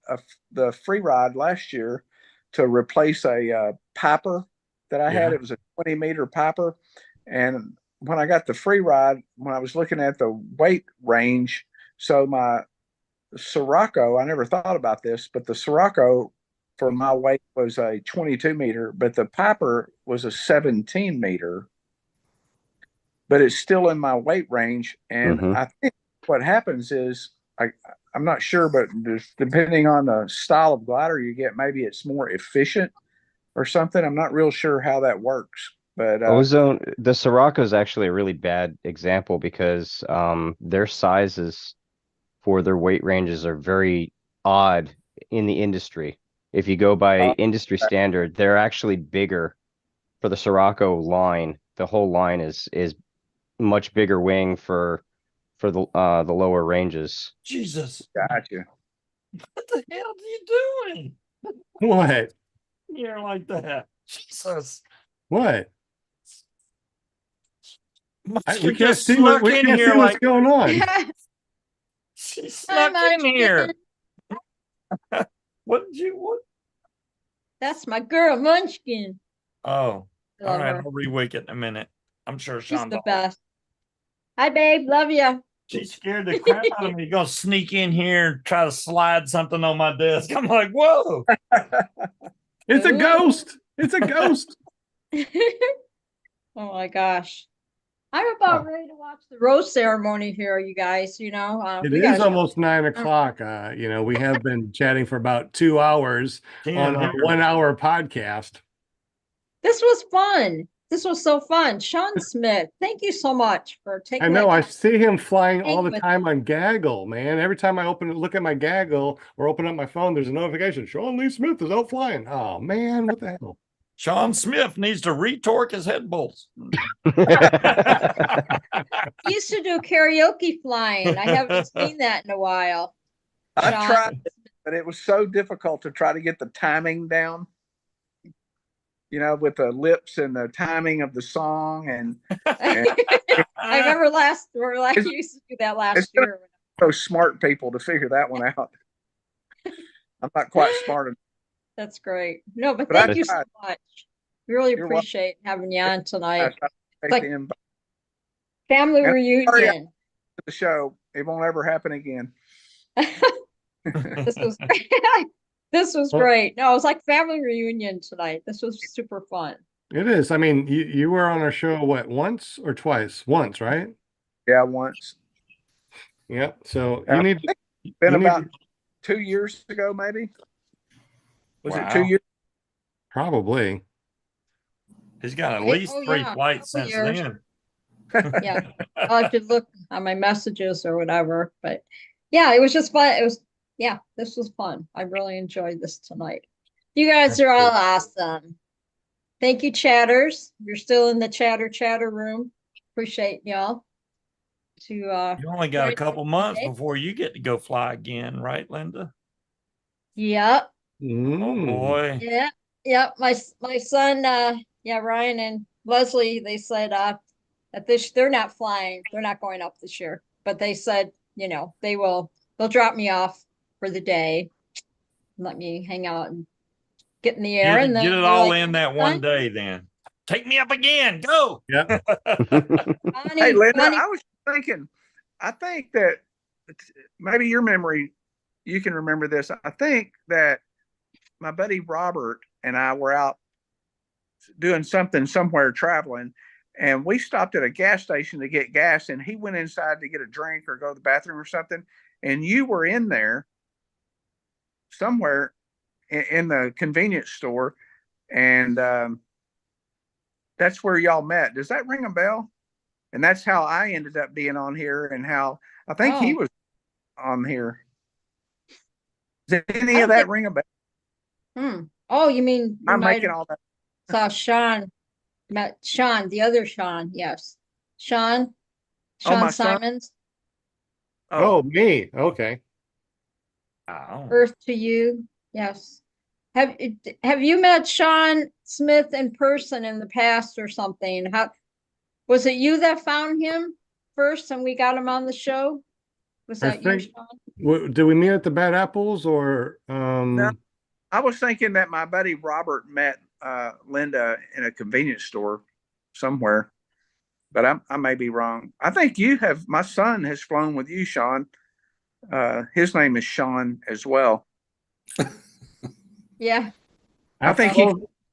the free ride last year to replace a Piper that I had, Yeah. it was a 20-meter Piper. And when I got the free ride, when I was looking at the weight range, so my Sirocco, I never thought about this, but the Sirocco for my weight was a 22-meter, but the Piper was a 17-meter. But it's still in my weight range. And Mhm. I think what happens is I'm not sure, but depending on the style of glider you get, maybe it's more efficient or something. I'm not real sure how that works. But The Sirocco is actually a really bad example because their sizes for their weight ranges are very odd in the industry. If you go by industry standard, they're actually bigger for the Sirocco line. The whole line is much bigger wing for the lower ranges. Jesus. gotcha. What the hell are you doing? What? You're like that. Jesus. What? We Muskie can't just see snuck we in can't here see what's like going on. she Hi, snuck in here. Munchkin. What? That's my girl, Munchkin. Oh, all Love right. her. I'll re-wake it in a minute. I'm sure She's Sean the don't. best. Hi, babe. Love you. She scared the crap out of me. You're gonna sneak in here and try to slide something on my desk. I'm like, whoa. It's a Ooh. ghost. It's a ghost. Oh my gosh. I'm about ready to watch the rose ceremony here, you guys. It we is gotta- almost 9 o'clock. We have been chatting for about 2 hours on a 1 hour podcast. This was fun. This was so fun. Shawn Smith, thank you so much for taking I know, that I time. see him flying all Hang the with time on Gaggle, man. Every time I look at my Gaggle or open up my phone, there's a notification. Shawn Lee Smith is out flying. Oh man, what the hell? Shawn Smith needs to retorque his head bolts. He used to do karaoke flying. I haven't seen that in a while. I Shawn. tried, but it was so difficult to try to get the timing down. You know, with the lips and the timing of the song, and I remember last It's- you used to do that it's last gonna- year. those smart people to figure that one out. I'm not quite smart enough. That's great. No, but But I thank you so tried. much. Really You're welcome. appreciate having you on I tonight. tried to take Like- the invite Family And reunion. to the show. It won't ever happen again. This was this was Well- great. No, it was like family reunion tonight. This was super fun. It is. I mean, you were on our show, what, once or twice? Once, right? Yeah, once. Yep. So Yeah. you need Been You need about to- 2 years ago, maybe. Was it Wow. 2 years? probably. He's got at Hey, least oh, 3 yeah, flights couple since years. then. Yeah. I'll have to look on my messages or whatever. But yeah, it was just fun. It was this was fun. I really enjoyed this tonight. You guys are all awesome. Thank you, chatters. You're still in the chatter room. Appreciate y'all. You only got a Right. couple months Okay. before you get to go fly again, right, Linda? Yep. Oh Mm. boy. Yeah. Yep. My son, Ryan and Leslie, they said that they're not flying. They're not going up this year. But they said, they'll drop me off for the day, let me hang out and get in the air, and then Get it they're all like, in that one day then. Take me up again. Go. Yep. Bonnie, Hey, Linda, Bonnie, I was thinking, I think that maybe your memory, you can remember this. I think that my buddy Robert and I were out doing something somewhere traveling, and we stopped at a gas station to get gas, and he went inside to get a drink or go to the bathroom or something, and you were in there somewhere in the convenience store, and that's where y'all met. Does that ring a bell? And that's how I ended up being on here, and how I think he Oh. was on here. Does any I of that think- ring a bell? Oh, you mean you I'm might making have all that. saw met Sean, the other Sean, yes. Sean my son? Symons, Oh, me. Okay. Oh. Earth to You, yes. Have you met Shawn Smith in person in the past or something? How was it you that found him first and we got him on the show? Was I that you, think- Shawn? Did we meet at the Bad Apples or No. I was thinking that my buddy Robert met Linda in a convenience store somewhere, but I may be wrong. I think my son has flown with you, Shawn. His name is Shawn as well. Yeah. I think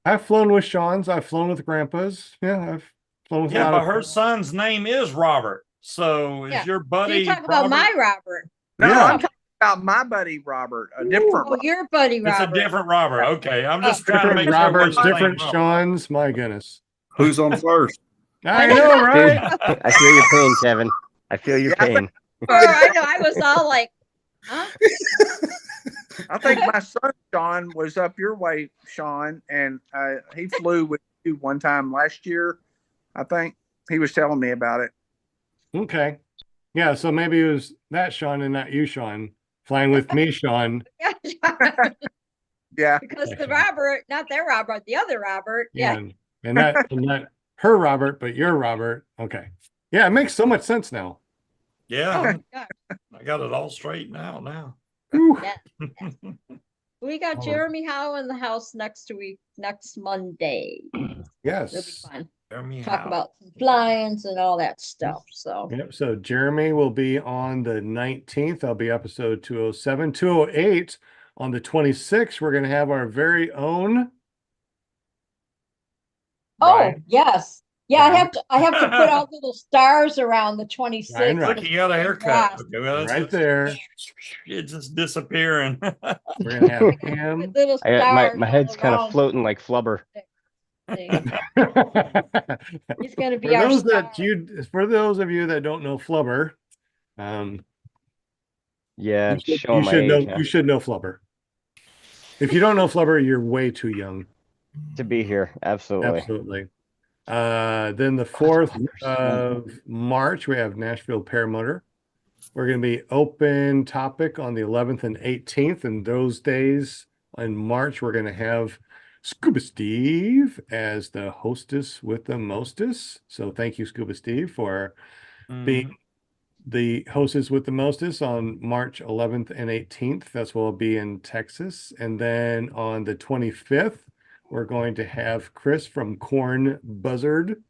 I've flown with Sean's. I've flown with Grandpa's. Yeah, I've flown with a Yeah, lot but of her son's name is Robert. So is Yeah. your So buddy you talk about Robert? my Robert. No, Yeah. I'm talking about my buddy Robert, a different Oh, Robert. your buddy It's Robert. a different Robert. Okay. I'm just trying to different make sure it Roberts, wasn't the same different Robert. Sean's. My goodness. Who's on first? I know, right? I feel your pain, Kevin. I feel your Yeah, I pain. I know. I was all like, huh? I think my son Sean was up your way, Sean, and he flew with you one time last year. I think he was telling me about it. Okay. Yeah, so maybe it was that Sean and not you, Sean, flying with me, Sean. Yeah, Because the Robert, not their Robert, the other Robert. Yeah. And not her Robert, but your Robert. Okay. Yeah, it makes so much sense now. Yeah. Yeah. I got it all straightened out now. Whew. Yeah. We got Oh. Jeremy Howe in the house next Monday. It'll be Yes. fun. Jeremy Talk Howe. about some flyings and all that stuff. So Yep. So Jeremy will be on the 19th. That'll be episode 207. 208 on the 26th. We're going to have our very own. Ryan. yes. Yeah, Ryan. I have to put out little stars around the 26th. Ryan, Look, he got a haircut. Okay, well, that's Right there. It's just disappearing. We're going to have him. Little stars My head's all kind of around. floating like flubber. See, he's gonna be our star. For those of you that don't know Flubber, Yeah, you showing my age, huh? you should know Flubber. If you don't know Flubber, you're way too young. To be here. Absolutely. Absolutely. Then the 4th of March, we have Nashville Paramotor. We're going to be open topic on the 11th and 18th. And those days in March, we're going to have Scuba Steve as the hostess with the mostest. So thank you, Scuba Steve, for being the hostess with the mostest on March 11th and 18th. That's what will be in Texas. And then on the 25th, we're going to have Chris from Corn Buzzard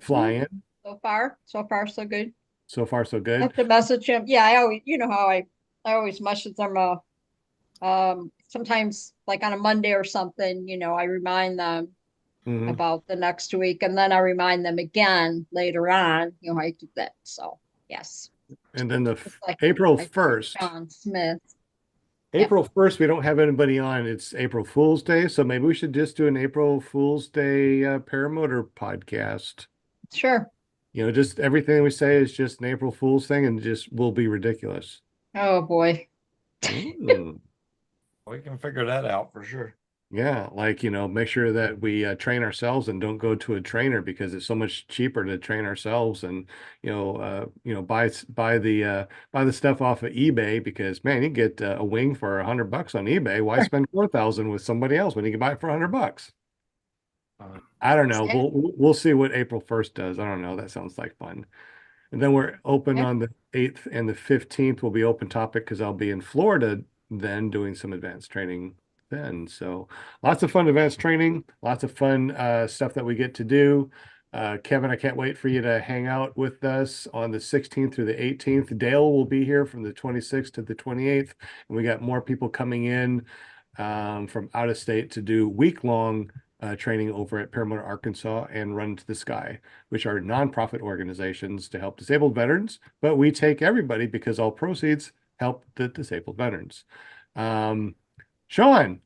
fly in. So far, so good. So far, so I good. have to message him. Yeah, I always, you know how I always message them. Sometimes like on a Monday or something, I remind them Mhm. about the next week, and then I remind them again later on. I do that. So yes. And then the Just like April like 1st. Shawn Smith. April 1st, we don't have anybody on. It's April Fool's Day. So maybe we should just do an April Fool's Day paramotor podcast. Sure. Just everything we say is just an April Fool's thing and just will be ridiculous. Oh boy. Ooh. We can figure that out for sure. Yeah, like, make sure that we train ourselves and don't go to a trainer because it's so much cheaper to train ourselves and, buy the stuff off of eBay because, man, you get a wing for $100 on eBay. Why spend 4,000 with somebody else when you can buy it for $100? I don't know. Yeah. We'll see what April 1st does. I don't know. That sounds like fun. And then we're open Yeah. on the 8th and the 15th will be open topic because I'll be in Florida then doing some advanced training then. So lots of fun advanced training, lots of fun stuff that we get to do. Kevin, I can't wait for you to hang out with us on the 16th through the 18th. Dale will be here from the 26th to the 28th. And we got more people coming in from out of state to do week-long training over at Paramotor Arkansas and Run to the Sky, which are nonprofit organizations to help disabled veterans. But we take everybody because all proceeds help the disabled veterans. Shawn,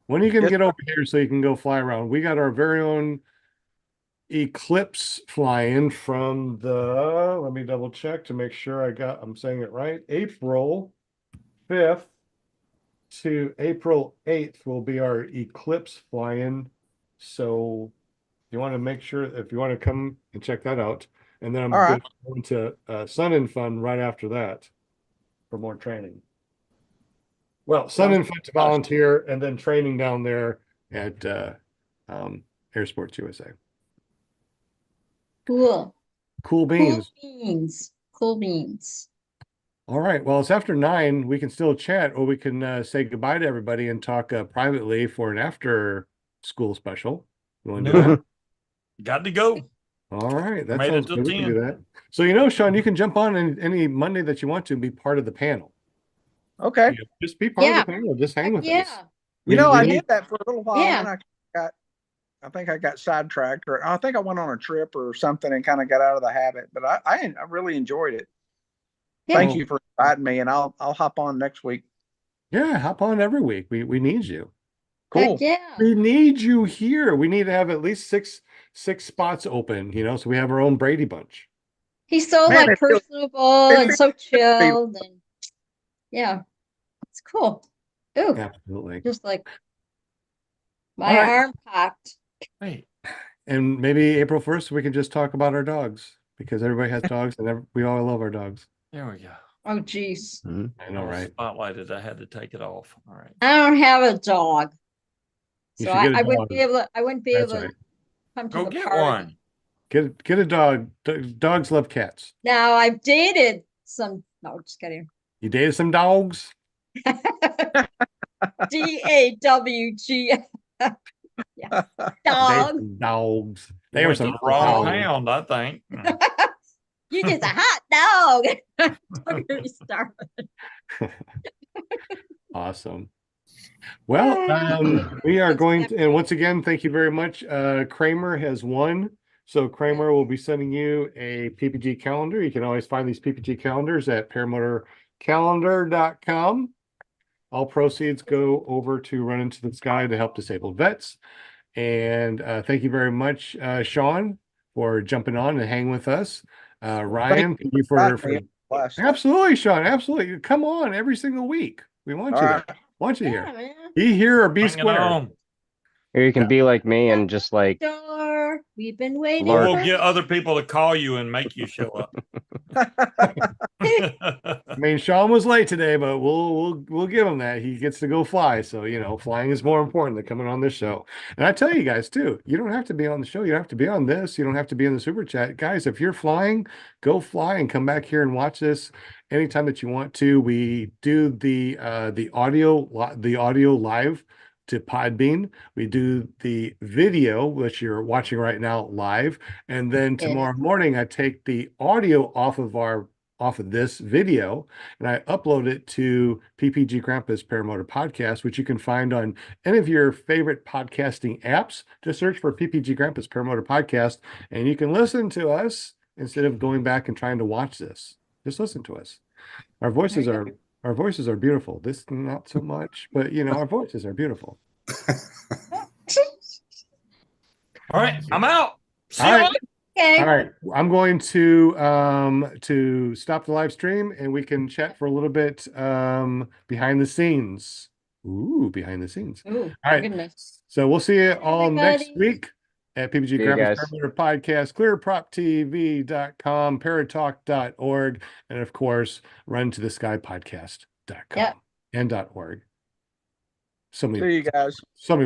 when are you going to Yes, get over here so you can go fly around? We got our very own Eclipse flying from let me double check to make sure I'm saying it right. April 5th to April 8th will be our Eclipse flying. So you want to make sure if you want to come and check that out. And then I'm All right. going to Sun and Fun right after that for more training. Well, Sun and Fun to volunteer and then training down there at Air Sports USA. Cool. Cool beans. Cool beans. All right. Well, it's after 9. We can still chat or we can say goodbye to everybody and talk privately for an after school special. You want to do that? Got to go. All right. That Made it sounds till good. We can 10. do that. So, Shawn, you can jump on any Monday that you want to and be part of the panel. Okay. Just be part Yeah. of the panel. Just hang with us. Yeah. I did that for a little while. Yeah. And I think I got sidetracked, or I think I went on a trip or something and kind of got out of the habit. But I really enjoyed it. Yeah. Thank you for inviting me, and I'll hop on next week. Yeah, hop on every week. We need you. Cool. Heck yeah. We need you here. We need to have at least six spots open, so we have our own Brady Bunch. He's so Man, like it feels- personable it and feels so chilled and yeah, it's cool. Ooh, Absolutely. just like All my right. arm popped. Hey, And maybe April 1st, we can just talk about our dogs because everybody has dogs and we all love our dogs. there we go. Oh geez. I know, right? Spotlighted. I had to take it off. All right. I don't have a dog. You So should get a I wouldn't dog. be able to That's to right. come to Go the get party. one. Get a dog. Dogs love cats. Now I've dated some just kidding. You dated some dogs? DAWG. Yeah. Dog. Dated some dogs. They They were went to some the wrong dogs. pound, I think. You just a hot dog. Don't get me started. Awesome. Well, we are going to, and once again, thank you very much. Kramer has won. So Kramer will be sending you a PPG calendar. You can always find these PPG calendars at paramotorcalendar.com. All proceeds go over to Run Into the Sky to help disabled vets. And thank you very much, Shawn, for jumping on and hanging with us. Ryan, thank you for Blessed. absolutely, Shawn, absolutely. Come on every single week. We want All you right. there. Want you Yeah, here. man. Be here or be Bring it square. on. Or you can Yeah. be like me and just like Door. We've been waiting. Or Lord. we'll for get other people to call you and make you show up. I mean, Shawn was late today, but we'll give him that. He gets to go fly. So, you know, flying is more important than coming on this show. And I tell you guys too, you don't have to be on the show. You don't have to be on this. You don't have to be in the super chat. Guys, if you're flying, go fly and come back here and watch this anytime that you want to. We do the audio live to Podbean. We do the video, which you're watching right now, live. And then tomorrow morning, I take the audio off of this video and I upload it to PPG Grandpa's Paramotor Podcast, which you can find on any of your favorite podcasting apps. Just search for PPG Grandpa's Paramotor Podcast and you can listen to us instead of going back and trying to watch this. Just listen to us. Our voices are beautiful. This not so much, but you know, our voices are beautiful. All right, I'm out. See All you right. later. Okay. All right, I'm going to stop the live stream and we can chat for a little bit behind the scenes. Ooh, behind the scenes. Ooh, All right. goodness. So we'll see you all next Everybody. week at PPG See you Grandpa's guys. Paramotor Podcast, clearproptv.com, paratalk.org, and of course, runtotheskypodcast.com Yep. and .org. So many, See you guys. so many